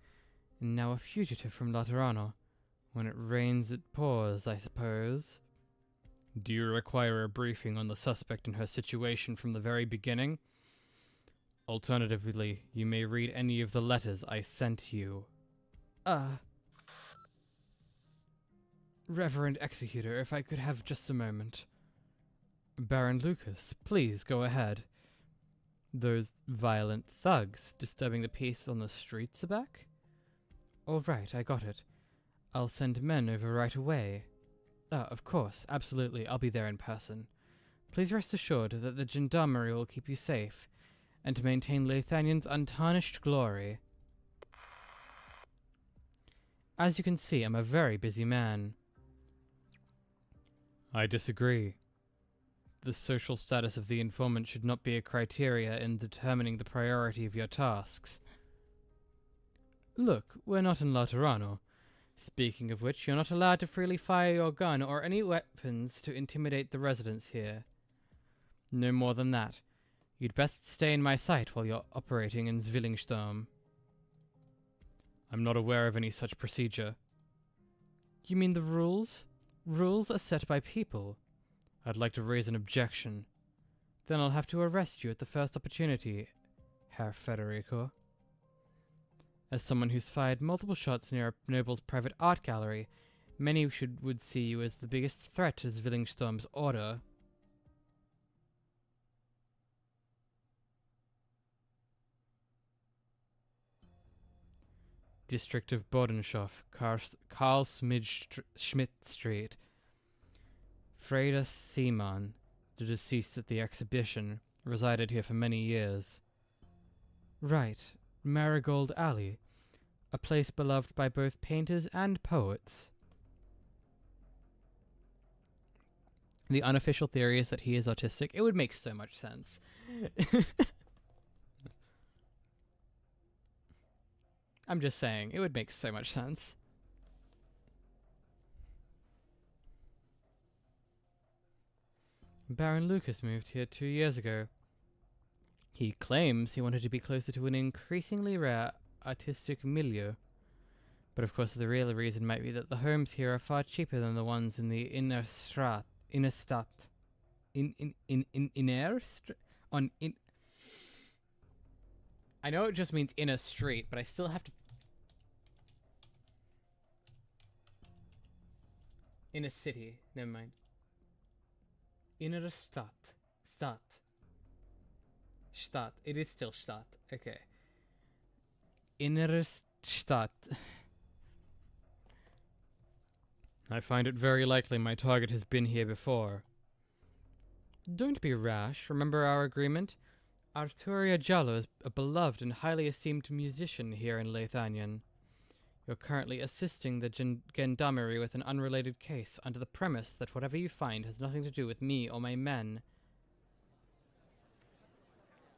Speaker 5: and now a fugitive from Autunna. When it rains it pours, I suppose. Do you require a briefing on the suspect and her situation from the very beginning? Alternatively, you may read any of the letters I sent you. Reverend Executor, if I could have just a moment. Baron Lucas, please go ahead. Those violent thugs disturbing the peace on the streets aback? All right, I got it. I'll send men over right away. Of course, absolutely, I'll be there in person. Please rest assured that the gendarmerie will keep you safe, and to maintain 𝍊👾's untarnished glory. As you can see, I'm a very busy man. I disagree. The social status of the informant should not be a criteria in determining the priority of your tasks. Look, we're not in Autunna. Speaking of which, you're not allowed to freely fire your gun or any weapons to intimidate the residents here. No more than that. You'd best stay in my sight while you're operating in Zwillingstürme. I'm not aware of any such procedure. You mean the rules? Rules are set by people. I'd like to raise an objection. Then I'll have to arrest you at the first opportunity, Herr Federico. As someone who's fired multiple shots near a noble's private art gallery, many would see you as the biggest threat to Zwillingstürme's order. District of Bodenshof, Karl Schmidt Street. Freda Seaman, the deceased at the exhibition, resided here for many years. Right, Marigold Alley, a place beloved by both painters and poets. The unofficial theory is that he is autistic. It would make so much sense. I'm just saying, it would make so much sense. Baron Lucas moved here 2 years ago. He claims he wanted to be closer to an increasingly rare artistic milieu. But of course the real reason might be that the homes here are far cheaper than the ones in the inner Stadt. I know it just means inner street, but I still have to... Inner city, never mind. Inner Stadt. Stadt. Stadt. It is still Stadt. Okay.
Speaker 2: Innere Stadt. I find it very likely my target has been here before. Don't be rash. Remember our agreement? Arturia Jallo is a beloved and highly esteemed musician here in 𝍊𝑋𝑼an. You're currently assisting the gendarmerie with an unrelated case, under the premise that whatever you find has nothing to do with me or my men.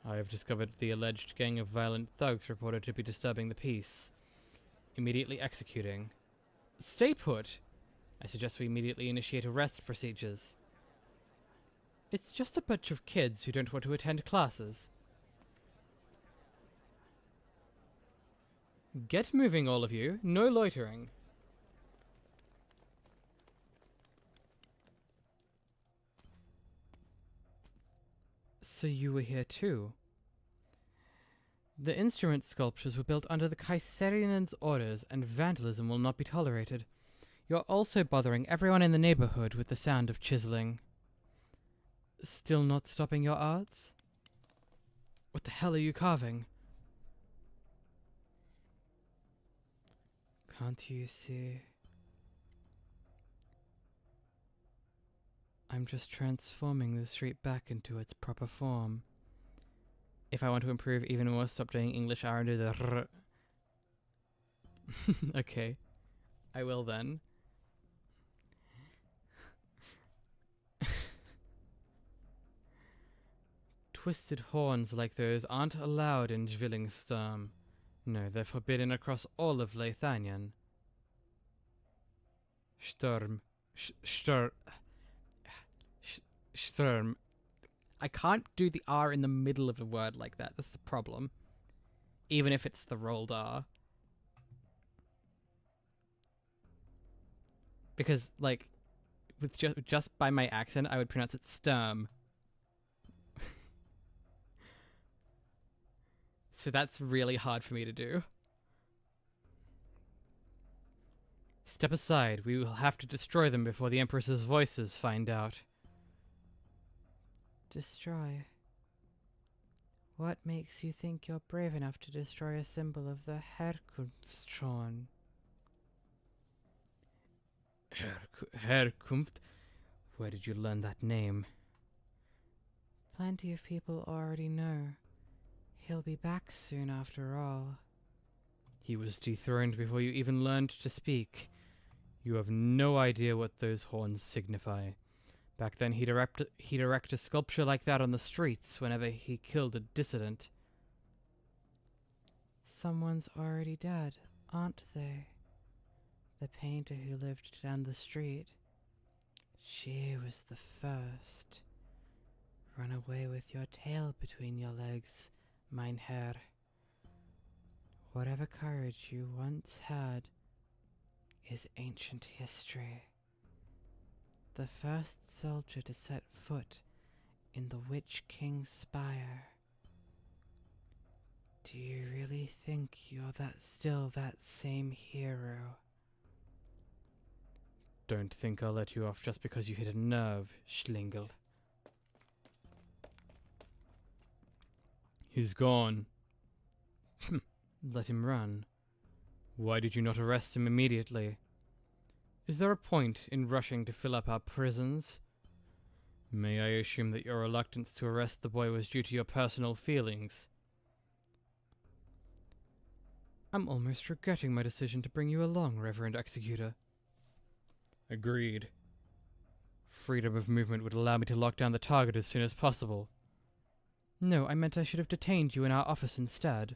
Speaker 2: I have discovered the alleged gang of violent thugs reported to be disturbing the peace. Immediately executing. Stay put! I suggest we immediately initiate arrest procedures. It's just a bunch of kids who don't want to attend classes. Get moving, all of you. No loitering. So you were here too? The instrument sculptures were built under the Kaiserian's orders, and vandalism will not be tolerated. You're also bothering everyone in the neighborhood with the sound of chiseling. Still not stopping your arts? What the hell are you carving? Can't you see? I'm just transforming the street back into its proper form. If I want to improve even more, stop doing English R and do the r. Okay. I will then. Twisted horns like those aren't allowed in Zwillingstürme. No, they're forbidden across all of 𝍊𝑋𝑼an. Sturm. I can't do the R in the middle of a word like that. That's the problem. Even if it's the rolled R. Because, like, with just by my accent, I would pronounce it Sturm. So that's really hard for me to do. Step aside. We will have to destroy them before the Empress's voices find out.
Speaker 5: Destroy? What makes you think you're brave enough to destroy a symbol of the Herkunftsthron?
Speaker 2: Herkunft? Where did you learn that name?
Speaker 5: Plenty of people already know. He'll be back soon after all.
Speaker 2: He was dethroned before you even learned to speak. You have no idea what those horns signify. Back then he'd erect a sculpture like that on the streets whenever he killed a dissident.
Speaker 5: Someone's already dead, aren't they? The painter who lived down the street. She was the first. Run away with your tail between your legs, mein Herr. Whatever courage you once had is ancient history. The first soldier to set foot in the Witch King's spire. Do you really think you're still that same hero?
Speaker 2: Don't think I'll let you off just because you hit a nerve, Schlingel. He's gone. Let him run. Why did you not arrest him immediately? Is there a point in rushing to fill up our prisons? May I assume that your reluctance to arrest the boy was due to your personal feelings?
Speaker 5: I'm almost regretting my decision to bring you along, Reverend Executor.
Speaker 2: Agreed. Freedom of movement would allow me to lock down the target as soon as possible.
Speaker 5: No, I meant I should have detained you in our office instead.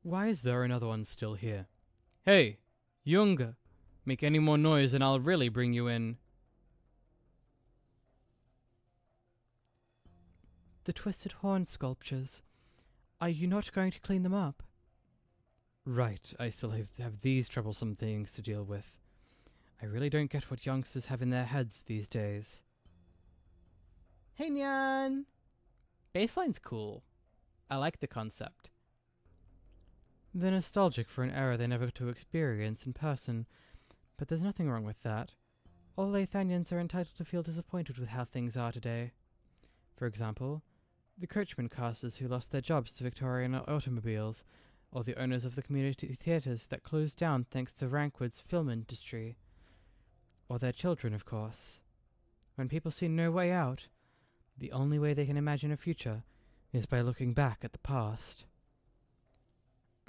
Speaker 2: Why is there another one still here? Hey, Junge! Make any more noise and I'll really bring you in.
Speaker 5: The twisted horn sculptures. Are you not going to clean them up?
Speaker 2: Right, I still have these troublesome things to deal with. I really don't get what youngsters have in their heads these days. Hey, Nyan! Bassline's cool. I like the concept.
Speaker 5: They're nostalgic for an era they never got to experience in person, but there's nothing wrong with that. All 𝍊𝑋𝑼ans are entitled to feel disappointed with how things are today. For example, the coachman casters who lost their jobs to Victorian automobiles, or the owners of the community theatres that closed down thanks to Rankwood's film industry. Or their children, of course. When people see no way out, the only way they can imagine a future is by looking back at the past.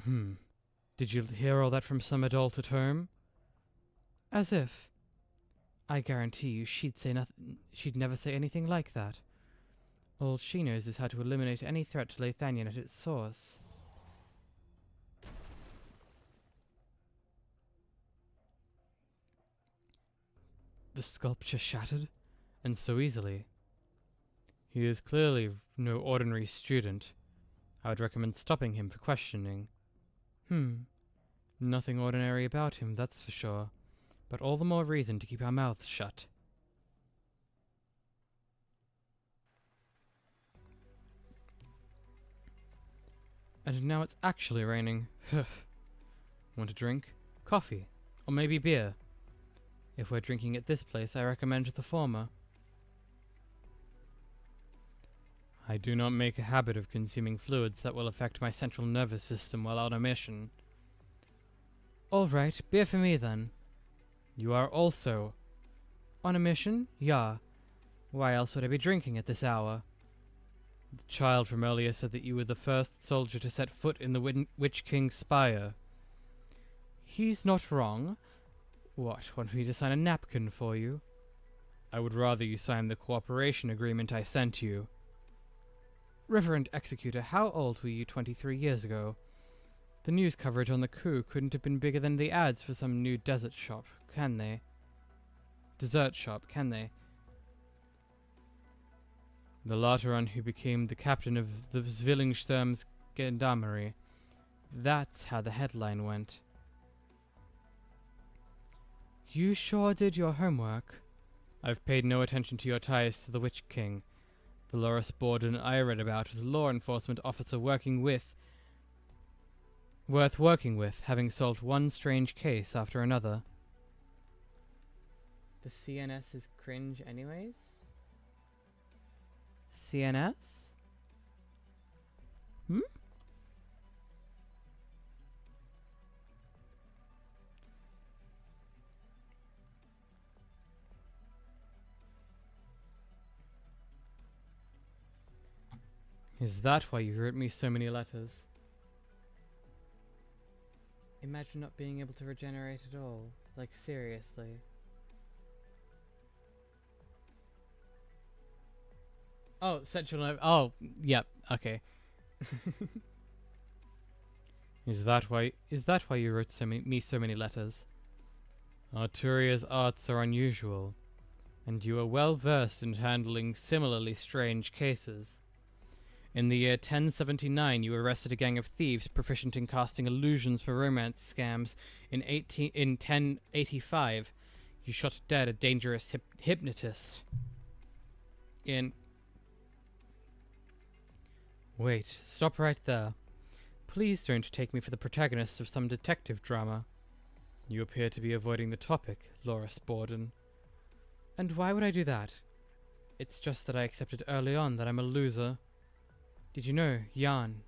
Speaker 5: Did you hear all that from some adult at home? As if. I guarantee you she'd never say anything like that. All she knows is how to eliminate any threat to 𝍊🍼 at its source. The sculpture shattered, and so easily. He is clearly no ordinary student. I would recommend stopping him for questioning. Nothing ordinary about him, that's for sure. But all the more reason to keep our mouths shut. And now it's actually raining. Want a drink? Coffee? Or maybe beer? If we're drinking at this place, I recommend the former. I do not make a habit of consuming fluids that will affect my central nervous system while on a mission. All right, beer for me then. You are also on a mission? Yeah. Why else would I be drinking at this hour? The child from earlier said that you were the first soldier to set foot in the Witch King's spire. He's not wrong. What, want me to sign a napkin for you? I would rather you sign the cooperation agreement I sent you. Reverend Executor, how old were you 23 years ago? The news coverage on the coup couldn't have been bigger than the ads for some new dessert shop, can they? The Lateran who became the captain of the Zwillingstürme's gendarmerie. That's how the headline went. You sure did your homework. I've paid no attention to your ties to the Witch King. The Loris Borden I read about was a law enforcement officer worth working with, having solved one strange case after another. The CNS is cringe anyways? CNS? Is that why you wrote me so many letters? Imagine not being able to regenerate at all. Like, seriously. Oh, sexual... Oh, yep, okay. Is that why you wrote me so many letters? Arturia's arts are unusual, and you are well versed in handling similarly strange cases. In the year 1079, you arrested a gang of thieves proficient in casting illusions for romance scams. In 1085, you shot dead a dangerous hypnotist. Wait, stop right there. Please don't take me for the protagonist of some detective drama. You appear to be avoiding the topic, Loris Borden. And why would I do that? It's just that I accepted early on that I'm a loser. Did you know, Jan,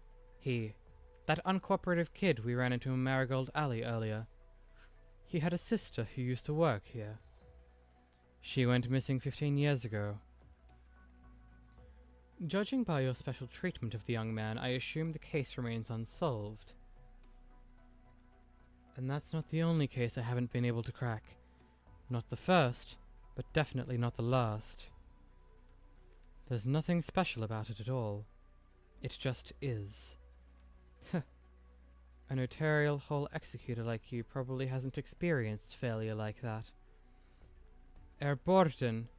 Speaker 5: that uncooperative kid we ran into in Marigold Alley earlier, he had a sister who used to work here. She went missing 15 years ago. Judging by your special treatment of the young man, I assume the case remains unsolved. And that's not the only case I haven't been able to crack. Not the first, but definitely not the last. There's nothing special about it at all. It just is. A notarial whole executor like you probably hasn't experienced failure like that. Herr Borden,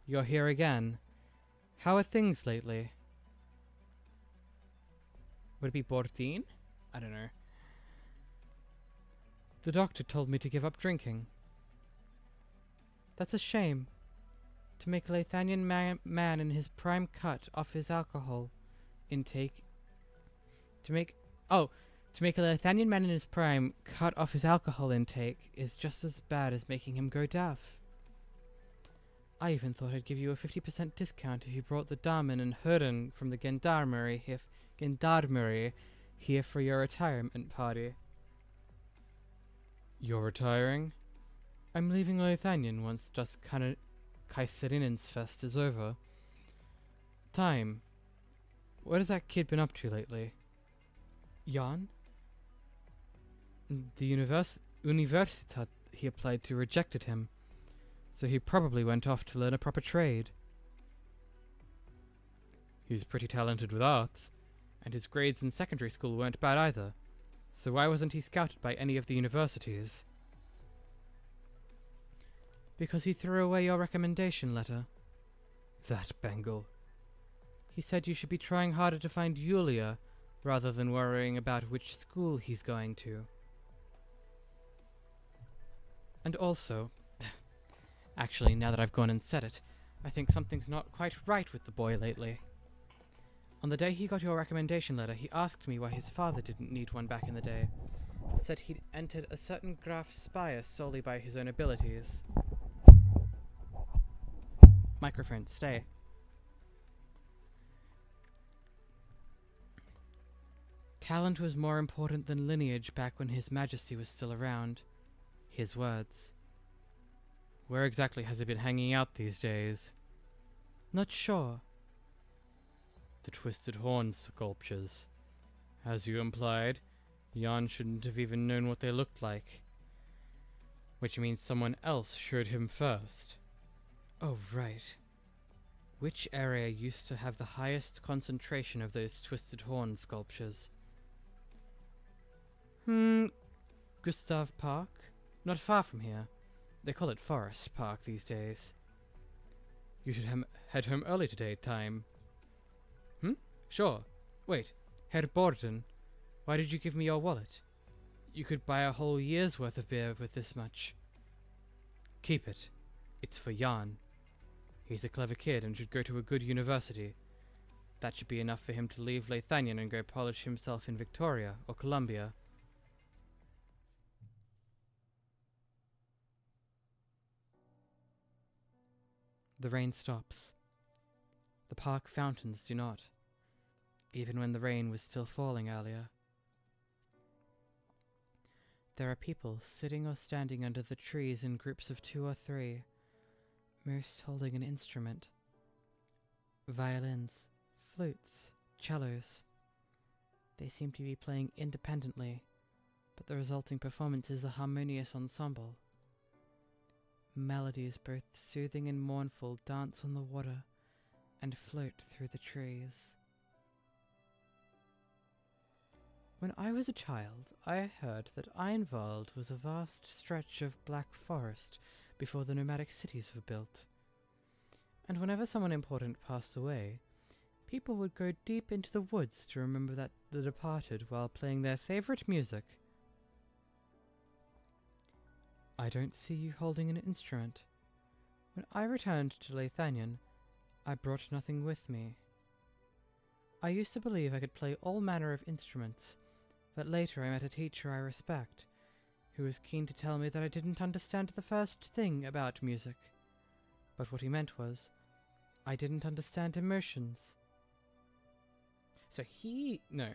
Speaker 5: you're here again. How are things lately? Would it be Bordin? I don't know. The doctor told me to give up drinking. That's a shame. To make a 𝍊🍼 man in his prime cut off his alcohol intake. To make a 𝍊🍼 man in his prime cut off his alcohol intake is just as bad as making him go deaf. I even thought I'd give you a 50% discount if you brought the Damen and Herren from the Gendarmerie here for your retirement party. You're retiring? I'm leaving Lathanien once Das Kaiserinnensfest is over. Time. What has that kid been up to lately? Jan? The Universitat he applied to rejected him, so he probably went off to learn a proper trade. He's pretty talented with arts, and his grades in secondary school weren't bad either, so why wasn't he scouted by any of the universities? Because he threw away your recommendation letter. That Bengal. He said you should be trying harder to find Yulia, rather than worrying about which school he's going to. And also, actually, now that I've gone and said it, I think something's not quite right with the boy lately. On the day he got your recommendation letter, he asked me why his father didn't need one back in the day. Said he'd entered a certain Graf Speyer solely by his own abilities. Microphone, stay. Talent was more important than lineage back when His Majesty was still around. His words. Where exactly has he been hanging out these days? Not sure. The twisted horn sculptures. As you implied, Jan shouldn't have even known what they looked like. Which means someone else showed him first. Oh, right. Which area used to have the highest concentration of those twisted horn sculptures? Gustav Park? Not far from here. They call it Forest Park these days. You should head home early today, Time. Sure. Wait, Herr Borden, why did you give me your wallet? You could buy a whole year's worth of beer with this much. Keep it. It's for Jan. He's a clever kid and should go to a good university. That should be enough for him to leave Lathanien and go polish himself in Victoria or Columbia. The rain stops. The park fountains do not, even when the rain was still falling earlier. There are people sitting or standing under the trees in groups of 2 or 3, most holding an instrument. Violins, flutes, cellos. They seem to be playing independently, but the resulting performance is a harmonious ensemble. Melodies both soothing and mournful dance on the water and float through the trees. When I was a child, I heard that Einwald was a vast stretch of black forest before the nomadic cities were built. And whenever someone important passed away, people would go deep into the woods to remember the departed while playing their favorite music. I don't see you holding an instrument. When I returned to Lathanien, I brought nothing with me. I used to believe I could play all manner of instruments, but later I met a teacher I respect, who was keen to tell me that I didn't understand the first thing about music. But what he meant was, I didn't understand emotions. So no.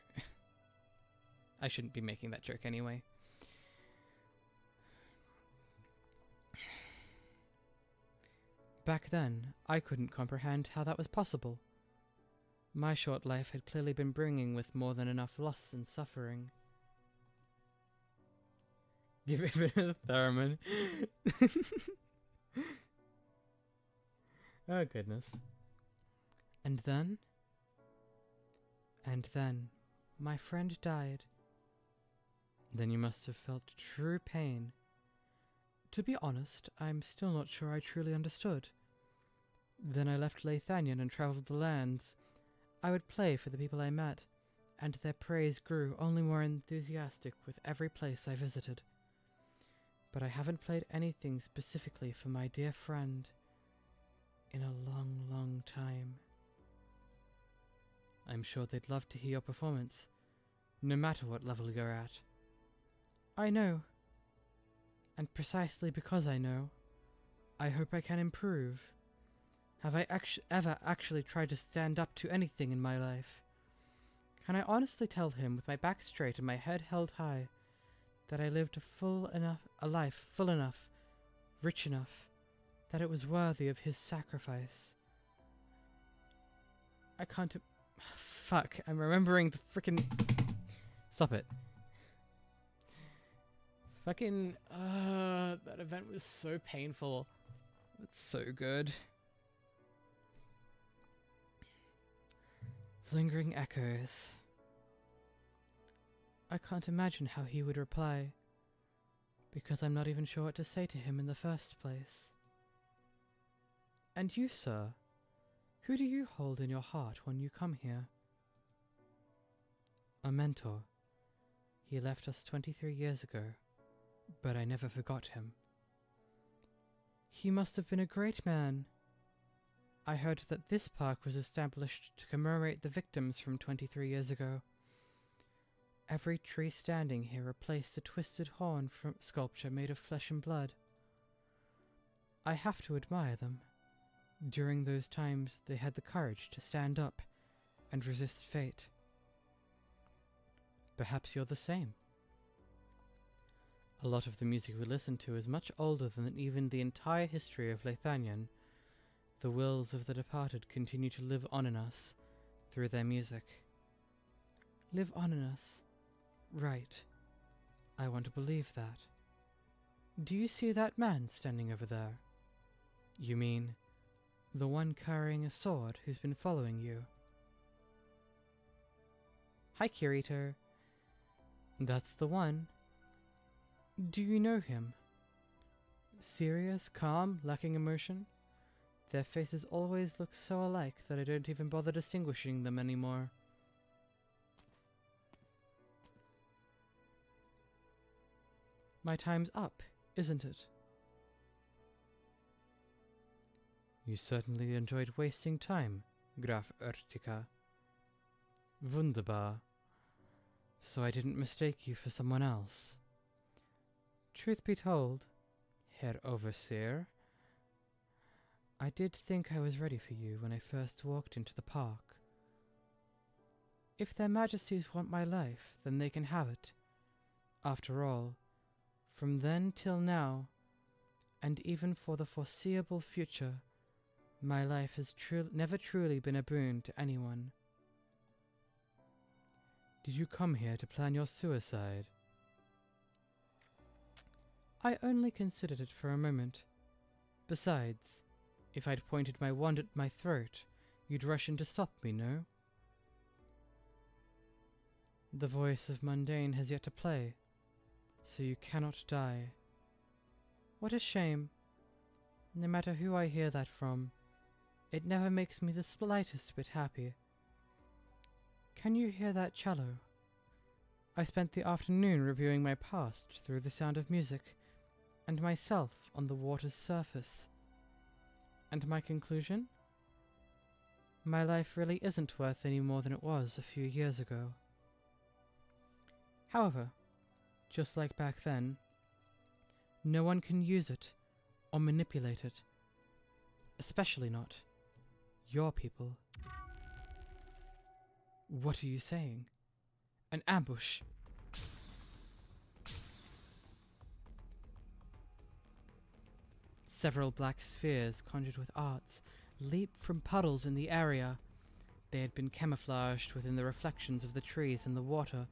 Speaker 5: I shouldn't be making that joke anyway. Back then, I couldn't comprehend how that was possible. My short life had clearly been bringing with more than enough loss and suffering. Give it a bit of theremin. Oh, goodness. And then, my friend died. Then you must have felt true pain. To be honest, I'm still not sure I truly understood. Then I left Lathanien and travelled the lands. I would play for the people I met, and their praise grew only more enthusiastic with every place I visited. But I haven't played anything specifically for my dear friend in a long, long time. I'm sure they'd love to hear your performance, no matter what level you're at. I know. And precisely because I know, I hope I can improve. Have I ever actually tried to stand up to anything in my life? Can I honestly tell him, with my back straight and my head held high, that I lived a life full enough, rich enough, that it was worthy of his sacrifice? I can't... Fuck, I'm remembering the frickin'... Stop it. Fucking... that event was so painful. It's so good. Lingering echoes. I can't imagine how he would reply, because I'm not even sure what to say to him in the first place. And you, sir, who do you hold in your heart when you come here? A mentor. He left us 23 years ago, but I never forgot him. He must have been a great man. I heard that this park was established to commemorate the victims from 23 years ago. Every tree standing here replaced a twisted horn from sculpture made of flesh and blood. I have to admire them. During those times, they had the courage to stand up and resist fate. Perhaps you're the same. A lot of the music we listen to is much older than even the entire history of 𝍊👼🍰. The wills of the departed continue to live on in us through their music. Live on in us. Right. I want to believe that. Do you see that man standing over there? You mean the one carrying a sword who's been following you? Hi, Kirito. That's the one. Do you know him? Serious, calm, lacking emotion? Their faces always look so alike that I don't even bother distinguishing them anymore. My time's up, isn't it? You certainly enjoyed wasting time, Graf 𝍊𝑋̈𝑖𝑘𝑎. Wunderbar. So I didn't mistake you for someone else. Truth be told, Herr Overseer, I did think I was ready for you when I first walked into the park. If their majesties want my life, then they can have it. After all, from then till now, and even for the foreseeable future, my life has never truly been a boon to anyone. Did you come here to plan your suicide? I only considered it for a moment. Besides, if I'd pointed my wand at my throat, you'd rush in to stop me, no? The voice of Mundane has yet to play, so you cannot die. What a shame. No matter who I hear that from, it never makes me the slightest bit happy. Can you hear that cello? I spent the afternoon reviewing my past through the sound of music, and myself on the water's surface. And my conclusion? My life really isn't worth any more than it was a few years ago. However, just like back then, no one can use it or manipulate it, especially not your people. What are you saying? An ambush! Several black spheres conjured with arts leaped from puddles in the area. They had been camouflaged within the reflections of the trees and the water,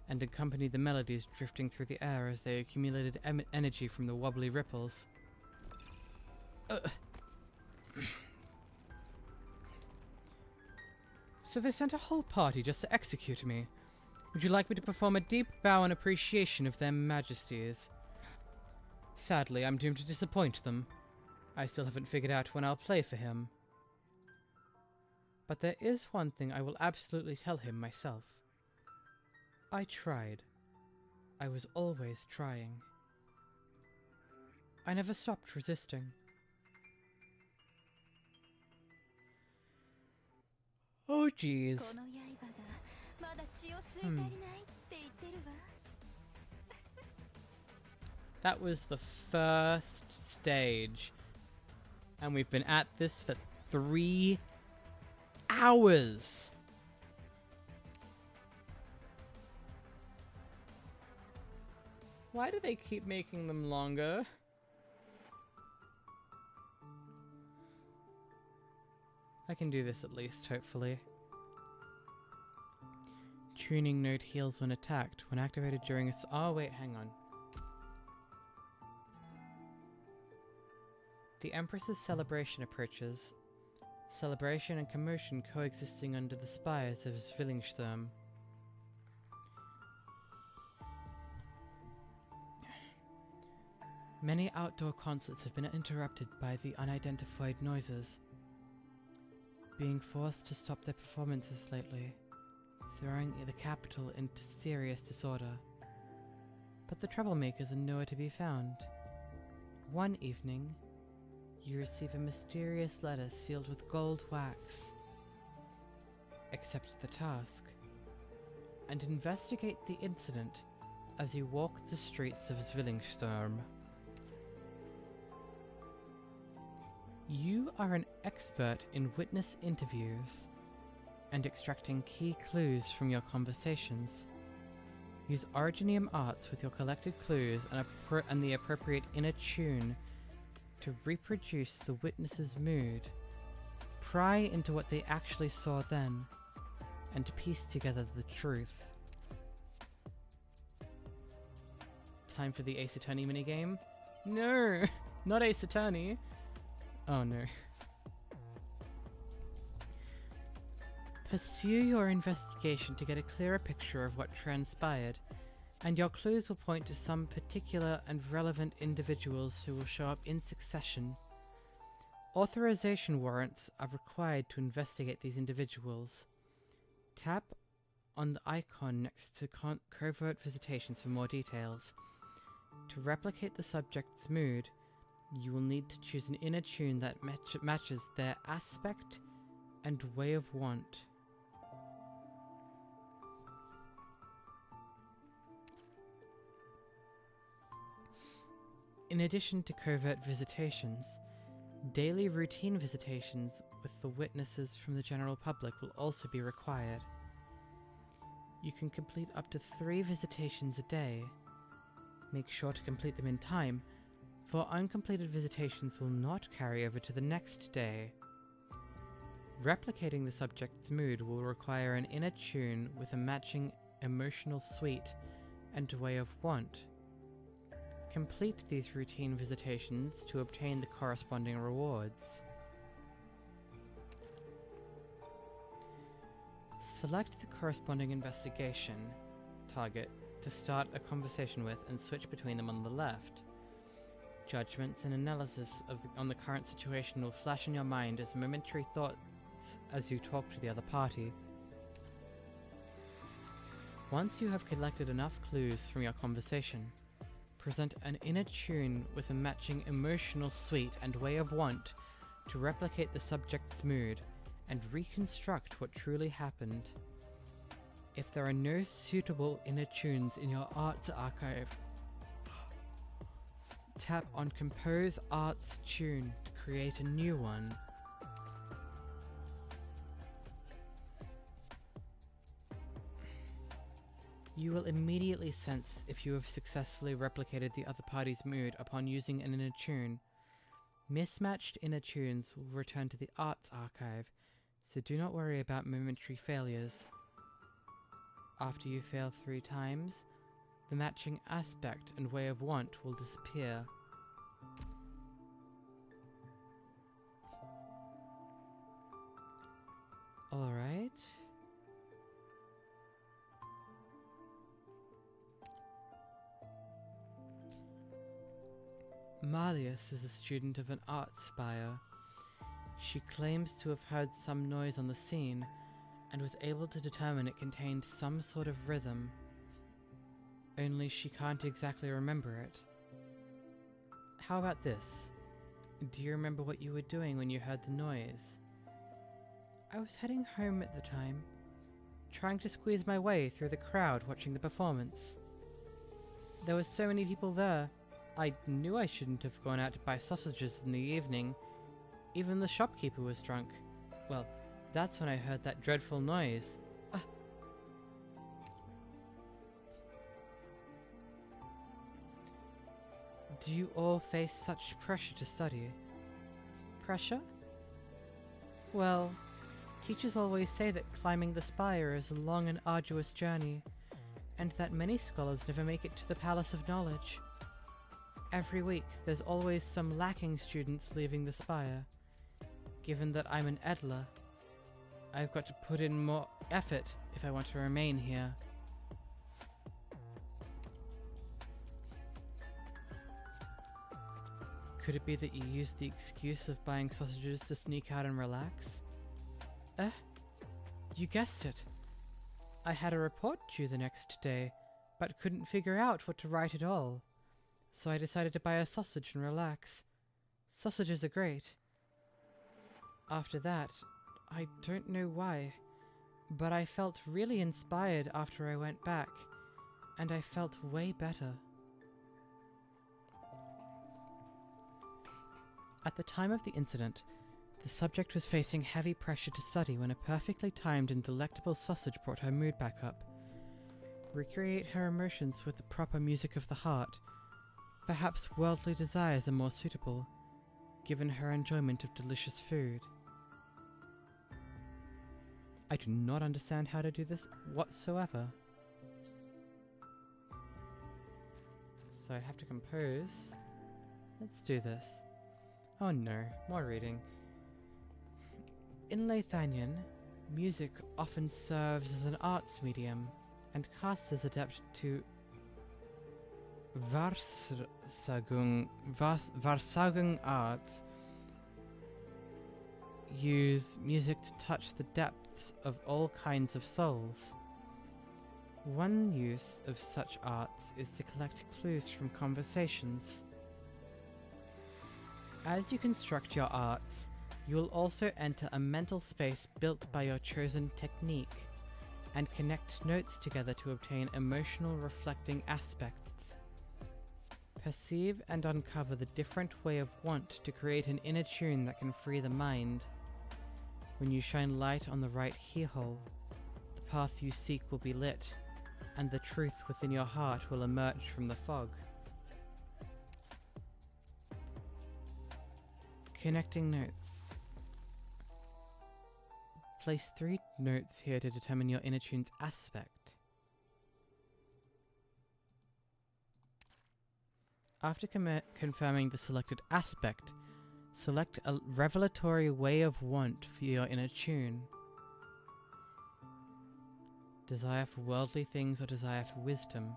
Speaker 5: and accompanied the melodies drifting through the air as they accumulated energy from the wobbly ripples. So they sent a whole party just to execute me. Would you like me to perform a deep bow in appreciation of their majesties? Sadly, I'm doomed to disappoint them. I still haven't figured out when I'll play for him. But there is one thing I will absolutely tell him myself. I tried. I was always trying. I never stopped resisting. Oh jeez. That was the first stage, and we've been at this for
Speaker 2: 3 hours. Why do they keep making them longer? I can do this at least, hopefully. Tuning node heals when attacked. When activated during a... Oh, wait, hang on. The Empress's celebration approaches. Celebration and commotion coexisting under the spires of Zwillingstürme. Many outdoor concerts have been interrupted by the unidentified noises, being forced to stop their performances lately, throwing the capital into serious disorder. But the troublemakers are nowhere to be found. One evening, you receive a mysterious letter sealed with gold wax. Accept the task, and investigate the incident as you walk the streets of Zwillingstürme. You are an expert in witness interviews and extracting key clues from your conversations. Use Originium arts with your collected clues and the appropriate inner tune to reproduce the witness's mood. Pry into what they actually saw then, and piece together the truth. Time for the Ace Attorney minigame? No! Not Ace Attorney! Oh no. Pursue your investigation to get a clearer picture of what transpired, and your clues will point to some particular and relevant individuals who will show up in succession. Authorization warrants are required to investigate these individuals. Tap on the icon next to covert visitations for more details. To replicate the subject's mood, you will need to choose an inner tune that matches their aspect and way of want. In addition to covert visitations, daily routine visitations with the witnesses from the general public will also be required. You can complete up to 3 visitations a day. Make sure to complete them in time, for uncompleted visitations will not carry over to the next day. Replicating the subject's mood will require an inner tune with a matching emotional suite and way of want. Complete these routine visitations to obtain the corresponding rewards. Select the corresponding investigation target to start a conversation with and switch between them on the left. Judgments and analysis on the current situation will flash in your mind as momentary thoughts as you talk to the other party. Once you have collected enough clues from your conversation, present an inner tune with a matching emotional suite and way of want to replicate the subject's mood and reconstruct what truly happened. If there are no suitable inner tunes in your arts archive, tap on Compose Arts Tune to create a new one. You will immediately sense if you have successfully replicated the other party's mood upon using an inner tune. Mismatched inner tunes will return to the arts archive, so do not worry about momentary failures. After you fail 3 times, the matching aspect and way of want will disappear. Alright. Malleus is a student of an art spire. She claims to have heard some noise on the scene and was able to determine it contained some sort of rhythm. Only she can't exactly remember it. How about this? Do you remember what you were doing when you heard the noise? I was heading home at the time, trying to squeeze my way through the crowd watching the performance. There were so many people there. I knew I shouldn't have gone out to buy sausages in the evening,
Speaker 5: Even the shopkeeper was drunk. Well, that's when I heard that dreadful noise. Do you all face such pressure to study? Pressure? Well, teachers always say that climbing the spire is a long and arduous journey, and that many scholars never make it to the Palace of Knowledge. Every week, there's always some lacking students leaving the spire. Given that I'm an Edler, I've got to put in more effort if I want to remain here. Could it be that you used the excuse of buying sausages to sneak out and relax? You guessed it. I had a report due the next day, but couldn't figure out what to write at all. So I decided to buy a sausage and relax. Sausages are great. After that, I don't know why, but I felt really inspired after I went back, and I felt way better. At the time of the incident, the subject was facing heavy pressure to study when a perfectly timed and delectable sausage brought her mood back up. Recreate her emotions with the proper music of the heart. Perhaps worldly desires are more suitable, given her enjoyment of delicious food. I do not understand how to do this whatsoever. So I'd have to compose. Let's do this. Oh no, more reading. In 𝍊𝑋𝑼𝑛, music often serves as an arts medium, and casters adapt to Wahrsagung arts use music to touch the depths of all kinds of souls. One use of such arts is to collect clues from conversations. As you construct your arts, you will also enter a mental space built by your chosen technique, and connect notes together to obtain emotional reflecting aspects. Perceive and uncover the different way of want to create an inner tune that can free the mind. When you shine light on the right keyhole, the path you seek will be lit, and the truth within your heart will emerge from the fog. Connecting notes. Place 3 notes here to determine your inner tune's aspect. After confirming the selected aspect, select a revelatory way of want for your inner tune. Desire for worldly things or desire for wisdom.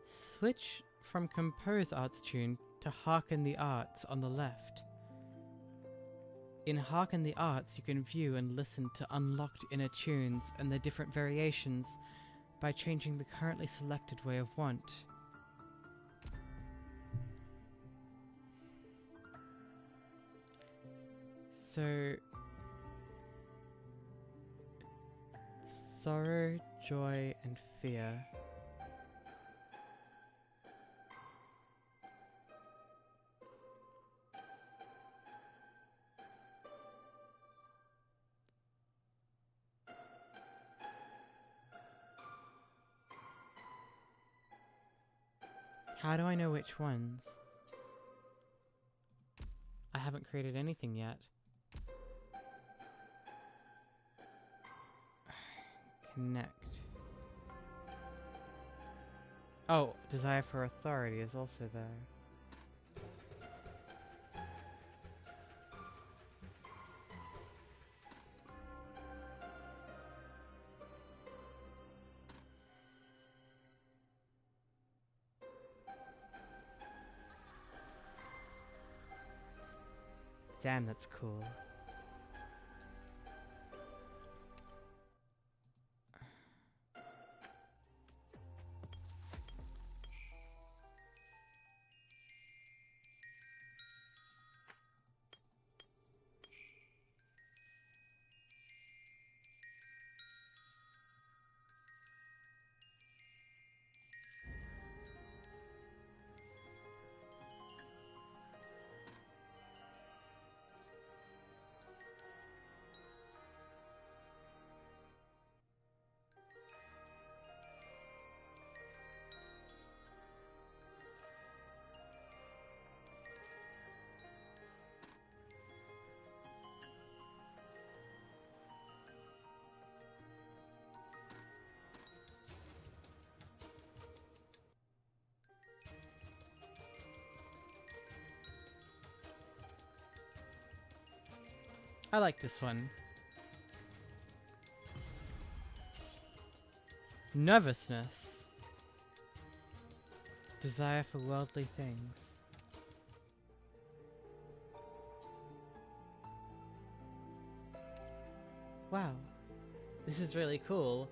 Speaker 5: Switch from Compose Arts tune to Hearken the Arts on the left. In Hearken the Arts, you can view and listen to unlocked inner tunes and their different variations by changing the currently selected way of want. So, sorrow, joy, and fear. How do I know which ones? I haven't created anything yet. Connect. Oh, desire for authority is also there. Damn, that's cool.
Speaker 2: I like this one. Nervousness. Desire for worldly things. Wow. This is really cool.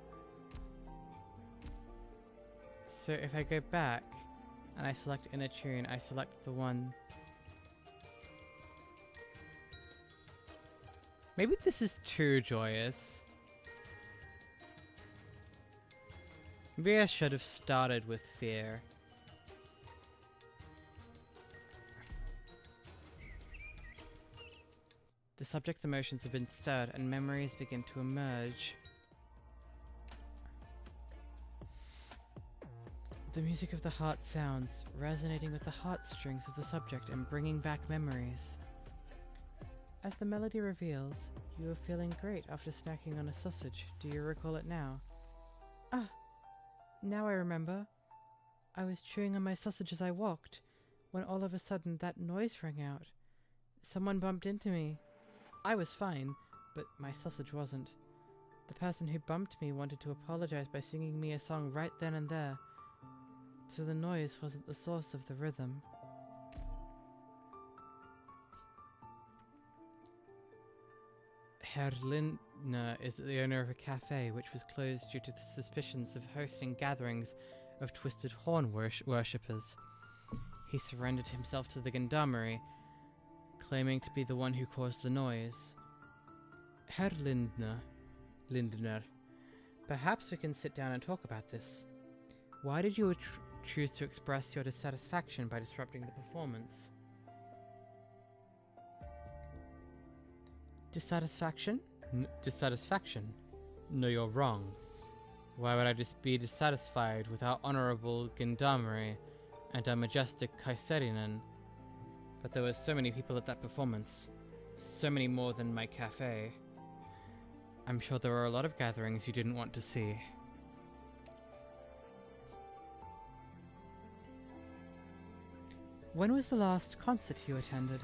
Speaker 2: So if I go back and I select inner tune, I select the one. Maybe this is too joyous. Maybe I should have started with fear. The subject's emotions have been stirred and memories begin to emerge. The music of the heart sounds, resonating with the heartstrings of the subject and bringing back memories. As the melody reveals, you are feeling great after snacking on a sausage. Do you recall it now? Ah, now I remember. I was chewing on my sausage as I walked, when all of a sudden that noise rang out. Someone bumped into me. I was fine, but my sausage wasn't. The person who bumped me wanted to apologize by singing me a song right then and there. So the noise wasn't the source of the rhythm. 𝍊𝑋̈𝑍𝑊 is the owner of a cafe which was closed due to the suspicions of hosting gatherings of twisted horn worshippers. He surrendered himself to the gendarmerie, claiming to be the one who caused the noise. 𝍊𝑋̈𝑍𝑊. Perhaps we can sit down and talk about this. Why did you choose to express your dissatisfaction by disrupting the performance? Dissatisfaction? Dissatisfaction? No, you're wrong. Why would I just be dissatisfied with our honorable gendarmerie and our majestic Kaiserinnen? But there were so many people at that performance. So many more than my cafe. I'm sure there were a lot of gatherings you didn't want to see. When was the last concert you attended?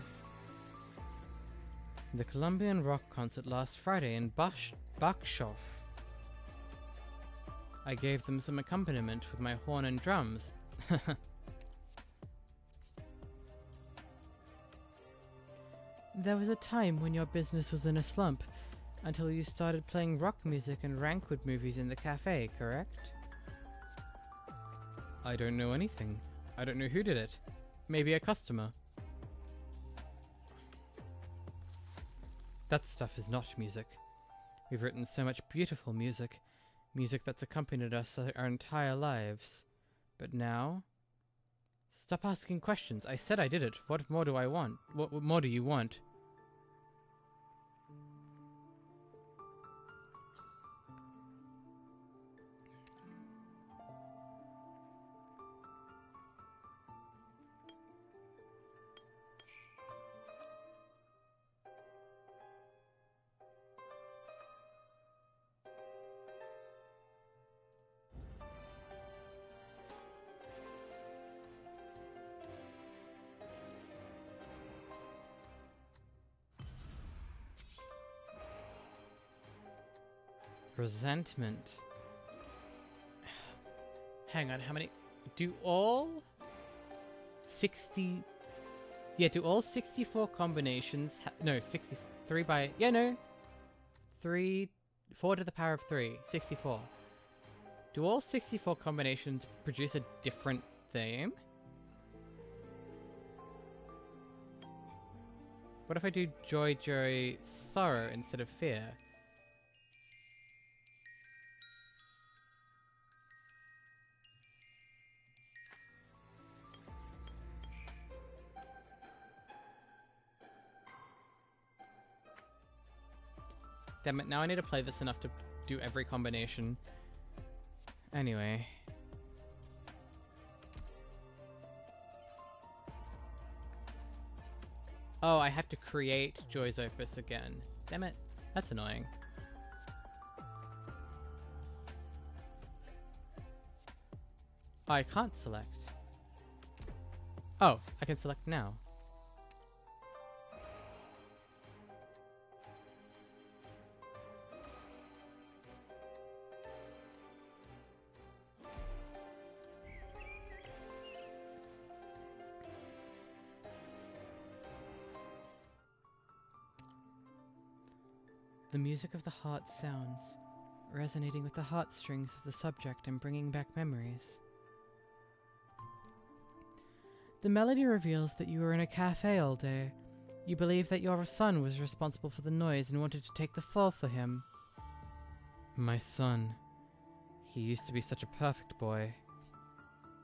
Speaker 2: The Colombian rock concert last Friday in Bakshov. I gave them some accompaniment with my horn and drums. There was a time when your business was in a slump, until you started playing rock music and Rankwood movies in the cafe, correct? I don't know anything. I don't know who did it. Maybe a customer. That stuff is not music. We've written so much beautiful music. Music that's accompanied us our entire lives. But now? Stop asking questions. I said I did it. What more do I want? What more do you want? Resentment. Hang on, how many? Do all 60... Yeah, do all 64 combinations... no, 63 by... Yeah, no. 4 to the power of 3. 64. Do all 64 combinations produce a different theme? What if I do joy, joy, sorrow instead of fear? Damn it, now I need to play this enough to do every combination. Anyway. Oh, I have to create Joy's Opus again. Damn it, that's annoying. Oh, I can't select. Oh, I can select now.
Speaker 5: The music of the heart sounds, resonating with the heartstrings of the subject and bringing back memories. The melody reveals that you were in a cafe all day. You believe that your son was responsible for the noise and wanted to take the fall for him. My son. He used to be such a perfect boy.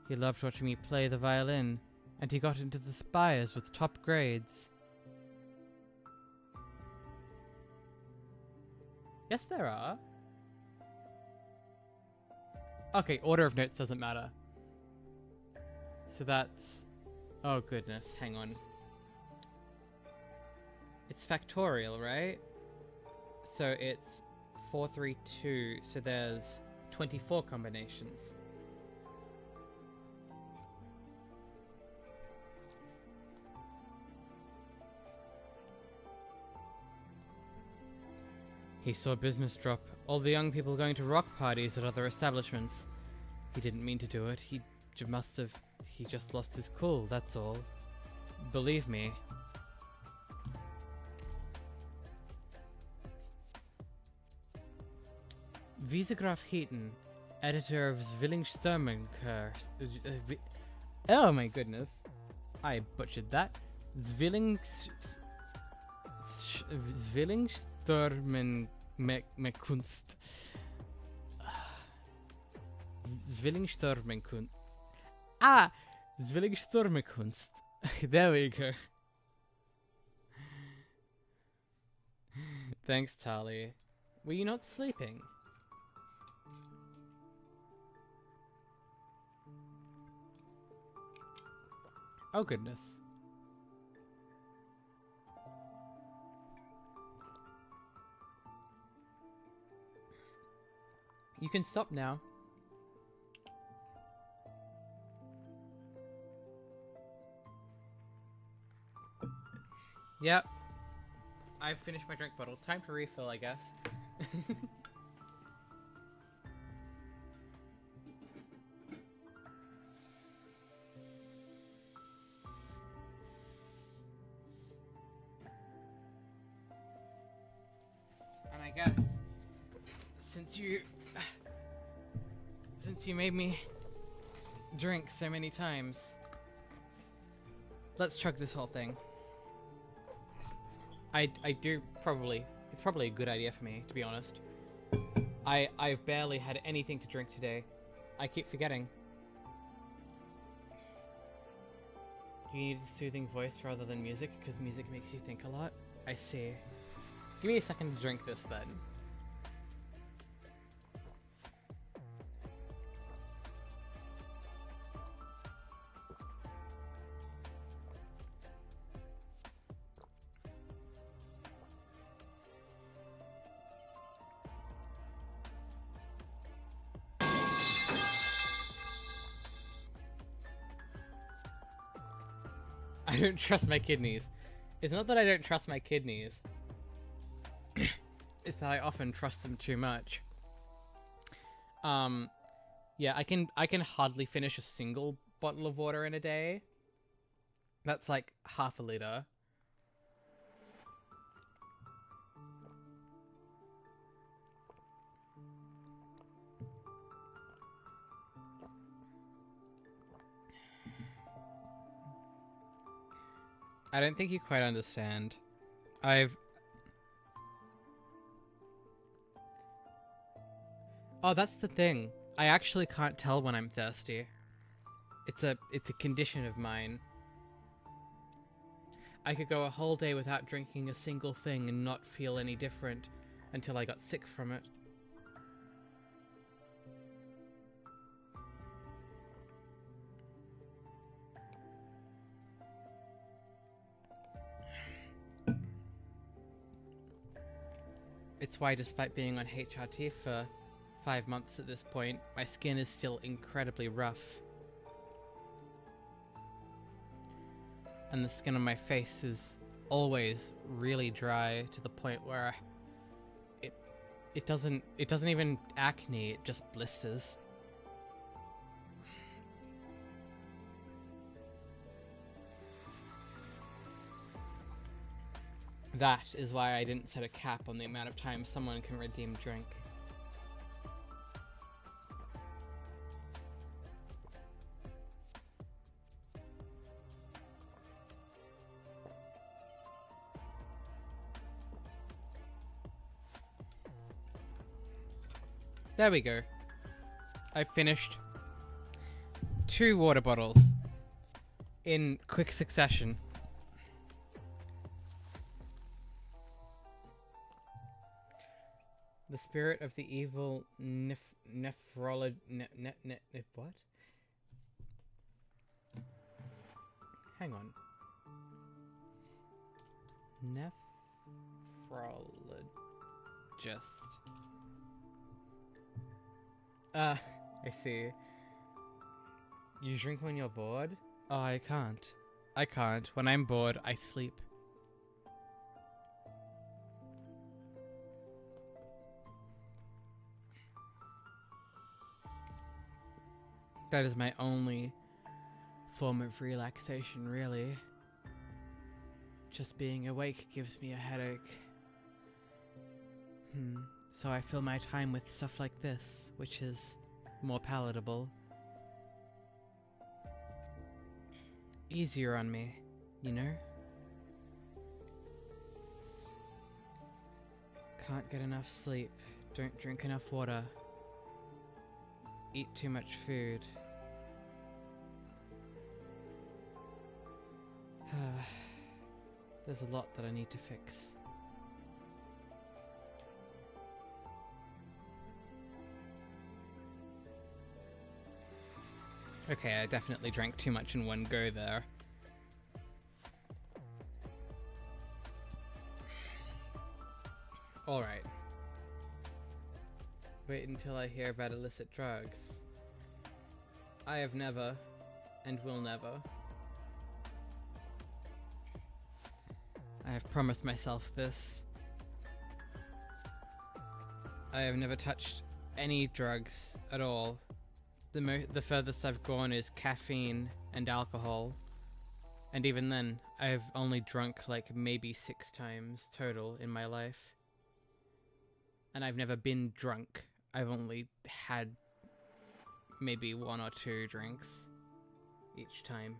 Speaker 5: He loved watching me play the violin, and he got into the spires with top grades. Yes, there are. Okay, order of notes doesn't matter. So that's... Oh goodness, hang on. It's factorial, right? So it's 432, so there's 24 combinations. He saw business drop, all the young people going to rock parties at other establishments. He didn't mean to do it, he just lost his cool, that's all. Believe me. 𝍊𝋼𝑋𝍊𝑋𝍊, editor of 𝍊ingstürme. Oh my goodness. I butchered that. 𝍊ingstürme Kunst. 𝍊ingstürme. Ah! 𝍊ingstürme Kunst. There we go. Thanks, Tali. Were you not sleeping? Oh goodness. You can stop now. Yep. I've finished my drink bottle. Time to refill, I guess. And I guess since you made me drink so many times, let's chug this whole thing. It's probably a good idea for me, to be honest. I've barely had anything to drink today. I keep forgetting. You need a soothing voice rather than music, because music makes you think a lot? I see. Give me a second to drink this then. I don't trust my kidneys. It's not that I don't trust my kidneys. It's that I often trust them too much. Yeah, I can hardly finish a single bottle of water in a day. That's like half a liter. I don't think you quite understand. Oh, that's the thing. I actually can't tell when I'm thirsty. It's a condition of mine. I could go a whole day without drinking a single thing and not feel any different until I got sick from it. It's why, despite being on HRT for 5 months at this point, my skin is still incredibly rough. And the skin on my face is always really dry to the point where it doesn't even acne, it just blisters.
Speaker 2: That is why I didn't set a cap on the amount of time someone can redeem drink. There we go. I finished 2 water bottles in quick succession. The spirit of the evil what? Hang on. Nephrologist. I see. You drink when you're bored?
Speaker 5: Oh, I can't.
Speaker 2: I can't. When I'm bored, I sleep. That is my only form of relaxation, really. Just being awake gives me a headache. So I fill my time with stuff like this, which is more palatable. Easier on me, you know? Can't get enough sleep, don't drink enough water, eat too much food. There's a lot that I need to fix. Okay, I definitely drank too much in one go there. Alright. Wait until I hear about illicit drugs. I have never, and will never. I have promised myself this. I have never touched any drugs at all. The furthest I've gone is caffeine and alcohol. And even then, I've only drunk like maybe 6 times total in my life. And I've never been drunk. I've only had maybe 1 or 2 drinks each time.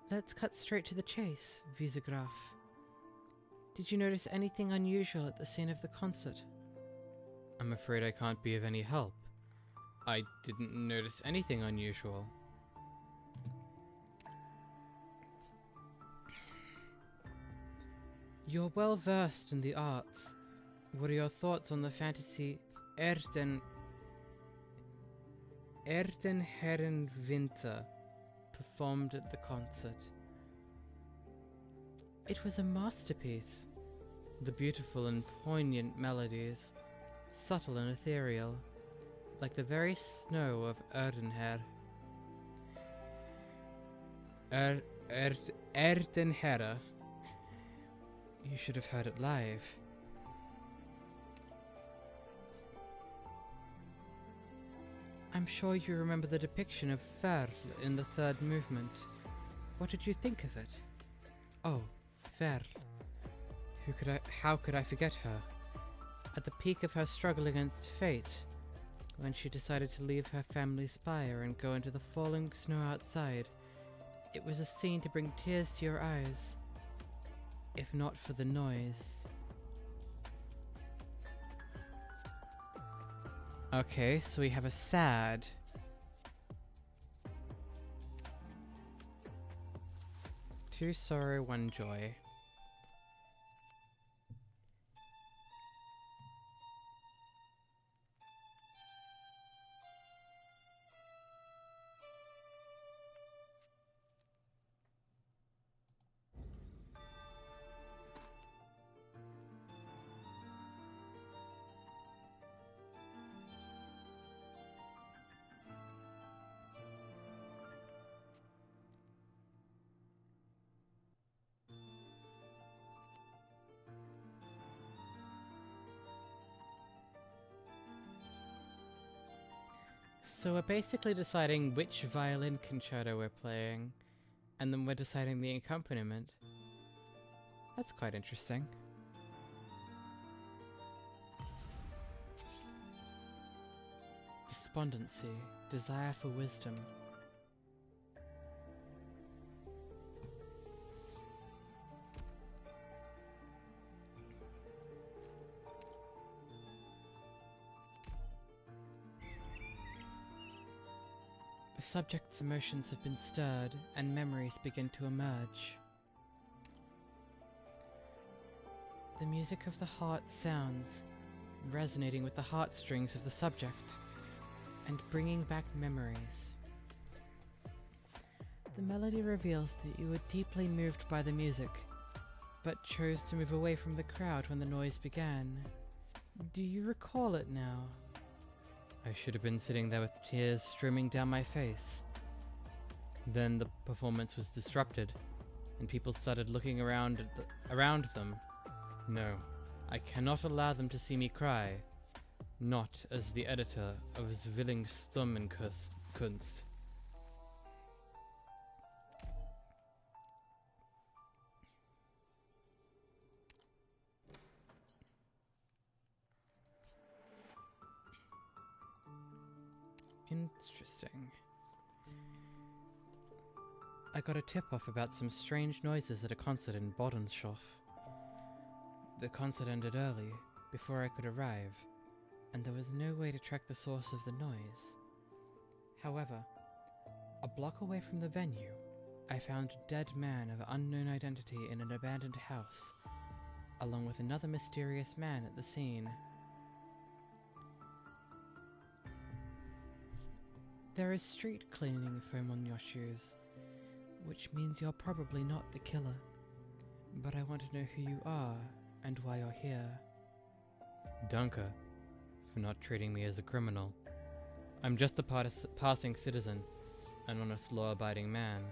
Speaker 5: Let's cut straight to the chase, 𝍊🋼🍊. Did you notice anything unusual at the scene of the concert?
Speaker 2: I'm afraid I can't be of any help. I didn't notice anything unusual.
Speaker 5: You're well versed in the arts. What are your thoughts on the fantasy 𝍊𝑓ℍ𝑙𝑉𝑛𝑡𝑒r performed at the concert? It was a masterpiece. The beautiful and poignant melodies, subtle and ethereal, like the very snow of Erdenher.
Speaker 2: Erdenherr.
Speaker 5: You should have heard it live. I'm sure you remember the depiction of 𝑓ℊ𝑙 in the 3rd movement. What did you think of it? Oh, 𝑓ℊ𝑙. How could I forget her? At the peak of her struggle against fate, when she decided to leave her family spire and go into the falling snow outside, it was a scene to bring tears to your eyes, if not for the noise.
Speaker 2: Okay, so we have a sad. 2 sorrow, 1 joy. So we're basically deciding which violin concerto we're playing, and then we're deciding the accompaniment. That's quite interesting. Despondency, desire for wisdom. The subject's emotions have been stirred, and memories begin to emerge. The music of the heart sounds, resonating with the heartstrings of the subject, and bringing back memories. The melody reveals that you were deeply moved by the music, but chose to move away from the crowd when the noise began. Do you recall it now? I should have been sitting there with tears streaming down my face. Then the performance was disrupted, and people started looking around them. No, I cannot allow them to see me cry. Not as the editor of 𝍊𓋼𓍊𝓼𝍊. Interesting. I got a tip-off about some strange noises at a concert in Bodenshof. The concert ended early, before I could arrive, and there was no way to track the source of the noise. However, a block away from the venue, I found a dead man of unknown identity in an abandoned house, along with another mysterious man at the scene. There is street cleaning foam on your shoes, which means you're probably not the killer. But I want to know who you are and why you're here. Danke for not treating me as a criminal. I'm just a passing citizen, an honest law-abiding man.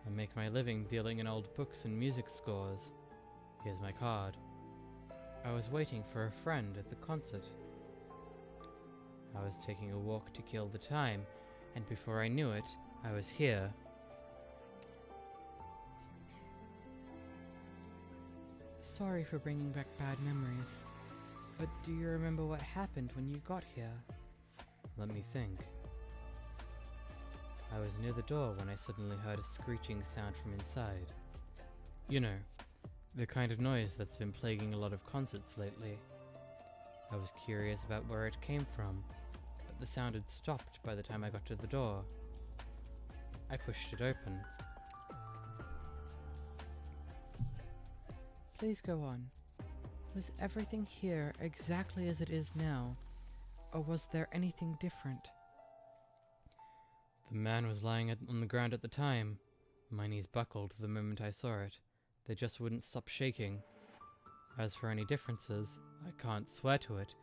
Speaker 2: I make my living dealing in old books and music scores. Here's my card. I was waiting for a friend at the concert. I was taking a walk to kill the time, and before I knew it, I was here. Sorry for bringing back bad memories, but do you remember what happened when you got here? Let me think. I was near the door when I suddenly heard a screeching sound from inside. You know, the kind of noise that's been plaguing a lot of concerts lately. I was curious about where it came from, but the sound had stopped by the time I got to the door. I pushed it open. Please go on. Was everything here exactly as it is now, or was there anything different? The man was lying on the ground at the time. My knees buckled the moment I saw it. They just wouldn't stop shaking. As for any differences, I can't swear to it,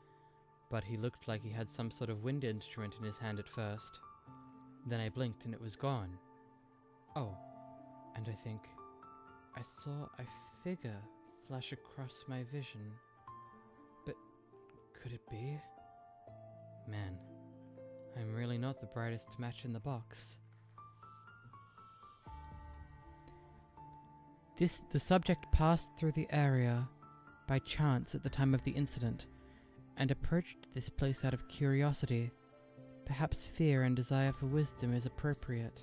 Speaker 2: but he looked like he had some sort of wind instrument in his hand at first. Then I blinked and it was gone. Oh, and I think I saw a figure flash across my vision. But could it be? Man, I'm really not the brightest match in the box. The subject passed through the area by chance at the time of the incident, and approached this place out of curiosity. Perhaps fear and desire for wisdom is appropriate.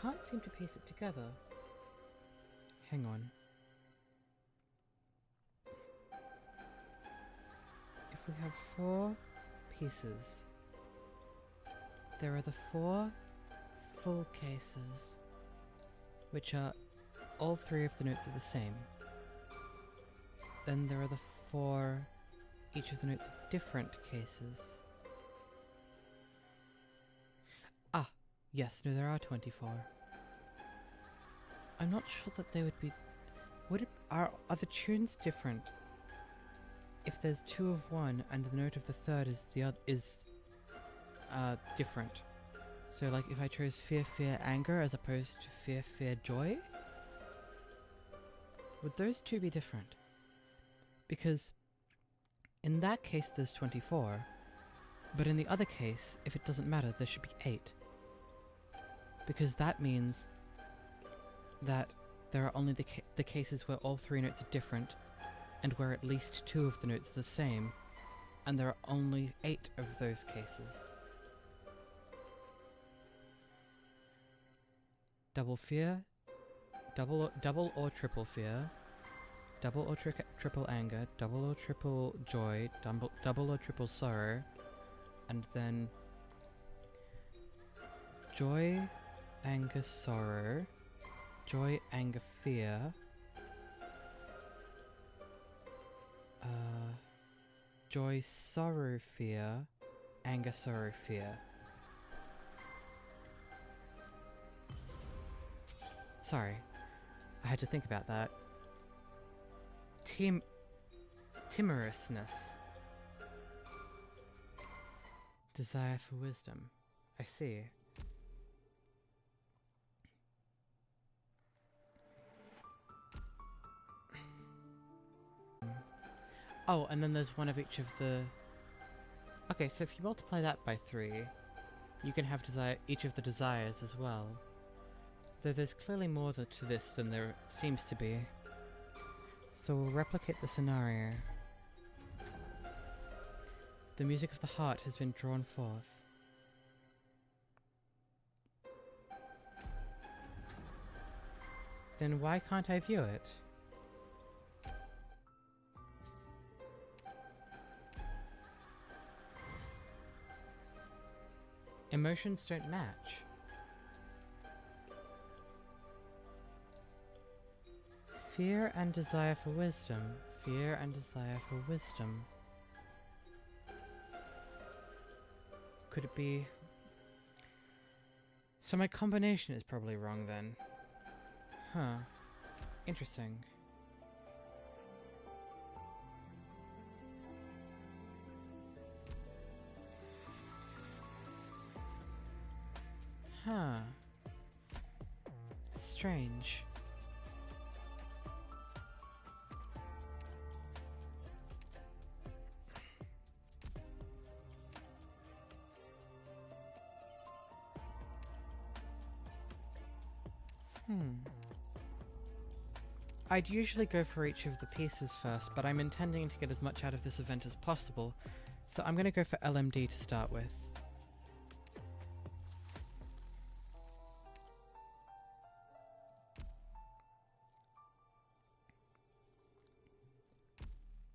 Speaker 5: can't seem to piece it together. Hang on. If we have 4 pieces, there are the 4 full cases, which are all 3 of the notes are the same. Then there are the 4, each of the notes are different cases. Ah, yes, no, there are 24. I'm not sure that they would be... are the tunes different if there's 2 of one and the note of the third is different? So like if I chose fear, fear, anger as opposed to fear, fear, joy, would those 2 be different? Because in that case there's 24, but in the other case, if it doesn't matter, there should be 8. Because that means that there are only the cases where all 3 notes are different, and where at least 2 of the notes are the same, and there are only 8 of those cases. Double fear, double or triple fear, double or triple anger, double or triple joy, double or triple sorrow, and then joy, anger, sorrow, joy, anger, fear, joy, sorrow, fear, anger, sorrow, fear. Sorry, I had to think about that. Timorousness. Desire for wisdom. I see. Oh, and then there's one of each of the... Okay, so if you multiply that by 3, you can have each of the desires as well. Though there's clearly more to this than there seems to be. So we'll replicate the scenario. The music of the heart has been drawn forth. Then why can't I view it? Emotions don't match. Fear and desire for wisdom. Fear and desire for wisdom. Could it be... So my combination is probably wrong then. Huh. Interesting. Huh. Strange. I'd usually go for each of the pieces first, but I'm intending to get as much out of this event as possible, so I'm going to go for LMD to start with.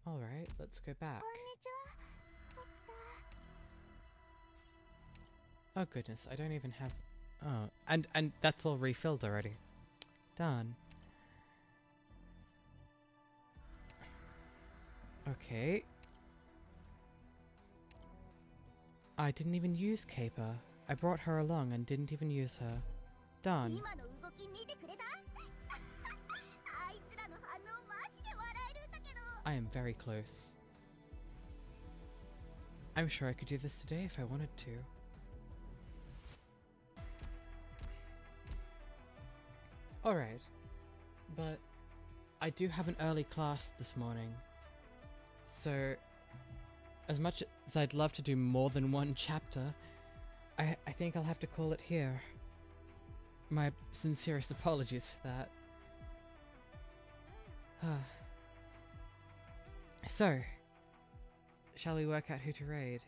Speaker 5: Alright, let's go back. Oh goodness, I don't even have... Oh, and that's all refilled already. Darn. Okay. I didn't even use Caper. I brought her along and didn't even use her. Darn. I am very close. I'm sure I could do this today if I wanted to. Alright, but I do have an early class this morning, so as much as I'd love to do more than one chapter, I think I'll have to call it here. My sincerest apologies for that. So, shall we work out who to raid?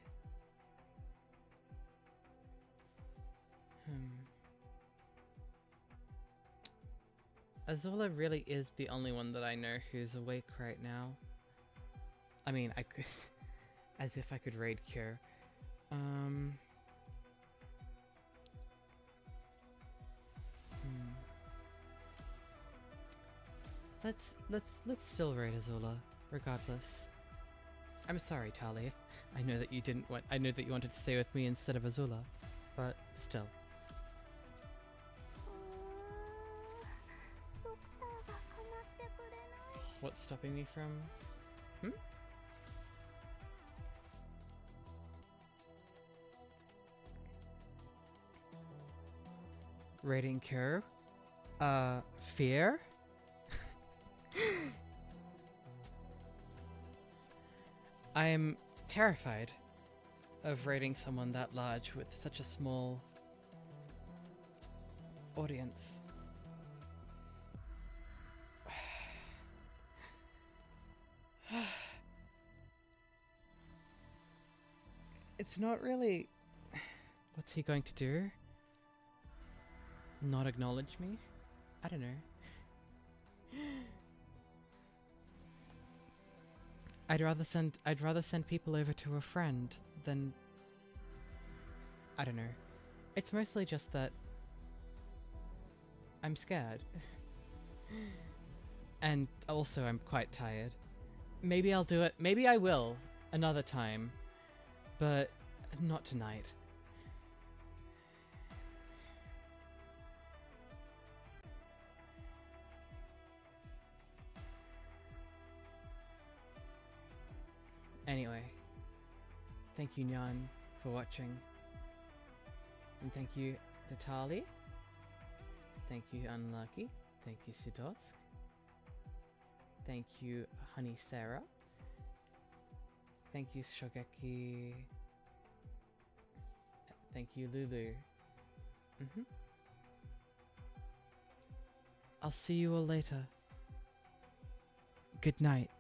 Speaker 5: Azula really is the only one that I know who's awake right now. I mean, I could... as if I could raid cure. Let's still raid Azula, regardless. I'm sorry, Tali. I know that you didn't want. I know that you wanted to stay with me instead of Azula, but still.
Speaker 1: ドクターが構ってくれない。
Speaker 5: What's stopping me from? Hmm? Raiding cure? Fear? I'm terrified of raiding someone that large with such a small audience. It's not really... What's he going to do? Not acknowledge me? I don't know. I'd rather send people over to a friend than... I don't know. It's mostly just that I'm scared. And also I'm quite tired. Maybe I'll do it. Maybe I will another time. But not tonight. Anyway, thank you Nyan for watching, and thank you Datali, thank you Unlucky, thank you Sidotsk, thank you Honey Sarah, thank you Shogeki, thank you Lulu. I'll see you all later. Good night.